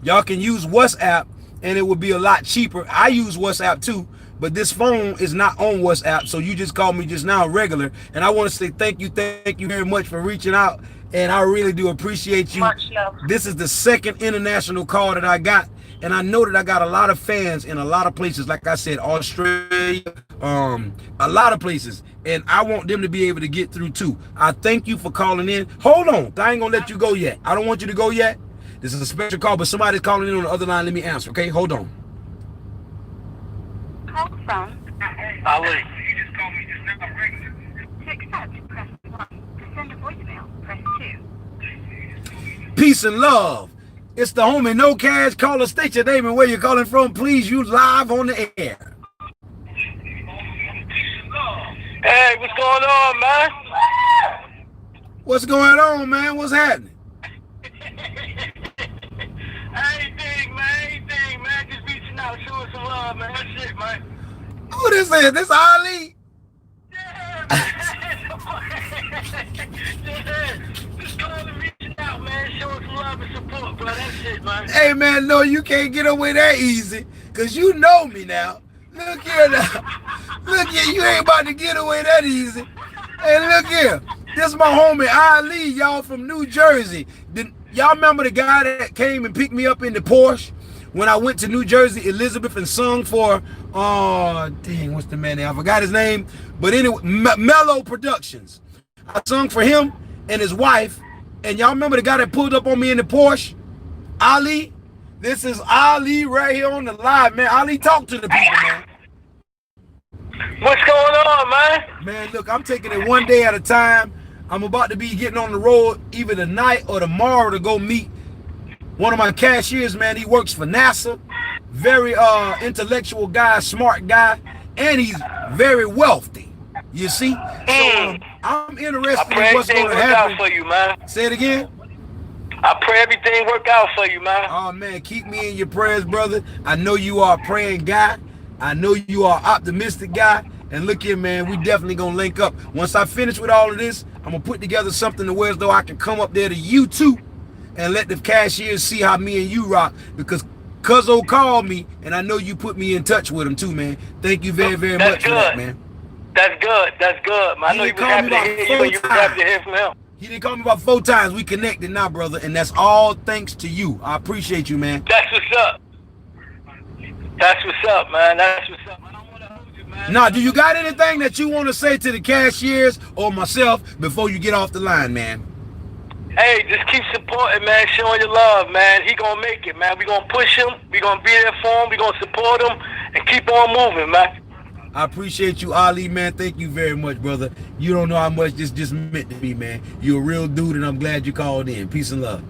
Y'all can use WhatsApp and it will be a lot cheaper. I use WhatsApp too, but this phone is not on WhatsApp. So you just called me just now regular. And I want to say thank you very much for reaching out. And I really do appreciate you. Much love. This is the second international call that I got. and I know that I got a lot of fans in a lot of places. Like I said, Australia, a lot of places, and I want them to be able to get through too. I thank you for calling in. Hold on, I ain't gonna let you go yet. I don't want you to go yet. This is a special call, but somebody's calling in on the other line. Let me answer. Okay, hold on. Call from Ali. You just called me just now, regular. to accept, press 1. To send a voicemail, press 2. Peace and love. It's the homie No Cash. Caller, state your name and where you're calling from, please. You live on the air. Hey, what's going on, man? What's going on, man? What's happening? Anything, man. Just reaching out, showing some love, man. That's it, man. Who this is? This Ali? Yeah, man. Just calling, reaching out, man. Showing some love and support, bro. That's it, man. Hey, man, no, you can't get away that easy, because you know me now. Look here now. Look here, you ain't about to get away that easy. Hey, look here. This is my homie Ali, y'all, from New Jersey. Y'all remember the guy that came and picked me up in the Porsche when I went to New Jersey, Elizabeth, and sung for, dang, what's the man name? I forgot his name. But anyway, Mellow Productions. I sung for him and his wife. And y'all remember the guy that pulled up on me in the Porsche? Ali? This is Ali right here on the live, man. Ali, talk to the people, man. What's going on, man? Man, look, I'm taking it one day at a time. I'm about to be getting on the road either tonight or tomorrow to go meet one of my cashiers, man. He works for NASA. Very intellectual guy, smart guy, and he's very wealthy. You see? So I'm interested in what's going to happen. For you, man. Say it again. I pray everything work out for you, man. Oh, man, keep me in your prayers, brother. I know you are a praying guy. I know you are an optimistic guy. And look here, man, we definitely going to link up. Once I finish with all of this, I'm going to put together something to where as though I can come up there to you, too, and let the cashiers see how me and you rock. Because Cuzzo called me, and I know you put me in touch with him, too, man. Thank you very, very much for that, man. That's good, man. I know you was happy to hear you, and you was happy to hear from him. He didn't call me about 4 times. We connected now, brother, and that's all thanks to you. I appreciate you, man. That's what's up. That's what's up, man. That's what's up. I don't want to hold you, man. Now, do you got anything that you want to say to the cashiers or myself before you get off the line, man? Hey, just keep supporting, man. Showing your love, man. He gonna make it, man. We gonna push him. We gonna be there for him. We gonna support him and keep on moving, man. I appreciate you, Ali, man. Thank you very much, brother. You don't know how much this just meant to me, man. You're a real dude, and I'm glad you called in. Peace and love.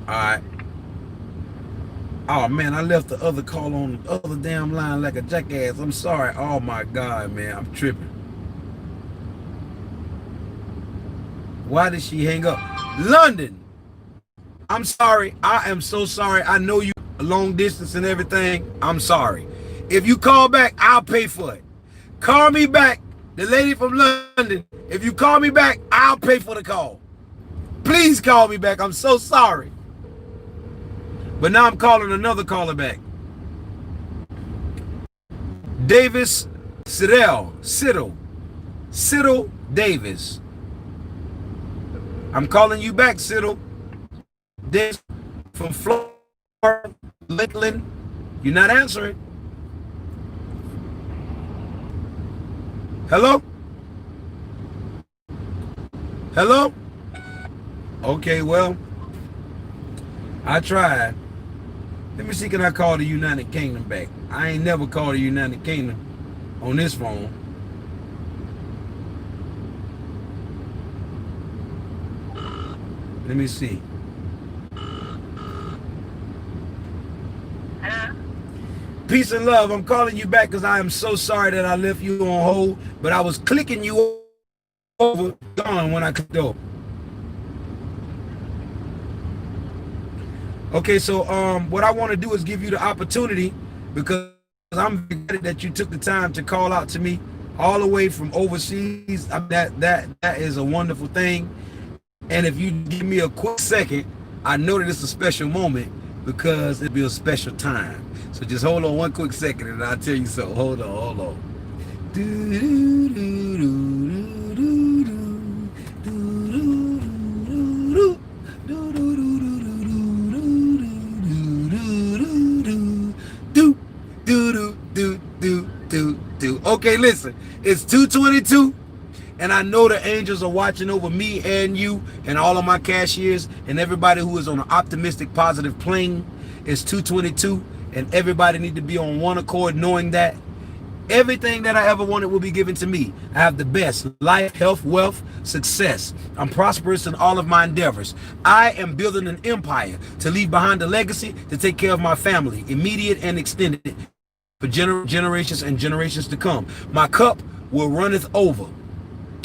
All right. Oh, man, I left the other call on the other damn line like a jackass. I'm sorry. Oh, my God, man. I'm tripping. Why did she hang up? London. I'm sorry. I am so sorry. I know you long distance and everything. I'm sorry. If you call back, I'll pay for it. Call me back. The lady from London. If you call me back, I'll pay for the call. Please call me back. I'm so sorry. But now I'm calling another caller back. Davis Siddle Davis. I'm calling you back, Siddle. Davis from Florida, Lakeland. You're not answering. Hello? Hello? Okay, well, I tried. Let me see, can I call the United Kingdom back? I ain't never called the United Kingdom on this phone. Let me see. Peace and love. I'm calling you back because I am so sorry that I left you on hold, but I was clicking you over gone when I clicked over. Okay, so what I want to do is give you the opportunity, because I'm glad that you took the time to call out to me all the way from overseas. That is a wonderful thing. And if you give me a quick second, I know that it's a special moment because it'll be a special time. So just hold on one quick second and I'll tell you so. Hold on. Okay, listen. It's 2:22. And I know the angels are watching over me and you and all of my cashiers and everybody who is on an optimistic, positive plane. It's 2:22, and everybody need to be on one accord, knowing that everything that I ever wanted will be given to me. I have the best life, health, wealth, success. I'm prosperous in all of my endeavors. I am building an empire to leave behind a legacy to take care of my family, immediate and extended, for generations and generations to come. My cup will runneth over,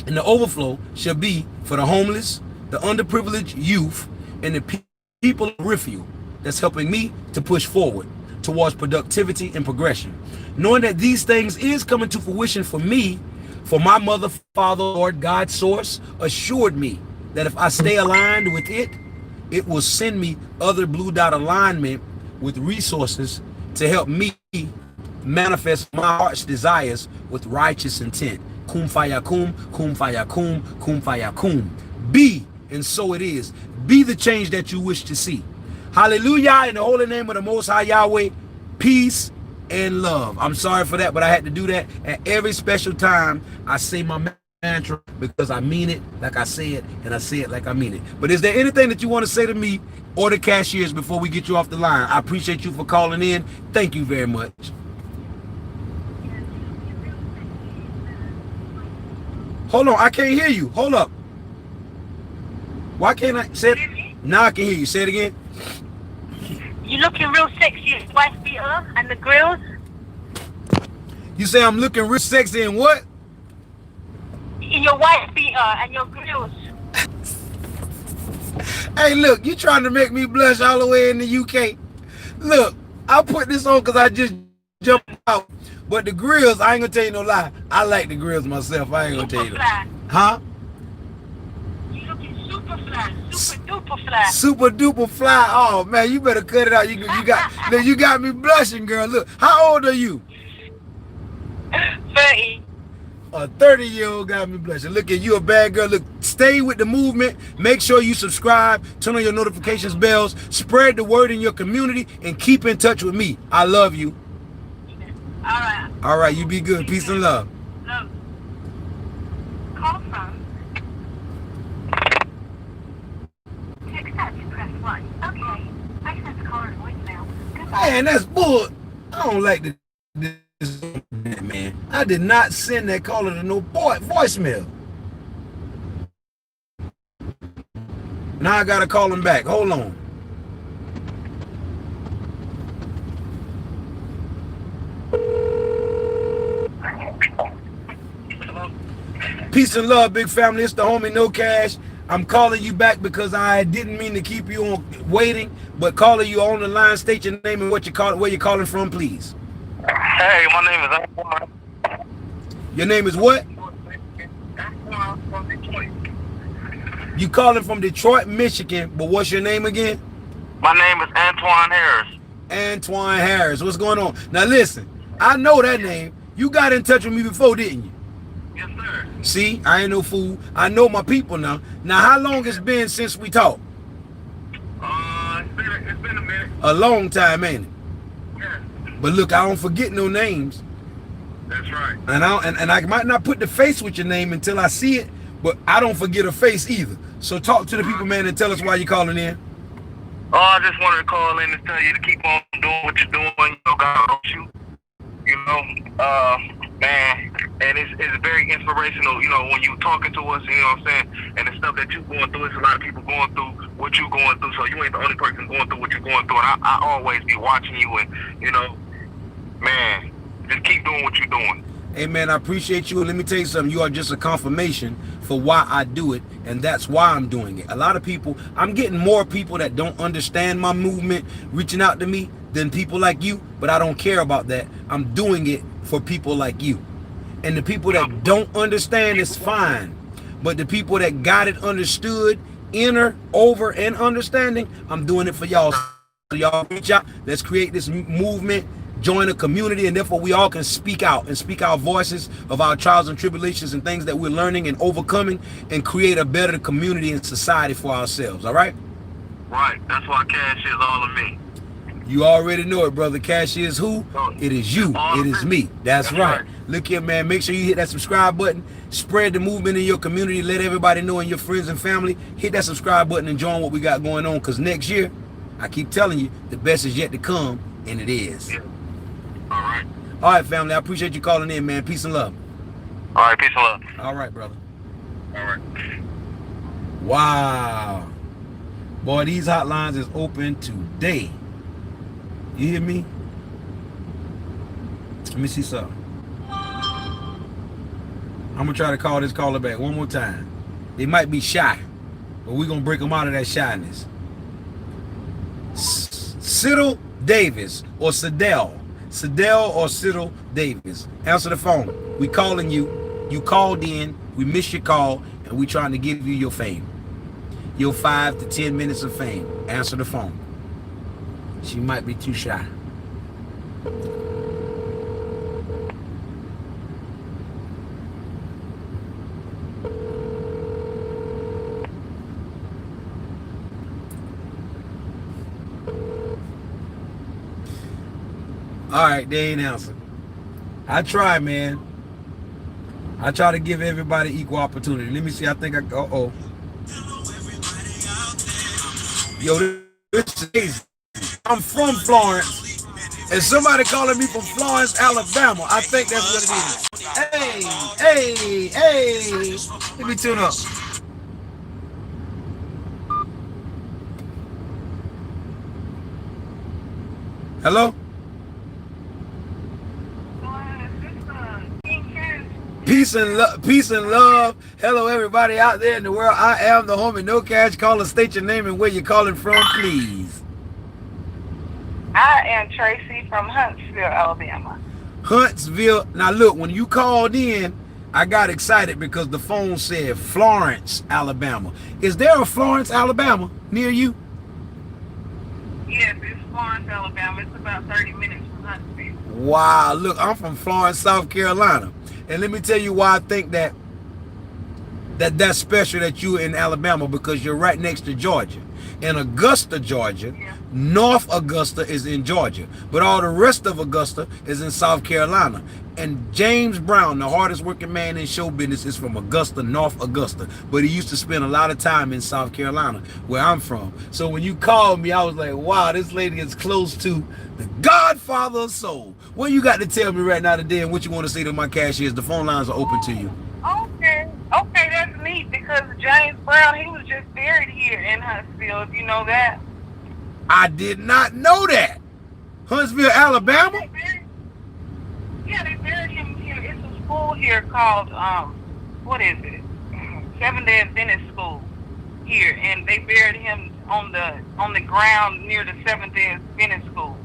and the overflow shall be for the homeless, the underprivileged youth, and the people of refuge that's helping me to push forward towards productivity and progression. Knowing that these things is coming to fruition for me, for my mother, father, Lord, God, source, assured me that if I stay aligned with it, it will send me other blue dot alignment with resources to help me manifest my heart's desires with righteous intent. Kum fayakum, kum fayakum, kum fayakum. Be, and so it is. Be the change that you wish to see. Hallelujah, in the holy name of the Most High Yahweh, peace and love. I'm sorry for that, but I had to do that. At every special time, I say my mantra because I mean it like I say it, and I say it like I mean it. But is there anything that you want to say to me or the cashiers before we get you off the line? I appreciate you for calling in. Thank you very much. Hold on, I can't hear you. Hold up. Why can't I say it? Now I can hear you. Say it again. You looking real sexy, wife beater and the grills. You say I'm looking real sexy and what? In your wife beater and your grills. Hey, look, you trying to make me blush all the way in the UK. Look, I put this on because I just jumped out. But the grills, I ain't gonna tell you no lie. I like the grills myself. I ain't gonna tell you that. Huh? You looking super fly, super duper fly. Super duper fly. Oh man, you better cut it out. You got me blushing, girl. Look, how old are you? 30. A 30-year-old got me blushing. Look at you, a bad girl. Look, stay with the movement. Make sure you subscribe, turn on your notifications bells, spread the word in your community, and keep in touch with me. I love you. Alright. Alright, you be good. Peace and love. Love. Call from. To accept, press 1. Okay. I sent the caller to voicemail. Goodbye. Man, that's bull. I don't like this, man. I did not send that caller to no voicemail. Now I gotta call him back. Hold on. Peace and love, big family. It's the homie No Cash. I'm calling you back because I didn't mean to keep you on waiting, but calling you on the line. State your name and what you call, where you're calling from, please. Hey, my name is Antoine. Your name is what? Antoine from Detroit. You calling from Detroit, Michigan, but what's your name again? My name is Antoine Harris. Antoine Harris. What's going on? Now listen, I know that name. You got in touch with me before, didn't you? Yes, sir. See, I ain't no fool. I know my people now. Now, how long it's been since we talked? It's been a minute. A long time, ain't it? Yes. But look, I don't forget no names. That's right. And I might not put the face with your name until I see it, but I don't forget a face either. So talk to the people, man, and tell us why you're calling in. Oh, I just wanted to call in and tell you to keep on doing what you're doing. You know, God helps you. You know, man, and it's very inspirational, you know, when you talking to us, you know what I'm saying, and the stuff that you going through, it's a lot of people going through what you going through, so you ain't the only person going through what you're going through, and I always be watching you, and, you know, man, just keep doing what you're doing. Hey, man, I appreciate you, and let me tell you something, you are just a confirmation for why I do it, and that's why I'm doing it. A lot of people, I'm getting more people that don't understand my movement reaching out to me than people like you, but I don't care about that. I'm doing it for people like you. And the people that don't understand is fine. But the people that got it understood, inner, over, and understanding, I'm doing it for y'all. So y'all reach out. Let's create this movement, join a community, and therefore we all can speak out and speak our voices of our trials and tribulations and things that we're learning and overcoming, and create a better community and society for ourselves. All right? Right. That's why cash is all of me. You already know it, brother. Cash is who? It is you. It is me. That's right. Look here, man. Make sure you hit that subscribe button. Spread the movement in your community. Let everybody know, and your friends and family. Hit that subscribe button and join what we got going on. Because next year, I keep telling you, the best is yet to come, and it is. Yeah. All right. All right, family. I appreciate you calling in, man. Peace and love. All right. Peace and love. All right, brother. All right. Wow. Boy, these hotlines is open today. You hear me? Let me see something. I'm gonna try to call this caller back one more time. They might be shy, but we're gonna break them out of that shyness. Siddle Davis or Siddell or Siddle Davis. Answer the phone. We calling you. You called in. We missed your call, and we trying to give you your fame. Your 5 to 10 minutes of fame. Answer the phone. She might be too shy. All right, they ain't answering. I try, man. I try to give everybody equal opportunity. Let me see. I think I. Uh-oh. Yo, this is. I'm from Florence, and somebody calling me from Florence, Alabama. I think that's what it is. Hey. Let me tune up. Hello? Peace and love. Hello, everybody out there in the world. I am the homie No Cash. Caller, state your name and where you're calling from, please. I am Tracy from Huntsville, Alabama. Huntsville. Now look, when you called in, I got excited because the phone said Florence, Alabama. Is there a Florence, Alabama near you? Yes, it's Florence, Alabama. It's about 30 minutes from Huntsville. Wow, look, I'm from Florence, South Carolina. And let me tell you why I think that's special that you're in Alabama, because you're right next to Georgia. In Augusta, Georgia, North Augusta is in Georgia, but all the rest of Augusta is in South Carolina. And James Brown, the hardest working man in show business, is from Augusta, North Augusta, but he used to spend a lot of time in South Carolina, where I'm from. So when you called me, I was like, wow, this lady is close to the Godfather of soul. What you got to tell me right now today, and what you want to say to my cashiers? The phone lines are open to you. Okay, that's neat, because James Brown, he was just buried here in Huntsville, if you know that. I did not know that. Huntsville, Alabama? Yeah, they buried him here. It's a school here called, what is it? Seventh-day Adventist School here, and they buried him on the ground near the Seventh-day Adventist School.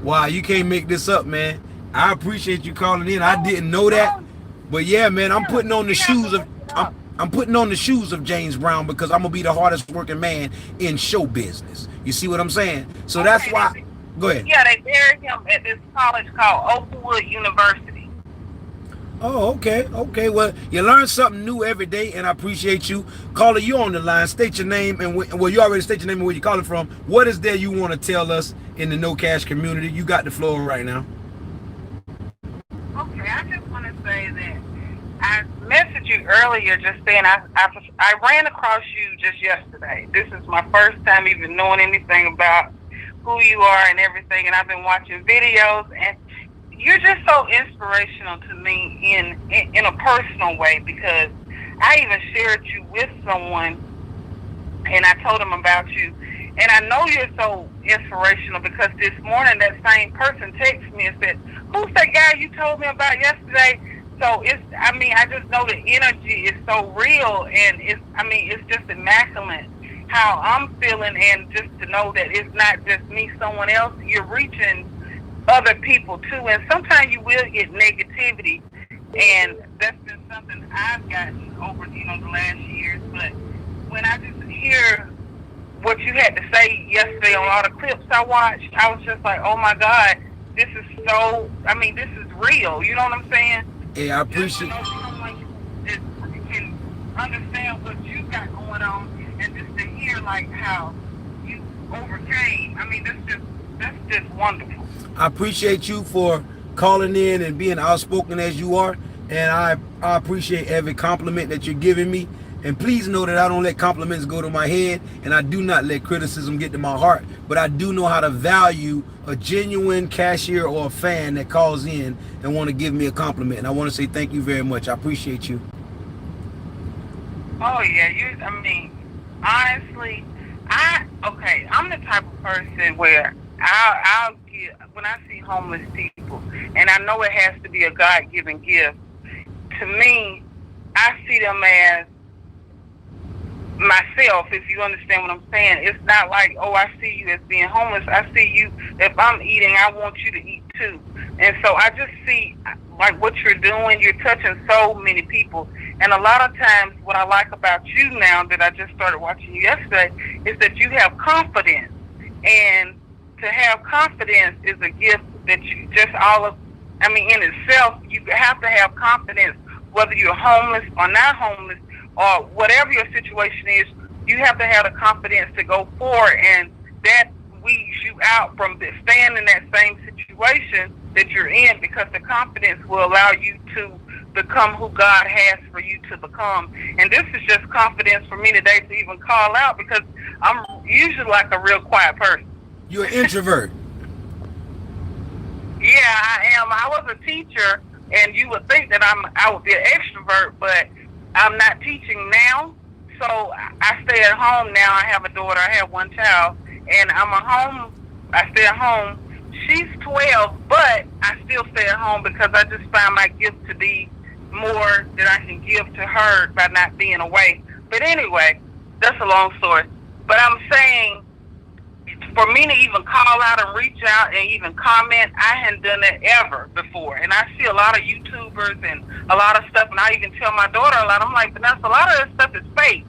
Wow, you can't make this up, man. I appreciate you calling in. I didn't know that. But yeah, man, I'm putting on the shoes of I'm putting on the shoes of James Brown, because I'm gonna be the hardest working man in show business. You see what I'm saying? So that's why. Go ahead. Yeah, they buried him at this college called Oakwood University. Oh, okay. Well, you learn something new every day, and I appreciate you. Caller, you on the line. State your name and you already state your name and where you're calling from. What is there you want to tell us in the No Cash community? You got the floor right now. Okay, I just want to say that I messaged you earlier just saying I ran across you just yesterday. This is my first time even knowing anything about who you are and everything, and I've been watching videos, and you're just so inspirational to me in a personal way, because I even shared you with someone and I told them about you. And I know you're so inspirational because this morning that same person texted me and said, "Who's that guy you told me about yesterday?" So I just know the energy is so real, and it's just immaculate how I'm feeling, and just to know that it's not just me, someone else, you're reaching other people too. And sometimes you will get negativity, and that's been something I've gotten over, the last years. But when I just hear what you had to say yesterday on all the clips I watched, I was just like, oh my God, this is so, this is real. You know what I'm saying? Yeah, I appreciate it. Someone can understand what you got going on, and just to hear like how you overcame. This just That's just wonderful. I appreciate you for calling in and being outspoken as you are, and I appreciate every compliment that you're giving me. And please know that I don't let compliments go to my head, and I do not let criticism get to my heart, but I do know how to value a genuine cashier or a fan that calls in and want to give me a compliment. And I want to say thank you very much. I appreciate you. Oh yeah, I mean, honestly, I'm the type of person where I'll give, when I see homeless people, and I know it has to be a God-given gift. To me, I see them as myself, if you understand what I'm saying. It's not like, oh, I see you as being homeless. I see you, if I'm eating, I want you to eat too. And so I just see, like, what you're doing. You're touching so many people. And a lot of times what I like about you now that I just started watching you yesterday is that you have confidence. And to have confidence is a gift that you just in itself, you have to have confidence, whether you're homeless or not homeless, or whatever your situation is. You have to have the confidence to go forward, and that weeds you out from staying in that same situation that you're in, because the confidence will allow you to become who God has for you to become. And this is just confidence for me today to even call out, because I'm usually like a real quiet person. You're an introvert. Yeah, I am. I was a teacher, and you would think that I would be an extrovert, but I'm not teaching now. So I stay at home now. I have a daughter. I have one child, and I stay at home. She's 12, but I still stay at home because I just find my gift to be more that I can give to her by not being away. But anyway, that's a long story. But I'm saying, for me to even call out and reach out and even comment, I hadn't done that ever before. And I see a lot of YouTubers and a lot of stuff, and I even tell my daughter a lot. I'm like, Vanessa, a lot of that stuff is fake.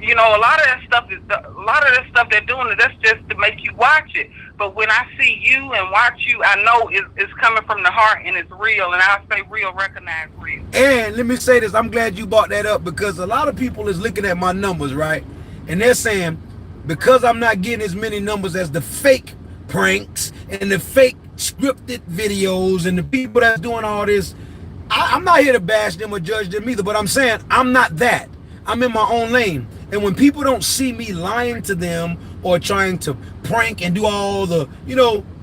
You know, a lot of that stuff they're doing, that's just to make you watch it. But when I see you and watch you, I know it's coming from the heart and it's real. And I say real, recognize real. And let me say this, I'm glad you brought that up, because a lot of people is looking at my numbers, right? And they're saying, because I'm not getting as many numbers as the fake pranks and the fake scripted videos and the people that's doing all this, I'm not here to bash them or judge them either, but I'm saying I'm not that. I'm in my own lane. And when people don't see me lying to them or trying to prank and do all the,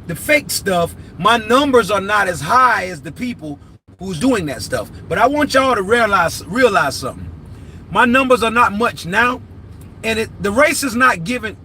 the fake stuff, my numbers are not as high as the people who's doing that stuff. But I want y'all to realize something. My numbers are not much now. And the race is not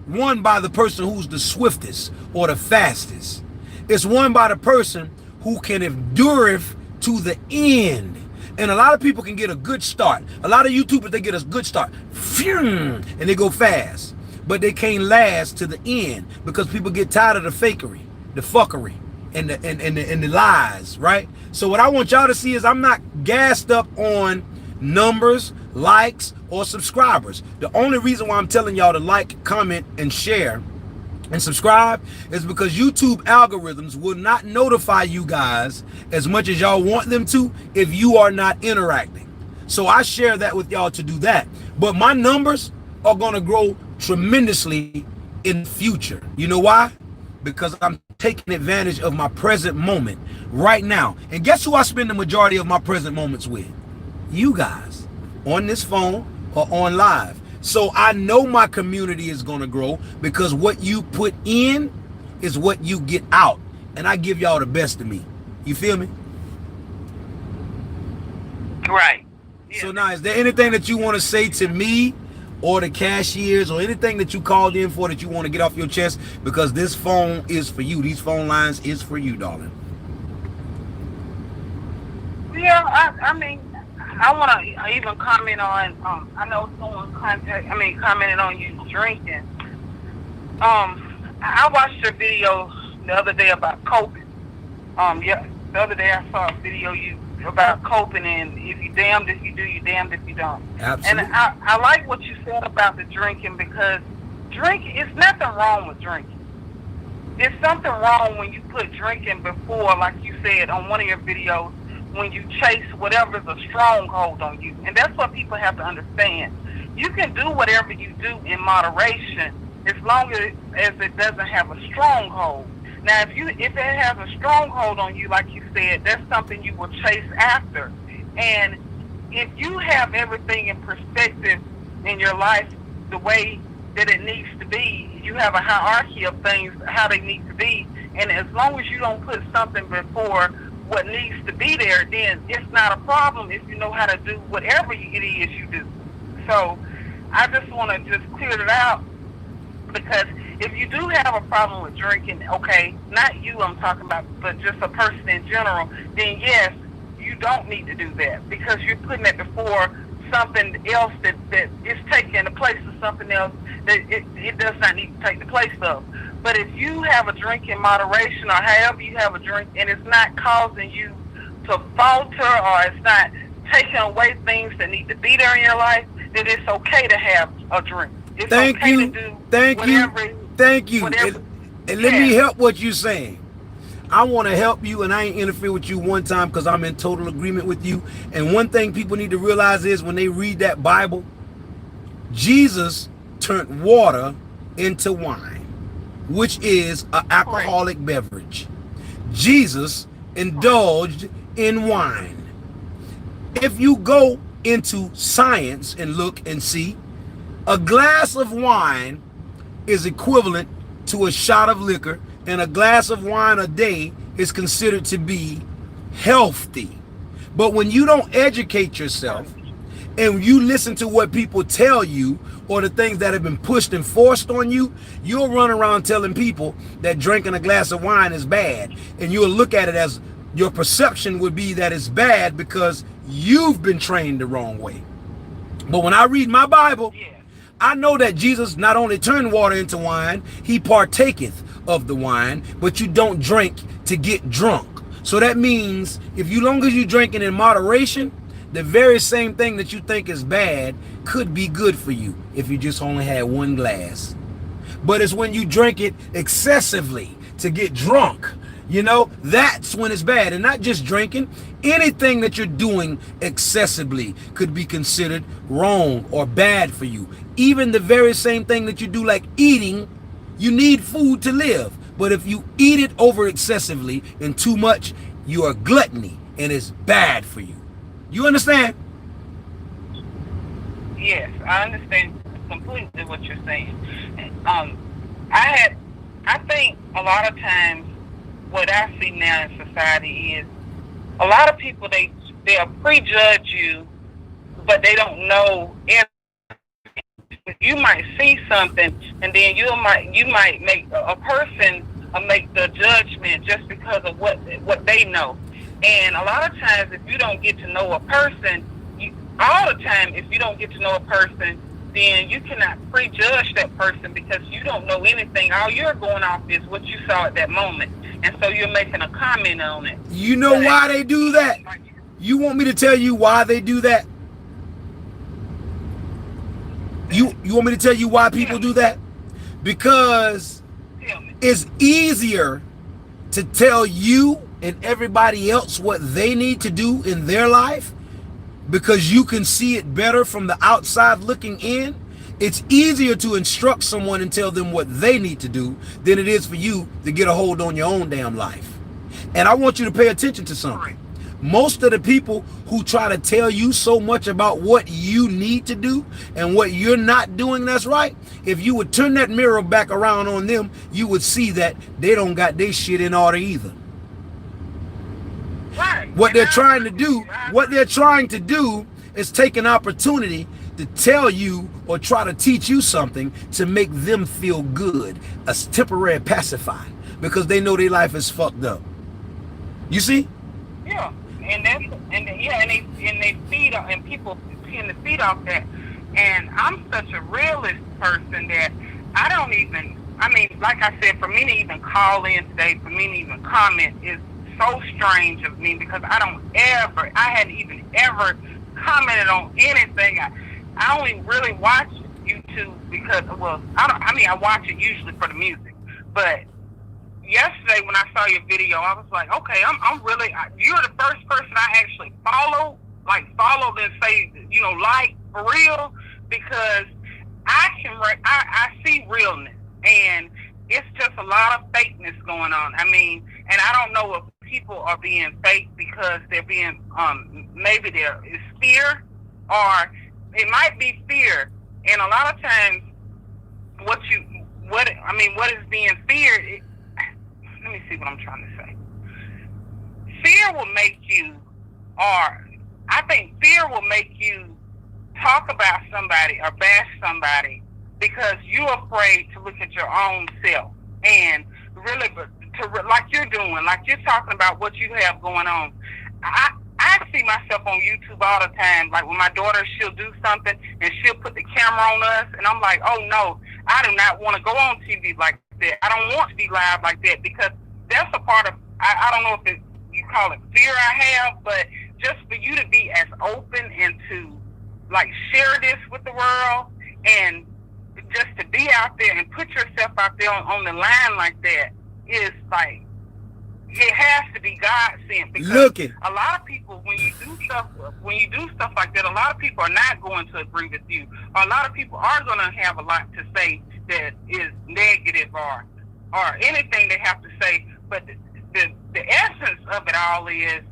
won by the person who's the swiftest or the fastest. It's won by the person who can endure to the end. And a lot of people can get a good start. A lot of YouTubers, they get a good start. And they go fast. But they can't last to the end because people get tired of the fakery, the fuckery, and the lies, right? So what I want y'all to see is I'm not gassed up on numbers, likes, or subscribers. The only reason why I'm telling y'all to like, comment, and share and subscribe is because YouTube algorithms will not notify you guys as much as y'all want them to if you are not interacting. So I share that with y'all to do that. But my numbers are going to grow tremendously in the future. You know why? Because I'm taking advantage of my present moment right now. And guess who I spend the majority of my present moments with? You guys, on this phone or on live. So I know my community is going to grow because what you put in is what you get out. And I give y'all the best of me. You feel me? Right. Yeah. So now, is there anything that you want to say to me or the cashiers or anything that you called in for that you want to get off your chest? Because this phone is for you. These phone lines is for you, darling. Yeah, I want to even comment on, I know someone commented on you drinking. I watched your video the other day about coping. The other day I saw a video about coping, and if you damned if you do, you damned if you don't. Absolutely. And I like what you said about the drinking, because it's nothing wrong with drinking. There's something wrong when you put drinking before, like you said on one of your videos, when you chase whatever is a stronghold on you. And that's what people have to understand. You can do whatever you do in moderation as long as it doesn't have a stronghold. Now, if it has a stronghold on you, like you said, that's something you will chase after. And if you have everything in perspective in your life the way that it needs to be, you have a hierarchy of things, how they need to be, and as long as you don't put something before what needs to be there, then it's not a problem if you know how to do whatever it is you do. So I just want to just clear it out, because if you do have a problem with drinking, okay, not you I'm talking about, but just a person in general, then yes, you don't need to do that, because you're putting it before something else that is taking the place of something else that it does not need to take the place of. But if you have a drink in moderation, or however you have a drink, and it's not causing you to falter, or it's not taking away things that need to be there in your life, then it's okay to have a drink. It's Thank okay you. to do Thank whatever, you. Thank you. whatever, And let me help what you're saying. I want to help you, and I ain't interfere with you one time, because I'm in total agreement with you. And one thing people need to realize is when they read that Bible, Jesus turned water into wine, which is an alcoholic beverage. Jesus indulged in wine. If you go into science and look and see, a glass of wine is equivalent to a shot of liquor, and a glass of wine a day is considered to be healthy. But when you don't educate yourself and you listen to what people tell you, or the things that have been pushed and forced on you, you'll run around telling people that drinking a glass of wine is bad, and you'll look at it as, your perception would be that it's bad because you've been trained the wrong way. But when I read my Bible, I know that Jesus not only turned water into wine, he partaketh of the wine, but you don't drink to get drunk. So that means if you long as you drinking in moderation, the very same thing that you think is bad could be good for you if you just only had one glass. But it's when you drink it excessively to get drunk, you know, that's when it's bad. And not just drinking, anything that you're doing excessively could be considered wrong or bad for you. Even the very same thing that you do, like eating, you need food to live. But if you eat it over excessively and too much, you are gluttony, and it's bad for you. You understand? Yes, I understand completely what you're saying. I think a lot of times what I see now in society is a lot of people, they'll prejudge you, but they don't know everything. You might see something, and then you might make a person make the judgment just because of what they know. And a lot of times, if you don't get to know a person, all the time, if you don't get to know a person, then you cannot prejudge that person, because you don't know anything. All you're going off is what you saw at that moment. And so you're making a comment on it. You know why they do that? You want me to tell you why they do that? You want me to tell you why people do that? Because it's easier to tell you and everybody else what they need to do in their life, because you can see it better from the outside looking in. It's easier to instruct someone and tell them what they need to do than it is for you to get a hold on your own damn life. And I want you to pay attention to something. Most of the people who try to tell you so much about what you need to do and what you're not doing that's right, if you would turn that mirror back around on them, you would see that they don't got their shit in order either. What they're trying to do is take an opportunity to tell you or try to teach you something to make them feel good, a temporary pacifier, because they know their life is fucked up. You see? Yeah, and they feed off, and people tend to feed off that. And I'm such a realist person that I don't even. I mean, like I said, for me to even call in today, for me to even comment is so strange of me, because I hadn't even ever commented on anything. I only really watch YouTube because, well, I watch it usually for the music. But yesterday when I saw your video, I was like, okay, I'm really, you're the first person I actually followed and say, like, for real, because I see realness. And it's just a lot of fakeness going on. I mean, and I don't know if people are being fake because they're being, maybe there is fear, or it might be fear. And a lot of times, what is being feared, let me see what I'm trying to say. Fear will make you, or I think fear will make you talk about somebody or bash somebody because you're afraid to look at your own self and really, like you're doing, like you're talking about what you have going on. I see myself on YouTube all the time. Like when my daughter, she'll do something and she'll put the camera on us, and I'm like, oh no, I do not want to go on TV like that. I don't want to be live like that because that's a part of, I don't know if you call it fear I have, but just for you to be as open and to like share this with the world and just to be out there and put yourself out there on the line like that is like, it has to be God sent, because a lot of people, when you do stuff like that, a lot of people are not going to agree with you. Or a lot of people are going to have a lot to say that is negative or anything they have to say. But the essence of it all is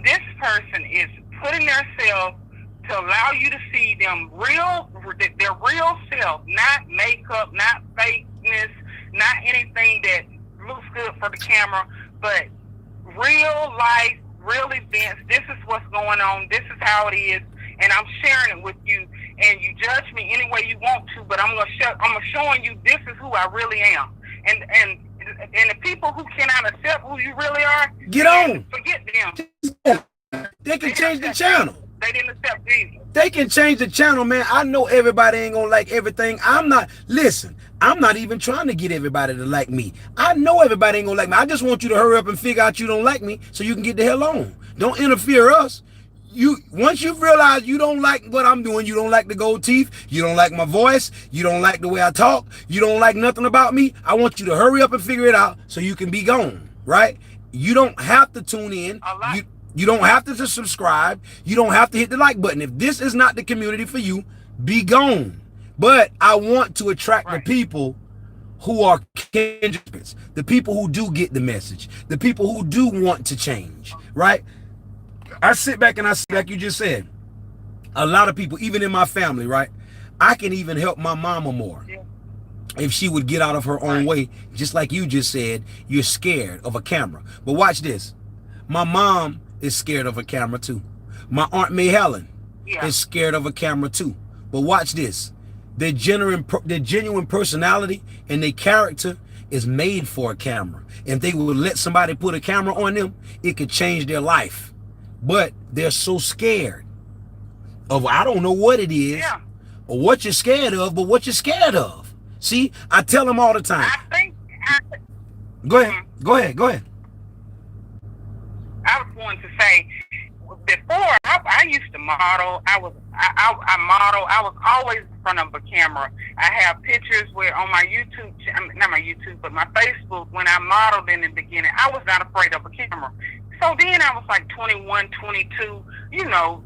this person is putting themselves to allow you to see them their real self, not makeup, not fakeness, not anything that looks good for the camera, but real life, real events. This is what's going on. This is how it is, and I'm sharing it with you. And you judge me any way you want to, but I'm showing you this is who I really am. And the people who cannot accept who you really are, get on. Forget them. They can change the channel. They didn't accept Jesus. They can change the channel, man. I know everybody ain't gonna like everything. I'm not even trying to get everybody to like me. I know everybody ain't gonna like me. I just want you to hurry up and figure out you don't like me so you can get the hell on. Don't interfere us. Once you realize you don't like what I'm doing, you don't like the gold teeth, you don't like my voice, you don't like the way I talk, you don't like nothing about me, I want you to hurry up and figure it out so you can be gone, right? You don't have to tune in. You don't have to subscribe. You don't have to hit the like button. If this is not the community for you, be gone. But I want to attract the people who are kindreds, the people who do get the message, the people who do want to change, right? I sit back and I see, like you just said, a lot of people, even in my family, right? I can even help my mama more if she would get out of her own way. Just like you just said, you're scared of a camera. But watch this. My mom is scared of a camera too. My Aunt May Helen is scared of a camera too. But watch this. Their genuine personality and their character is made for a camera. And they will let somebody put a camera on them, it could change their life. But they're so scared of, I don't know what it is or what you're scared of, but what you're scared of. See, I tell them all the time. Go ahead. I was going to say, before I used to model. I model. I was always in front of a camera. I have pictures where on my YouTube, not my YouTube, but my Facebook, when I modeled in the beginning, I was not afraid of a camera. So then I was like 21, 22. You know,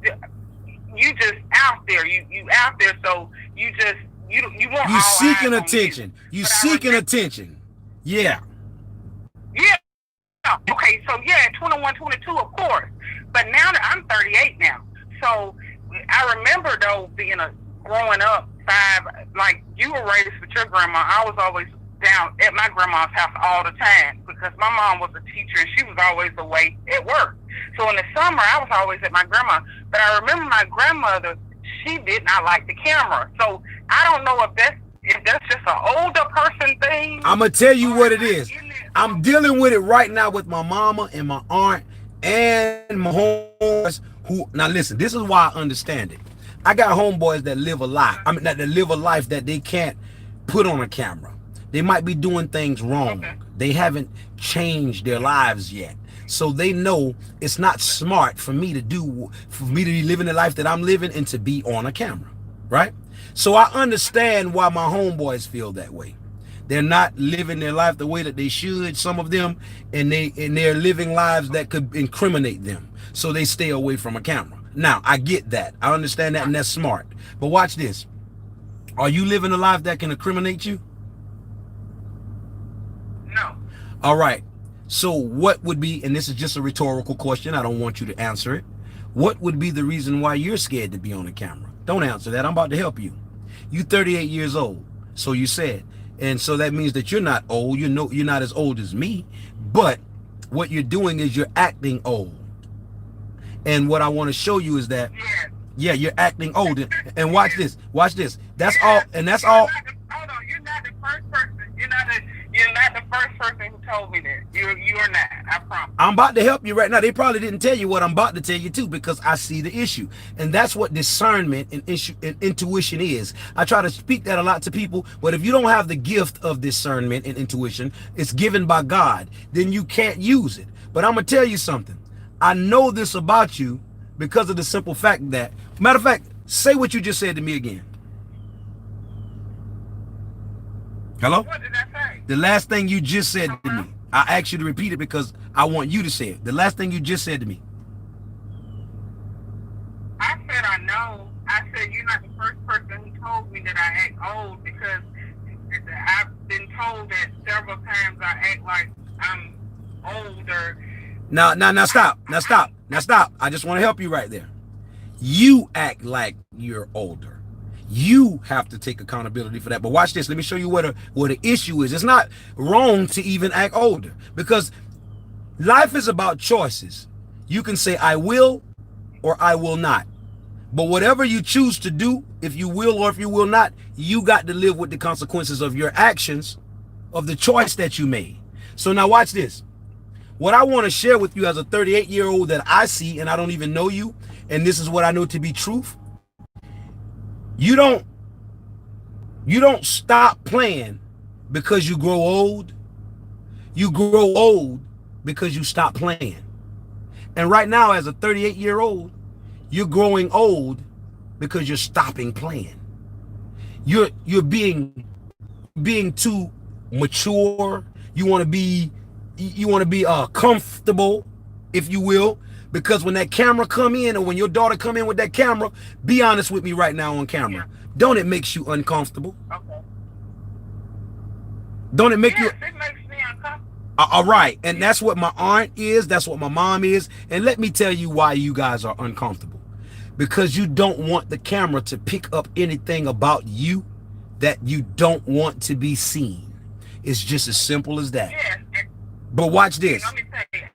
you just out there. You out there. So you just you want. You seeking attention. You seeking attention. Yeah. Yeah. Okay, so yeah, 21, 22, of course. But now that I'm 38 now, so I remember though growing up, like you were raised with your grandma. I was always down at my grandma's house all the time because my mom was a teacher and she was always away at work. So in the summer, I was always at my grandma. But I remember my grandmother, she did not like the camera. So I don't know if that's just an older person thing. I'm gonna tell you what it is. I'm dealing with it right now with my mama and my aunt and my homeboys who, now listen, this is why I understand it. I got homeboys that live a life. That live a life that they can't put on a camera. They might be doing things wrong. Okay. They haven't changed their lives yet. So they know it's not smart for me to be living the life that I'm living and to be on a camera, right? So I understand why my homeboys feel that way. They're not living their life the way that they should, some of them, and they're living lives that could incriminate them. So they stay away from a camera. Now, I get that. I understand that, and that's smart. But watch this. Are you living a life that can incriminate you? All right. So what would be, and this is just a rhetorical question, I don't want you to answer it. What would be the reason why you're scared to be on the camera? Don't answer that. I'm about to help you. You 38 years old, so you said. And so that means that you're not old. You know, you're not as old as me. But what you're doing is you're acting old. And what I want to show you is that, yeah, you're acting old. And watch this. Watch this. That's all. And that's all. Hold on. You're not the first person. You're not the first person who told me that. You're not. I promise. I'm about to help you right now. They probably didn't tell you what I'm about to tell you too, because I see the issue. And that's what discernment and intuition is. I try to speak that a lot to people, but if you don't have the gift of discernment and intuition, it's given by God, then you can't use it. But I'm gonna tell you something. I know this about you because of the simple fact that, matter of fact, say what you just said to me again. Hello? What did I say? The last thing you just said to me. I asked you to repeat it because I want you to say it. The last thing you just said to me. I said I know. I said you're not the first person who told me that I act old, because I've been told that several times I act like I'm older. Now stop. Now stop. I just want to help you right there. You act like you're older. You have to take accountability for that. But watch this. Let me show you what the issue is. It's not wrong to even act older, because life is about choices. You can say I will or I will not. But whatever you choose to do, if you will or if you will not, you got to live with the consequences of your actions, of the choice that you made. So now watch this. What I want to share with you as a 38-year-old that I see, and I don't even know you, and this is what I know to be truth. You don't stop playing because you grow old. You grow old because you stop playing. And right now, as a 38-year-old, you're growing old because you're stopping playing. You're being too mature. You want to be comfortable, if you will. Because when that camera come in, or when your daughter come in with that camera, be honest with me right now on camera. Yeah. Don't it makes you uncomfortable? Okay. Don't it make you? It makes me uncomfortable. All right. And that's what my aunt is. That's what my mom is. And let me tell you why you guys are uncomfortable. Because you don't want the camera to pick up anything about you that you don't want to be seen. It's just as simple as that. Yeah. But watch this. Let me tell you,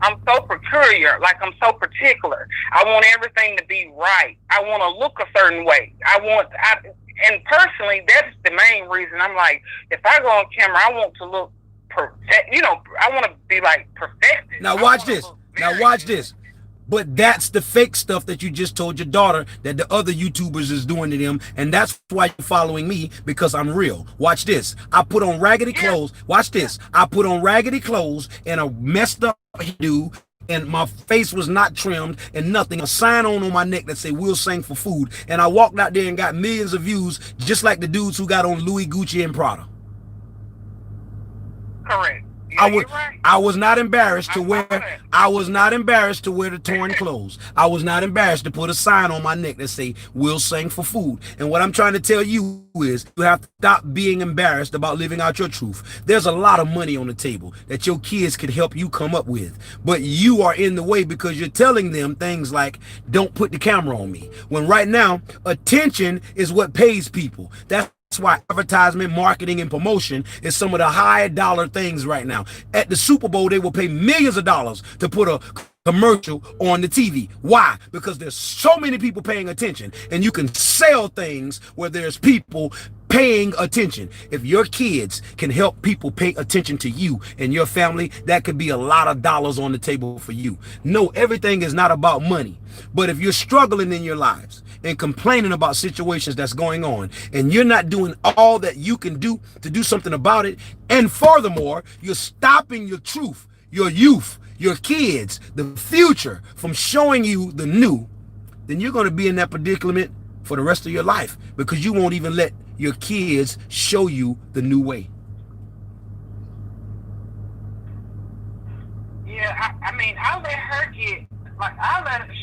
I'm so peculiar, like I'm so particular. I want everything to be right. I want to look a certain way. And personally, that's the main reason. I'm like, if I go on camera, I want to look perfect. You know, I want to be like perfected. Now watch this. Now watch this. But that's the fake stuff that you just told your daughter that the other YouTubers is doing to them. And that's why you're following me, because I'm real. Watch this. I put on raggedy clothes. Watch this. I put on raggedy clothes and a messed up hairdo, and my face was not trimmed and nothing. A sign on my neck that say "We'll sing for food." And I walked out there and got millions of views, just like the dudes who got on Louis, Gucci, and Prada. Correct. Yeah, I was not embarrassed to wear the torn clothes. I was not embarrassed to put a sign on my neck that say "We'll sing for food." And what I'm trying to tell you is you have to stop being embarrassed about living out your truth. There's a lot of money on the table that your kids could help you come up with, but you are in the way because you're telling them things like, don't put the camera on me. When right now, attention is what pays people. That's why advertisement, marketing, and promotion is some of the high dollar things right now. At the Super Bowl, they will pay millions of dollars to put a commercial on the TV. Why? Because there's so many people paying attention, and you can sell things where there's people paying attention. If your kids can help people pay attention to you and your family, that could be a lot of dollars on the table for you. No, everything is not about money. But if you're struggling in your lives and complaining about situations that's going on, and you're not doing all that you can do to do something about it, and furthermore, you're stopping your truth, your youth, your kids, the future from showing you the new, then you're going to be in that predicament for the rest of your life, because you won't even let your kids show you the new way. Yeah, I mean, I let her get, like,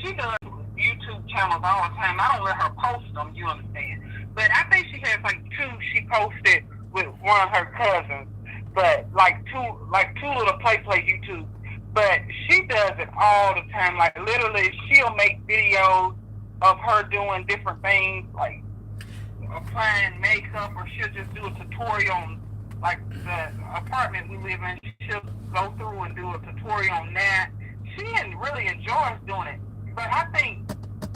she does YouTube channels all the time. I don't let her post them, you understand? But I think she has like 2 she posted with one of her cousins. but like two little play YouTube. But she does it all the time. Like literally, she'll make videos of her doing different things, like applying makeup, or she'll just do a tutorial on like the apartment we live in. She'll go through and do a tutorial on that. She really enjoys doing it. But I think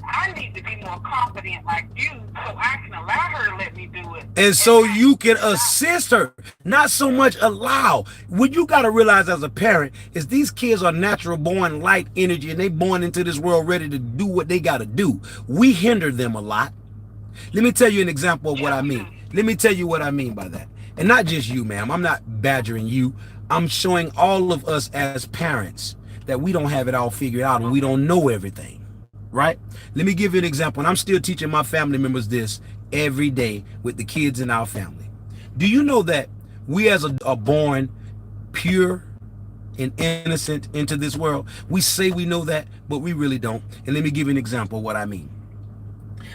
I need to be more confident like you, so I can allow her to let me do it. And so you can assist her, not so much allow. What you got to realize as a parent is these kids are natural born light energy, and they born into this world ready to do what they got to do. We hinder them a lot. Let me tell you an example of what I mean. Let me tell you what I mean by that. And not just you, ma'am. I'm not badgering you. I'm showing all of us as parents that we don't have it all figured out and we don't know everything, right? Let me give you an example. And I'm still teaching my family members this every day with the kids in our family. Do you know that we as are born pure and innocent into this world? We say we know that, but we really don't. And let me give you an example of what I mean.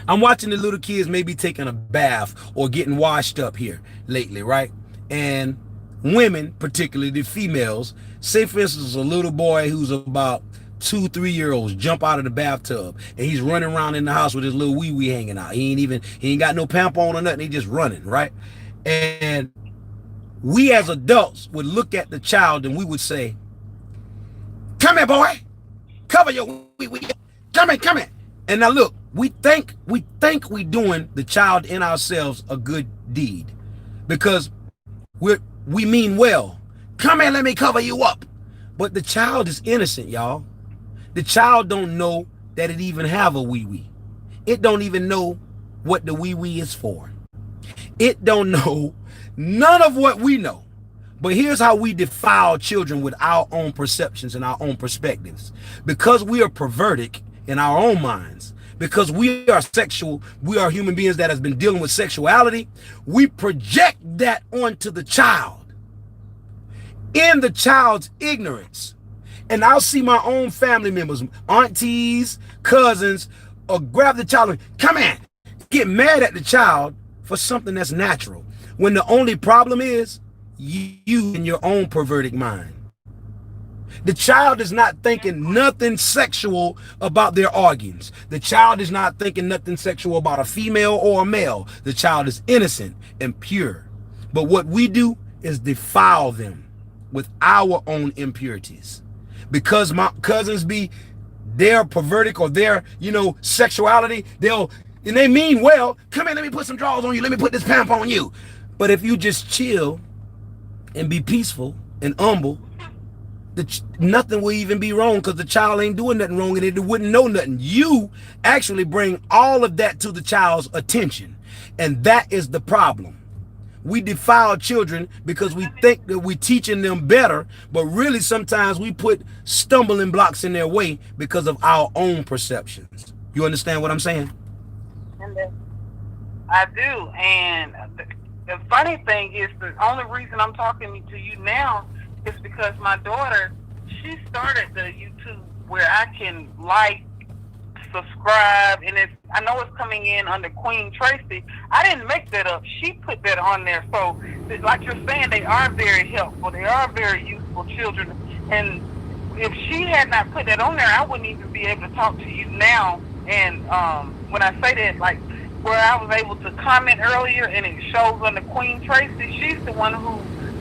I'm watching the little kids maybe taking a bath or getting washed up here lately, right? And women, particularly the females, say for instance a little boy who's about 2-3 years old jump out of the bathtub and he's running around in the house with his little wee hanging out. He ain't got no pamper on or nothing. He just running, right? And we as adults would look at the child and we would say, "Come here, boy, cover your wee. Come here." And now look, we think we doing the child in ourselves a good deed because we mean well. Come here, let me cover you up. But the child is innocent, y'all. The child don't know that it even have a wee. It don't even know what the wee is for. It don't know none of what we know. But here's how we defile children with our own perceptions and our own perspectives. Because we are perverted in our own minds, because we are sexual, we are human beings that has been dealing with sexuality, we project that onto the child in the child's ignorance. And I'll see my own family members, aunties, cousins, or grab the child and come in, get mad at the child for something that's natural, when the only problem is you in your own perverted mind. The child is not thinking nothing sexual about their organs. The child is not thinking nothing sexual about a female or a male. The child is innocent and pure. But what we do is defile them with our own impurities. Because my cousins be their perverted or their, sexuality, and they mean well, come here, let me put some drawers on you, let me put this pamper on you. But if you just chill and be peaceful and humble, nothing will even be wrong, because the child ain't doing nothing wrong and it wouldn't know nothing. You actually bring all of that to the child's attention, and that is the problem. We defile children because we think that we're teaching them better, but really sometimes we put stumbling blocks in their way because of our own perceptions. You understand what I'm saying? I do. And the funny thing is, the only reason I'm talking to you now is because my daughter, she started the YouTube where I can subscribe, and I know it's coming in under Queen Tracy. I didn't make that up. She put that on there. So, like you're saying, they are very helpful. They are very useful children. And if she had not put that on there, I wouldn't even be able to talk to you now. And when I say that, like where I was able to comment earlier, and it shows under Queen Tracy, she's the one who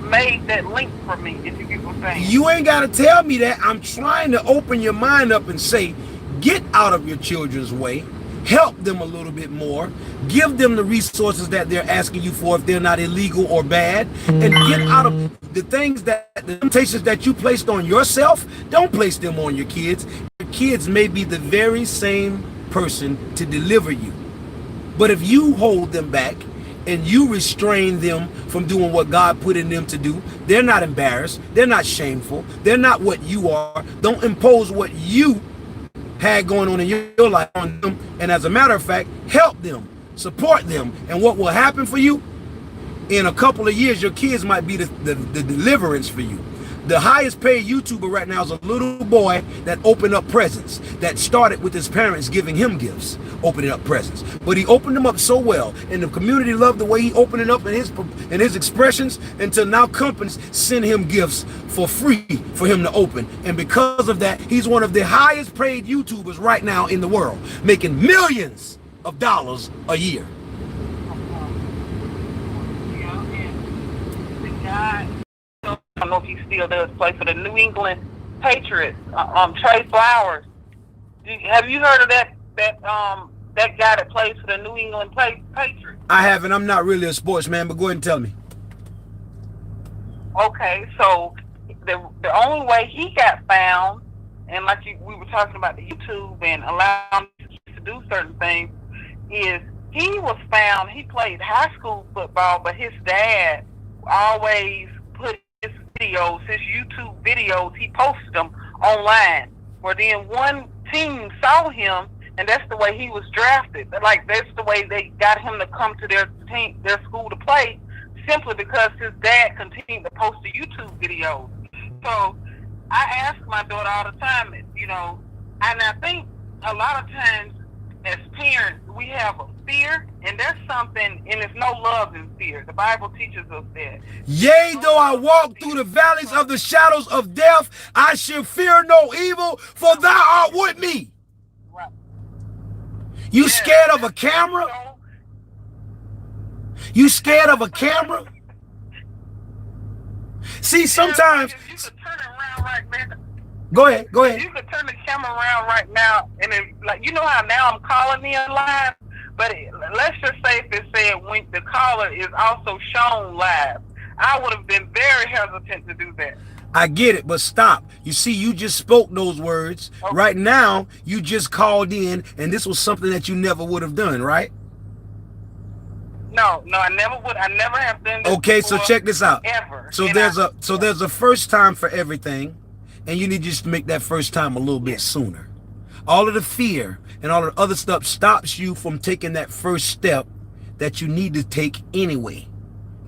made that link for me, if you get what I'm saying. You ain't got to tell me that. I'm trying to open your mind up and say, get out of your children's way, help them a little bit more, give them the resources that they're asking you for if they're not illegal or bad, and get out of the things the temptations that you placed on yourself. Don't place them on your kids. Your kids may be the very same person to deliver you. But if you hold them back and you restrain them from doing what God put in them to do, they're not embarrassed, they're not shameful, they're not what you are. Don't impose what you had going on in your life on them. And as a matter of fact, help them, support them. And what will happen for you, in a couple of years, your kids might be the deliverance for you. The highest paid YouTuber right now is a little boy that opened up presents, that started with his parents giving him gifts, opening up presents. But he opened them up so well, and the community loved the way he opened it up in his expressions, until now companies send him gifts for free for him to open. And because of that, he's one of the highest paid YouTubers right now in the world, making millions of dollars a year. I don't know if he still does play for the New England Patriots. Trey Flowers. Have you heard of that guy that plays for the New England Patriots? I haven't. I'm not really a sportsman, but go ahead and tell me. Okay, so the only way he got found, and like we were talking about the YouTube and allowing him to do certain things, is he was found. He played high school football, but his dad always put his videos, his YouTube videos, he posted them online. Where then one team saw him, and that's the way he was drafted. Like, that's the way they got him to come to their school to play, simply because his dad continued to post the YouTube videos. So I ask my daughter all the time, you know, and I think a lot of times as parents we have a fear, and that's something, and there's no love in fear. The Bible teaches us that. Yea, though I walk through the valleys of the shadows of death, I shall fear no evil, for thou art with me. Right. You scared of a camera? You scared of a camera? See, sometimes... You could turn it around right now. Go ahead. You could turn the camera around right now, and like, you know how now I'm calling in live, but let's just say if it said when the caller is also shown live, I would have been very hesitant to do that. I get it, but stop. You see, you just spoke those words. Okay. Right now, you just called in, and this was something that you never would have done, right? No, I never would. I never have done this. Okay, so check this out. Ever. So there's a first time for everything, and you need just to make that first time a little bit sooner. All of the fear and all of the other stuff stops you from taking that first step that you need to take anyway.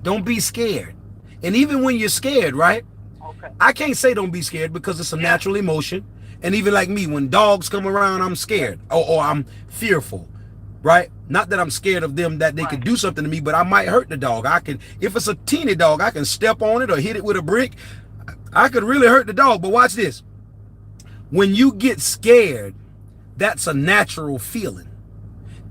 Don't be scared. And even when you're scared, right? Okay. I can't say don't be scared, because it's a natural emotion. And even like me, when dogs come around, I'm scared or I'm fearful, right? Not that I'm scared of them, that they could do something to me, but I might hurt the dog. If it's a teeny dog, I can step on it or hit it with a brick. I could really hurt the dog. But watch this. When you get scared, that's a natural feeling.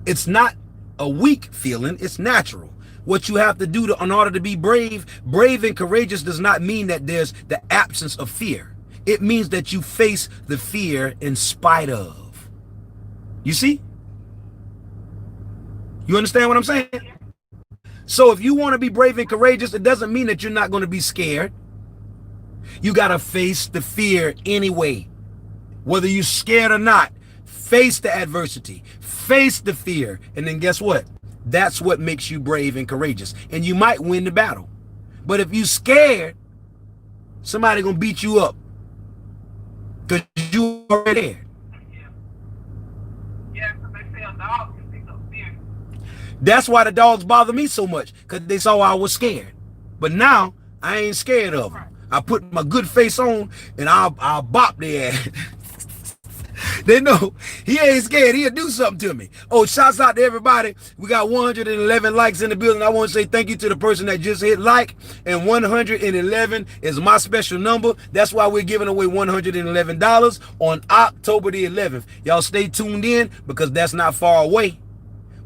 It's not a weak feeling. It's natural. What you have to do in order to be brave and courageous does not mean that there's the absence of fear. It means that you face the fear in spite of. You see? You understand what I'm saying? So if you want to be brave and courageous, it doesn't mean that you're not going to be scared. You got to face the fear anyway. Whether you're scared or not, face the adversity, face the fear, and then guess what? That's what makes you brave and courageous. And you might win the battle. But if you're scared, somebody gonna beat you up, because you already there. Yeah, because they say a dog can pick up fear. That's why the dogs bother me so much, because they saw I was scared. But now I ain't scared of them. I put my good face on and I'll bop their ass. They know he ain't scared. He'll do something to me. Oh, shouts out to everybody. We got 111 likes in the building. I want to say thank you to the person that just hit like. And 111 is my special number. That's why we're giving away $111 on October the 11th. Y'all stay tuned in, because that's not far away.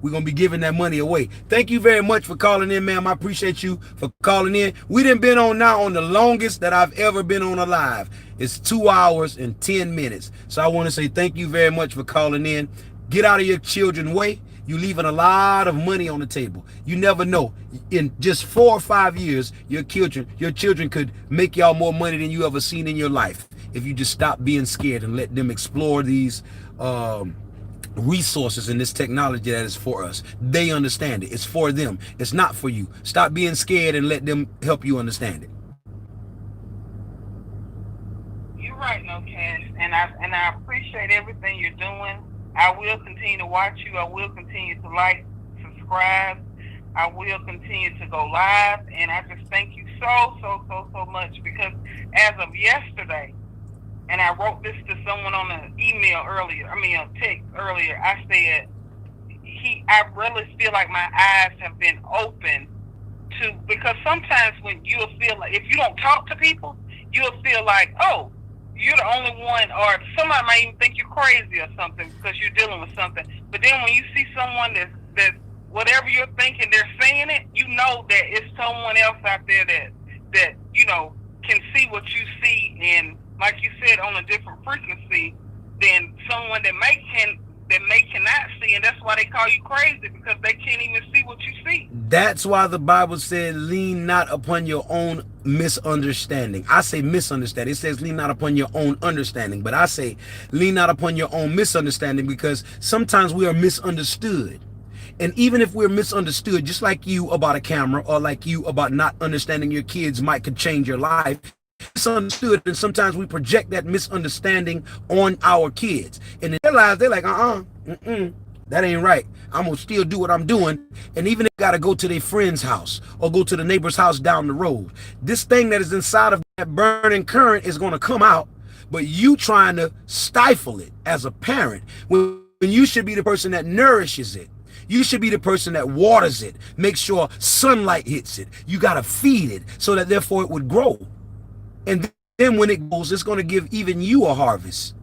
We're going to be giving that money away. Thank you very much for calling in, ma'am. I appreciate you for calling in. We done been on now on the longest that I've ever been on a live. It's 2 hours and 10 minutes. So I want to say thank you very much for calling in. Get out of your children's way. You're leaving a lot of money on the table. You never know. In just 4 or 5 years, your children could make y'all more money than you ever seen in your life, if you just stop being scared and let them explore these resources and this technology that is for us. They understand it. It's for them. It's not for you. Stop being scared and let them help you understand it. You're right, no cash, and I appreciate everything you're doing. I will continue to watch you. I will continue to like, subscribe. I will continue to go live, and I just thank you so much, because as of yesterday, and I wrote this to someone on an email earlier, a text earlier, I said, I really feel like my eyes have been open to, because sometimes when you'll feel like, if you don't talk to people, you'll feel like, oh, you're the only one, or somebody might even think you're crazy or something because you're dealing with something. But then when you see someone that's whatever you're thinking, they're saying it, you know that it's someone else out there that can see what you see, and like you said, on a different frequency than someone that cannot see, and that's why they call you crazy, because they can't even see what you see. That's why the Bible said, lean not upon your own misunderstanding. I say misunderstanding. It says lean not upon your own understanding, but I say lean not upon your own misunderstanding, because sometimes we are misunderstood. And even if we're misunderstood, just like you about a camera, or like you about not understanding your kids could change your life, misunderstood, and sometimes we project that misunderstanding on our kids, and in their lives they're like, that ain't right, I'm gonna still do what I'm doing. And even if they gotta go to their friend's house or go to the neighbor's house down the road, this thing that is inside of that burning current is gonna come out, but you trying to stifle it as a parent, when you should be the person that nourishes it. You should be the person that waters it, make sure sunlight hits it. You gotta feed it so that therefore it would grow. And then when it goes, it's going to give even you a harvest.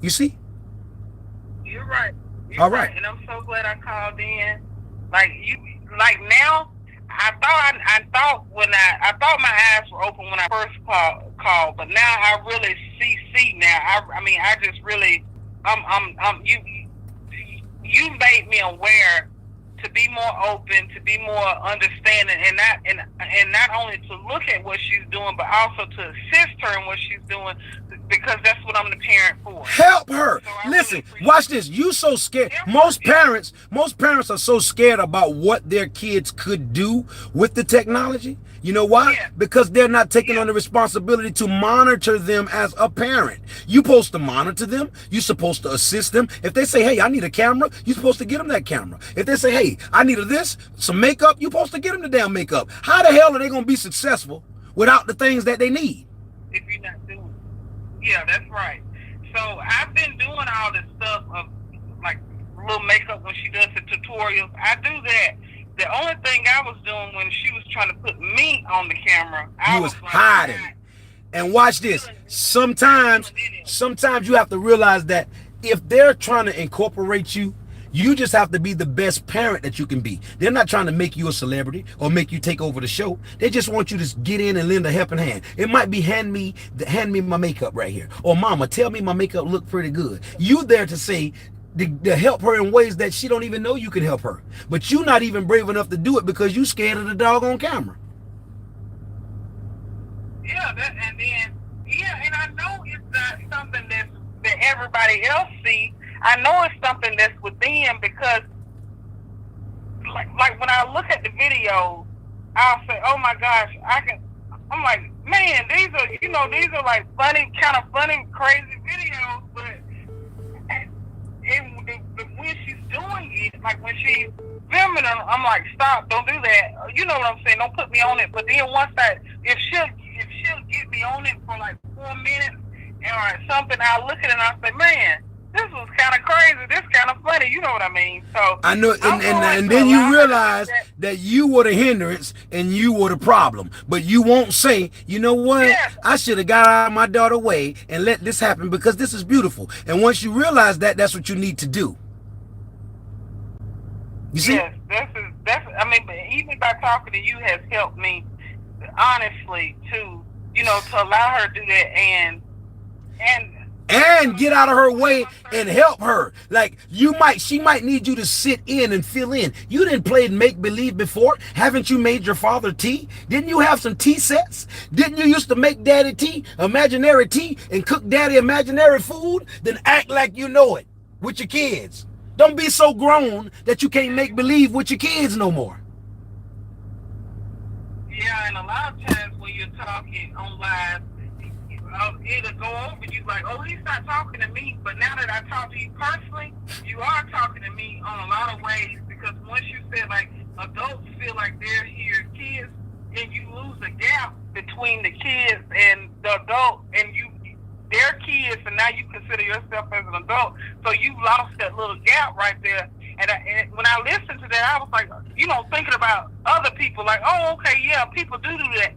You see? You're right. All right. And I'm so glad I called in. Now, I thought my eyes were open when I first called, but now I really see now. I just really, you made me aware to be more open, to be more understanding, and not only to look at what she's doing, but also to assist her in what she's doing, because that's what I'm the parent for. Help her. So listen, really watch this. You so scared. Most parents are so scared about what their kids could do with the technology. You know why? Yeah. Because they're not taking on the responsibility to monitor them as a parent. You're supposed to monitor them. You're supposed to assist them. If they say, hey, I need a camera, you're supposed to get them that camera. If they say, hey, I need some makeup, you're supposed to get them the damn makeup. How the hell are they going to be successful without the things that they need? If you're not doing it. Yeah, that's right. So I've been doing all this stuff of like little makeup when she does the tutorials. I do that. The only thing I was doing when she was trying to put me on the camera, I was hiding. And watch this. Sometimes you have to realize that if they're trying to incorporate you, you just have to be the best parent that you can be. They're not trying to make you a celebrity or make you take over the show. They just want you to get in and lend a helping hand. It might be hand me my makeup right here, or mama, tell me my makeup look pretty good. You there to say, to help her in ways that she don't even know you can help her. But you're not even brave enough to do it because you scared of the doggone camera. Yeah, and I know it's not something that everybody else sees. I know it's something that's within, because like when I look at the videos, I'll say, oh my gosh, I'm like, man, these are like funny, crazy videos, but when she's doing it, like when she's filming them, I'm like, stop, don't do that. You know what I'm saying? Don't put me on it. But then if she'll get me on it for like 4 minutes or something, I'll look at it and I'll say, man, this was kind of crazy. This kind of funny. You know what I mean? So I know, and then you realize that you were the hindrance and you were the problem. But you won't say, you know what? Yeah. I should have got out of my daughter's way and let this happen because this is beautiful. And once you realize that, that's what you need to do. You see? Yes, but even by talking to you has helped me, honestly, to allow her to do that and get out of her way and help her. Like she might need you to sit in and fill in. You didn't play make-believe before. Haven't you made your father tea? Didn't you have some tea sets? Didn't you used to make daddy tea, imaginary tea, and cook daddy imaginary food? Then act like you know it with your kids. Don't be so grown that you can't make believe with your kids no more. Yeah, and a lot of times when you're talking on live, it'll go over you like, oh, he's not talking to me. But now that I talk to you personally, you are talking to me on a lot of ways, because once you said like adults feel like they're your kids and you lose a between the kids and the adult, and their kids, and now you consider yourself as an adult, so you lost that little gap right there. And when I listened to that, I was like, thinking about other people, like, oh, okay, yeah, people do that.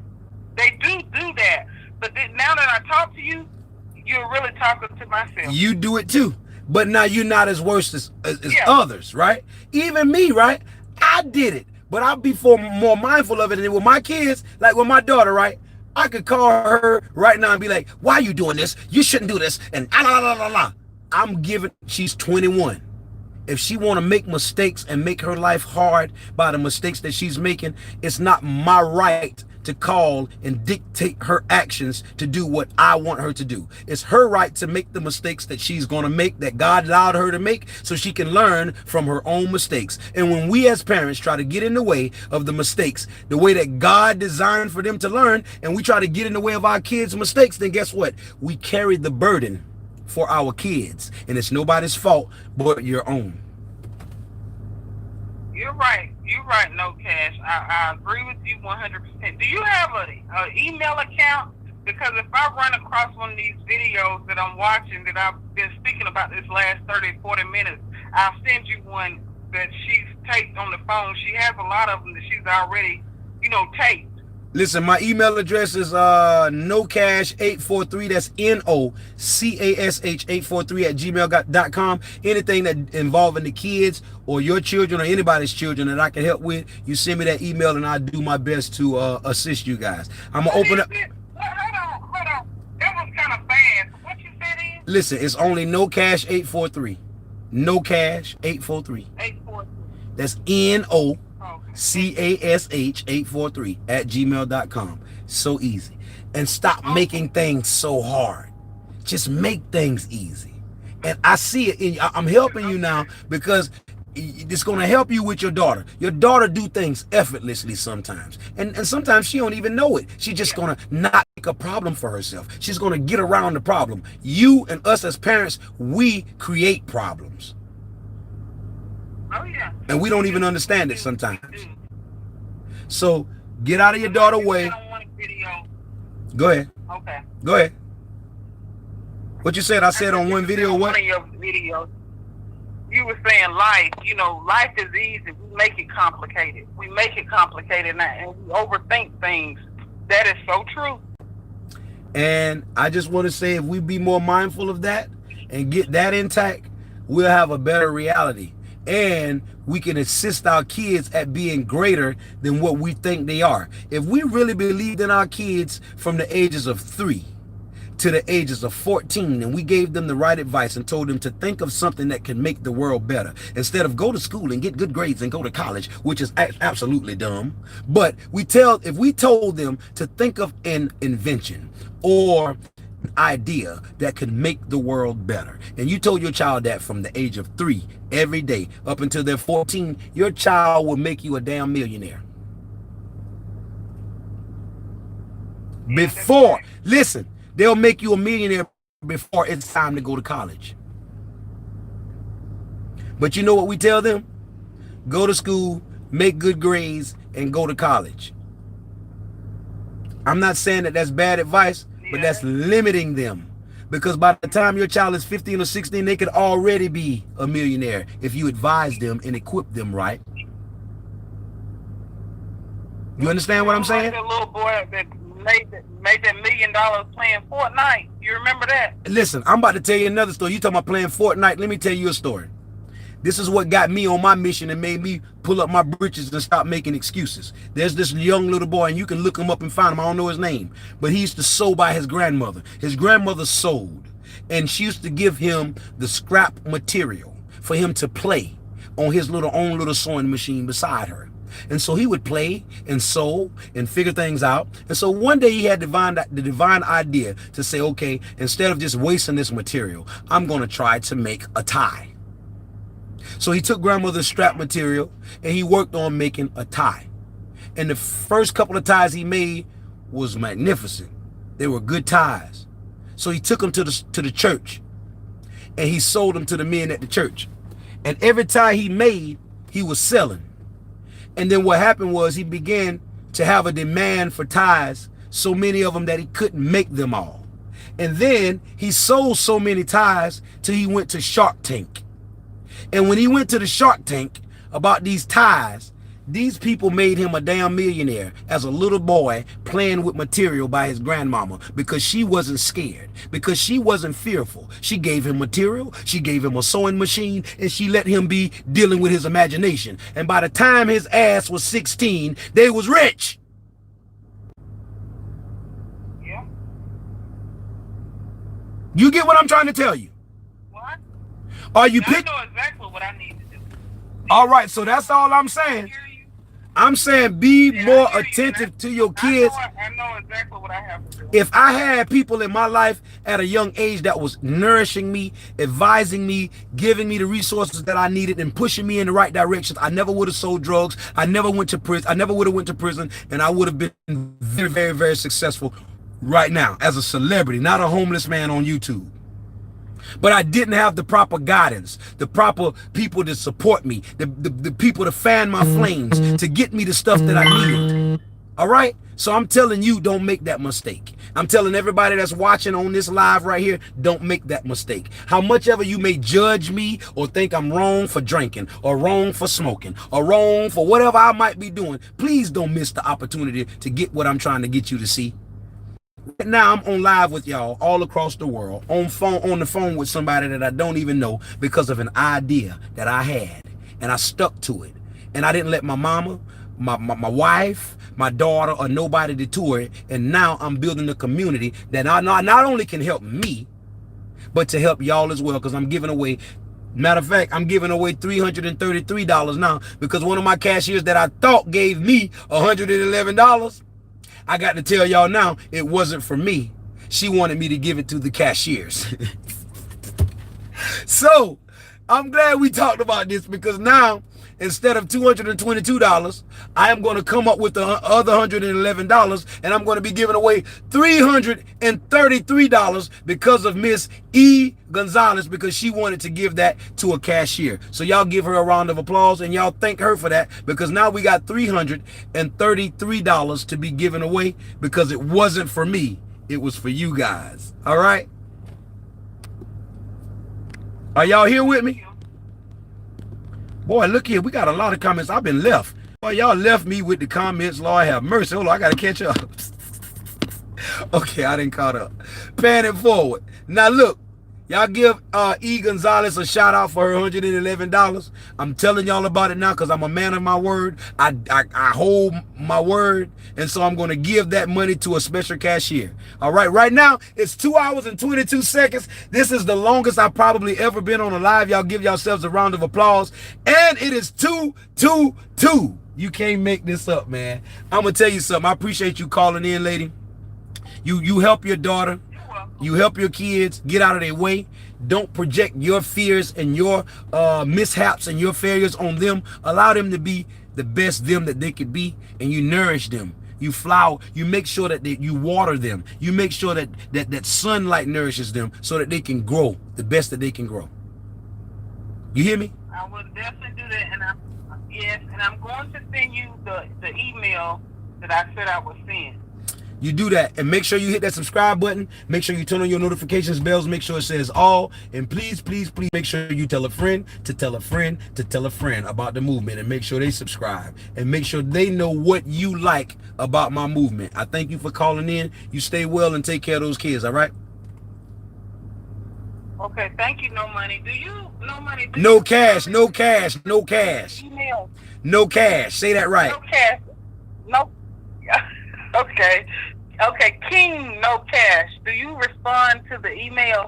They do that. But then, now that I talk to you, you're really talking to myself. You do it too. But now you're not as worse as others, right? Even me, right? I did it. But I'll be more mindful of it. And with my kids, like with my daughter, right? I could call her right now and be like, why are you doing this? You shouldn't do this. And she's 21. If she want to make mistakes and make her life hard by the mistakes that she's making, it's not my right to call and dictate her actions to do what I want her to do. It's her right to make the mistakes that she's going to make, that God allowed her to make, so she can learn from her own mistakes. And when we as parents try to get in the way of the mistakes, the way that God designed for them to learn, and we try to get in the way of our kids' mistakes, then guess what? We carry the burden for our kids, and it's nobody's fault but your own. You're right, No Cash. I agree with you 100%. Do you have an email account? Because if I run across one of these videos that I'm watching that I've been speaking about this last 30, 40 minutes, I'll send you one that she's taped on the phone. She has a lot of them that she's already, taped. Listen, my email address is NOCASH843. That's NOCASH 843 at gmail.com. Anything that involving the kids or your children or anybody's children that I can help with, you send me that email and I'll do my best to assist you guys. I'm going to open up. Hold on. That was kind of fast. What you said is? Listen, it's only NOCASH 843. NOCASH 843. 843. That's NOCASH 843 at gmail.com. So easy. And stop making things so hard. Just make things easy. And I see it in you. I'm helping you now because it's going to help you with your daughter. Your daughter do things effortlessly sometimes. And sometimes she don't even know it. She's just going to not make a problem for herself. She's going to get around the problem. You and us as parents, we create problems. Oh, yeah. And we don't even understand it sometimes. So get out of your daughter's way. Go ahead. Okay. Go ahead. What you said? I said on one video what? One of your videos, you were saying life. Life is easy. We make it complicated. We make it complicated and we overthink things. That is so true. And I just want to say, if we be more mindful of that and get that intact, we'll have a better reality. And we can assist our kids at being greater than what we think they are. If we really believed in our kids from the ages of 3 to the ages of 14, and we gave them the right advice and told them to think of something that can make the world better, instead of go to school and get good grades and go to college, which is absolutely dumb. But if we told them to think of an invention or idea that could make the world better, and you told your child that from the age of 3 every day up until they're 14, your child will make you a damn millionaire. Before, listen, they'll make you a millionaire before it's time to go to college. But you know what we tell them? Go to school, make good grades, and go to college. I'm not saying that that's bad advice, but that's limiting them. Because by the time your child is 15 or 16, they could already be a millionaire if you advise them and equip them right. You understand what I'm saying? Like the little boy that made that $1 million playing Fortnite. You remember that? Listen, I'm about to tell you another story. You talking about playing Fortnite. Let me tell you a story. This is what got me on my mission and made me pull up my britches and stop making excuses. There's this young little boy, and you can look him up and find him. I don't know his name, but he used to sew by his grandmother. His grandmother sewed, and she used to give him the scrap material for him to play on his own little sewing machine beside her. And so he would play and sew and figure things out. And so one day he had the divine idea to say, okay, instead of just wasting this material, I'm going to try to make a tie. So he took grandmother's scrap material and he worked on making a tie. And the first couple of ties he made was magnificent. They were good ties. So he took them to the church and he sold them to the men at the church. And every tie he made, he was selling. And then what happened was he began to have a demand for ties so many of them that he couldn't make them all. And then he sold so many ties till he went to Shark Tank. And when he went to the Shark Tank about these ties, these people made him a damn millionaire as a little boy playing with material by his grandmama, because she wasn't scared, because she wasn't fearful. She gave him material, she gave him a sewing machine, and she let him be dealing with his imagination. And by the time his ass was 16, they was rich. Yeah. You get what I'm trying to tell you? What? Are you I know exactly what I need to do. All right, so that's all I'm saying. I'm saying be more attentive to your kids. I know exactly what I have to do. If I had people in my life at a young age that was nourishing me, advising me, giving me the resources that I needed, and pushing me in the right directions, I never would have sold drugs. I never went to prison. I never would have went to prison, and I would have been very, very, very successful right now as a celebrity, not a homeless man on YouTube. But I didn't have the proper guidance, the proper people to support me, the people to fan my flames, to get me the stuff that I needed. All right? So I'm telling you, don't make that mistake. I'm telling everybody that's watching on this live right here, don't make that mistake. How much ever you may judge me or think I'm wrong for drinking or wrong for smoking or wrong for whatever I might be doing, please don't miss the opportunity to get what I'm trying to get you to see. Right now I'm on live with y'all all across the world, on the phone with somebody that I don't even know, because of an idea that I had, and I stuck to it. And I didn't let my mama, my wife, my daughter, or nobody detour it. And now I'm building a community that not only can help me, but to help y'all as well, because I'm giving away, matter of fact, I'm giving away $333 now, because one of my cashiers that I thought gave me $111, I got to tell y'all now, it wasn't for me. She wanted me to give it to the cashiers. So I'm glad we talked about this, because now instead of $222, I am going to come up with the other $111, and I'm going to be giving away $333 because of Miss E. Gonzalez, because she wanted to give that to a cashier. So y'all give her a round of applause, and y'all thank her for that, because now we got $333 to be given away, because it wasn't for me. It was for you guys. All right? Are y'all here with me? Boy, look here. We got a lot of comments. I've been left. Boy, y'all left me with the comments. Lord have mercy. Hold on, I got to catch up. Okay, I didn't caught up. Panning forward. Now, look. Y'all give E. Gonzalez a shout out for her $111. I'm telling y'all about it now, because I'm a man of my word. I hold my word. And so I'm going to give that money to a special cashier. All right. Right now, it's 2 hours and 22 seconds. This is the longest I've probably ever been on a live. Y'all give yourselves a round of applause. And it is 222. You can't make this up, man. I'm going to tell you something. I appreciate you calling in, lady. You help your daughter. You help your kids get out of their way. Don't project your fears and your mishaps and your failures on them. Allow them to be the best them that they could be, and you nourish them. You flower. You make sure that you water them. You make sure that sunlight nourishes them so that they can grow the best that they can grow. You hear me? I will definitely do that, and I'm going to send you the email that I said I would send. You do that, and make sure you hit that subscribe button. Make sure you turn on your notifications bells. Make sure it says all, and please, please, please make sure you tell a friend to tell a friend to tell a friend about the movement, and make sure they subscribe, and make sure they know what you like about my movement. I thank you for calling in. You stay well and take care of those kids. All right. Okay. Thank you. No money. Do you no money? No cash. No cash. No cash. Email. No cash. Say that right. No cash. No. Okay. Okay, King, no cash. Do you respond to the email?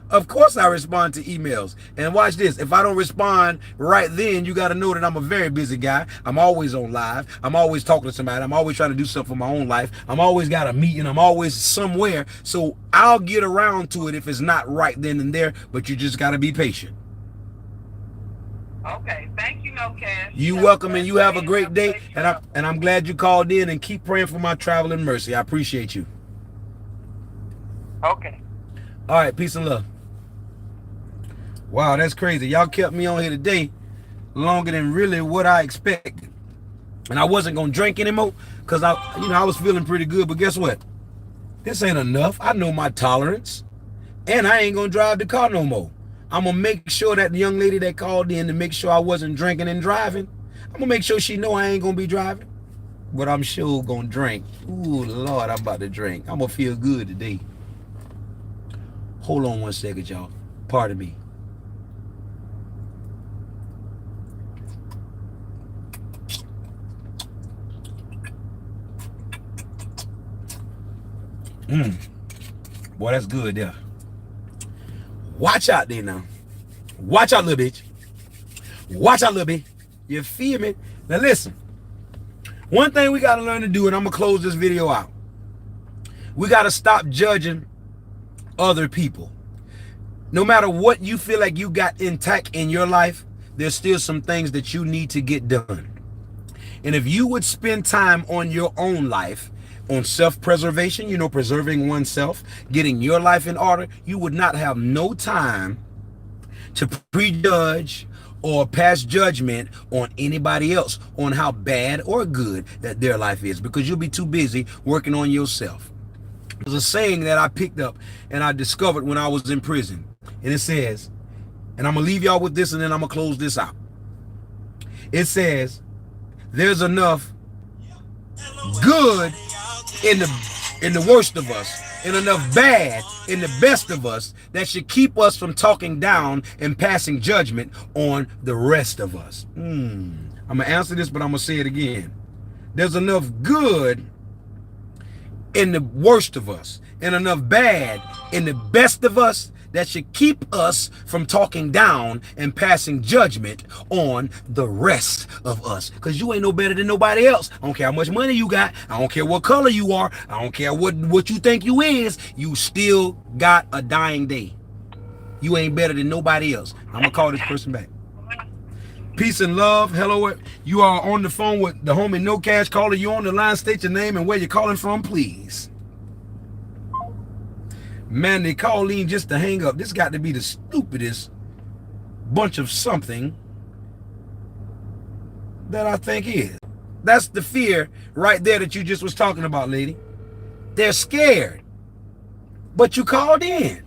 Of course I respond to emails. And watch this. If I don't respond right then, you got to know that I'm a very busy guy. I'm always on live. I'm always talking to somebody. I'm always trying to do something for my own life. I'm always got a meeting. I'm always somewhere. So I'll get around to it if it's not right then and there. But you just got to be patient. Okay, thank you, No Cash. You welcome, and you have a great day. And I'm glad you called in, and keep praying for my traveling mercy. I appreciate you. Okay. All right, peace and love. Wow, that's crazy. Y'all kept me on here today longer than really what I expected. And I wasn't gonna drink anymore because I was feeling pretty good. But guess what? This ain't enough. I know my tolerance, and I ain't gonna drive the car no more. I'm gonna make sure that the young lady that called in to make sure I wasn't drinking and driving, I'm gonna make sure she know I ain't gonna be driving, but I'm sure gonna drink. Ooh, Lord, I'm about to drink. I'm gonna feel good today. Hold on 1 second, y'all. Pardon me. Boy, that's good there. Watch out there now. Watch out, little bitch. Watch out, little bitch. You feel me? Now listen. One thing we got to learn to do, and I'm going to close this video out. We got to stop judging other people. No matter what you feel like you got intact in your life, there's still some things that you need to get done. And if you would spend time on your own life, on self-preservation, preserving oneself, getting your life in order, you would not have no time to prejudge or pass judgment on anybody else on how bad or good that their life is, because you'll be too busy working on yourself. There's a saying that I picked up and I discovered when I was in prison, and it says, and I'm gonna leave y'all with this and then I'm gonna close this out. It says, there's enough good in the worst of us, and enough bad in the best of us that should keep us from talking down and passing judgment on the rest of us. I'm gonna answer this, but I'm gonna say it again. There's enough good in the worst of us and enough bad in the best of us that should keep us from talking down and passing judgment on the rest of us. Because you ain't no better than nobody else. I don't care how much money you got. I don't care what color you are. I don't care what you think you is. You still got a dying day. You ain't better than nobody else. I'm going to call this person back. Peace and love. Hello. You are on the phone with the homie No Cash caller. You on the line. State your name and where you're calling from, please. Man, they call in just to hang up. This got to be the stupidest bunch of something that I think is. That's the fear right there that you just was talking about, lady. They're scared. But you called in.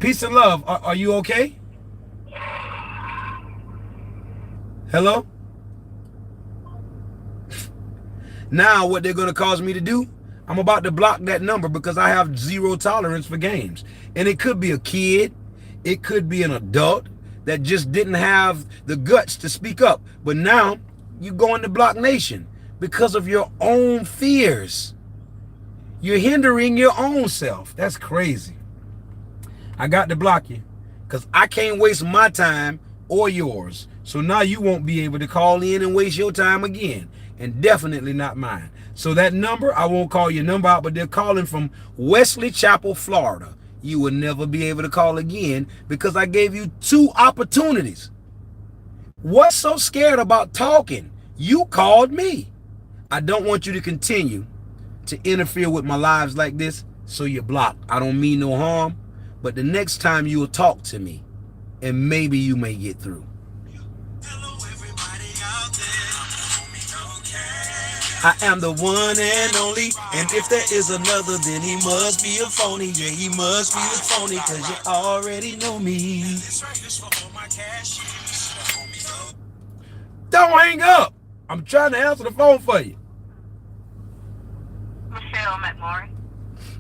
Peace and love. Are you okay? Hello? Now what they're going to cause me to do, I'm about to block that number because I have zero tolerance for games. And it could be a kid. It could be an adult that just didn't have the guts to speak up. But now you go into Block Nation because of your own fears. You're hindering your own self. That's crazy. I got to block you because I can't waste my time or yours. So now you won't be able to call in and waste your time again. And definitely not mine. So that number, I won't call your number out, but they're calling from Wesley Chapel, Florida. You will never be able to call again because I gave you 2 opportunities. What's so scared about talking? You called me. I don't want you to continue to interfere with my lives like this, so you're blocked. I don't mean no harm, but the next time you will talk to me, and maybe you may get through. I am the one and only, and if there is another, then he must be a phony. Yeah, he must be a phony, cause you already know me. Don't hang up. I'm trying to answer the phone for you. Michelle McMorris.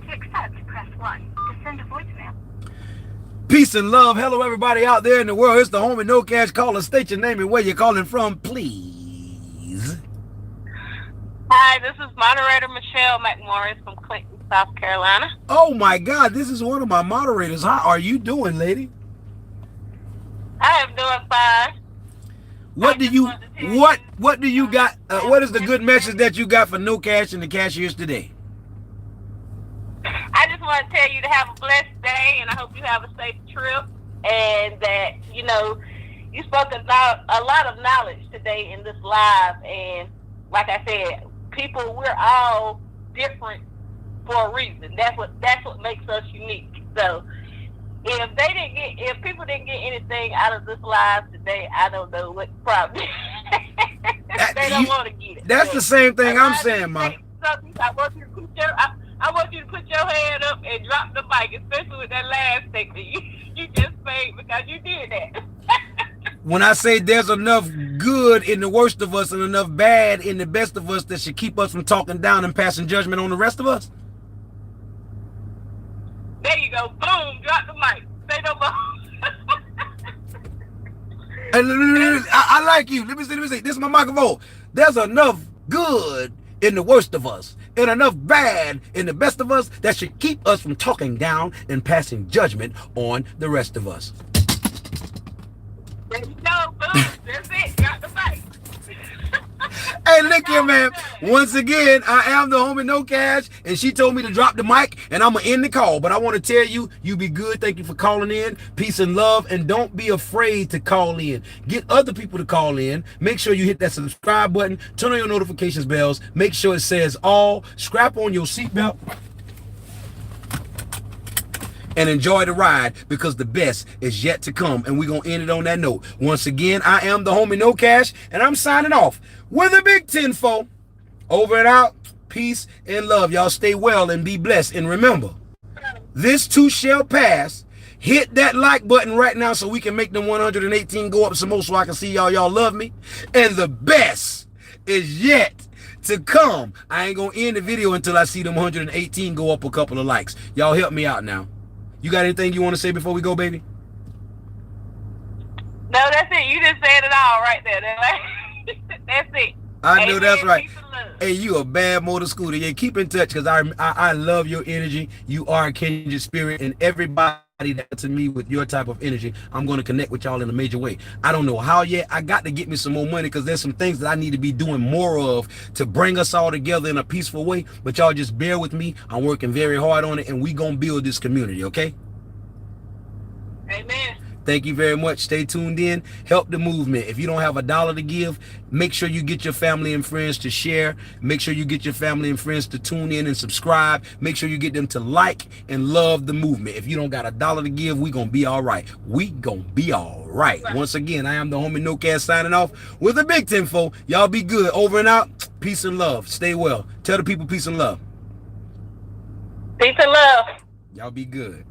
To accept, press 1. To send a voicemail. Peace and love. Hello, everybody out there in the world. It's the homie No Cash caller. State your name and where you're calling from, please. Hi, this is Moderator Michelle McMorris from Clinton, South Carolina. Oh my God, this is one of my moderators. How are you doing, lady? I am doing fine. What do you got? What is the good message that you got for No Cash and the cashiers today? I just want to tell you to have a blessed day, and I hope you have a safe trip, and that, you spoke about a lot of knowledge today in this live, and like I said, people, we're all different for a reason. That's what makes us unique. So if people didn't get anything out of this live today, I don't know what the problem is. They don't want to get it. That's the same thing I'm saying, Ma. I want you to put your hand up and drop the mic, especially with that last statement you just made, because you did that. When I say there's enough good in the worst of us and enough bad in the best of us that should keep us from talking down and passing judgment on the rest of us. There you go. Boom. Drop the mic. Say no more. I like you. Let me see. This is my microphone. There's enough good in the worst of us and enough bad in the best of us that should keep us from talking down and passing judgment on the rest of us. There you go. Boom. That's it. Drop the mic. Hey, look here, man. Once again, I am the homie No Cash, and she told me to drop the mic, and I'm going to end the call. But I want to tell you, you be good. Thank you for calling in. Peace and love, and don't be afraid to call in. Get other people to call in. Make sure you hit that subscribe button. Turn on your notifications bells. Make sure it says all. Strap on your seatbelt. And enjoy the ride, because the best is yet to come. And we're going to end it on that note. Once again, I am the homie No Cash, and I'm signing off with a big 10-4. Over and out. Peace and love. Y'all stay well and be blessed. And remember, this too shall pass. Hit that like button right now so we can make them 118 go up some more so I can see y'all love me. And the best is yet to come. I ain't going to end the video until I see them 118 go up a couple of likes. Y'all help me out now. You got anything you want to say before we go, baby? No, that's it. You just said it all right there. That's it. I know that's right. Hey, you a bad motor scooter. Yeah, keep in touch, because I love your energy. You are a kindred spirit, and everybody that to me with your type of energy, I'm going to connect with y'all in a major way. I don't know how yet. I got to get me some more money, because there's some things that I need to be doing more of to bring us all together in a peaceful way. But y'all just bear with me. I'm working very hard on it, and we going to build this community, okay? Amen. Thank you very much. Stay tuned in. Help the movement. If you don't have $1 to give, make sure you get your family and friends to share. Make sure you get your family and friends to tune in and subscribe. Make sure you get them to like and love the movement. If you don't got $1 to give, we gonna be all right. We gonna be all right. Once again, I am the homie No Cash signing off with a big 10-4. Y'all be good. Over and out. Peace and love. Stay well. Tell the people peace and love. Peace and love. Y'all be good.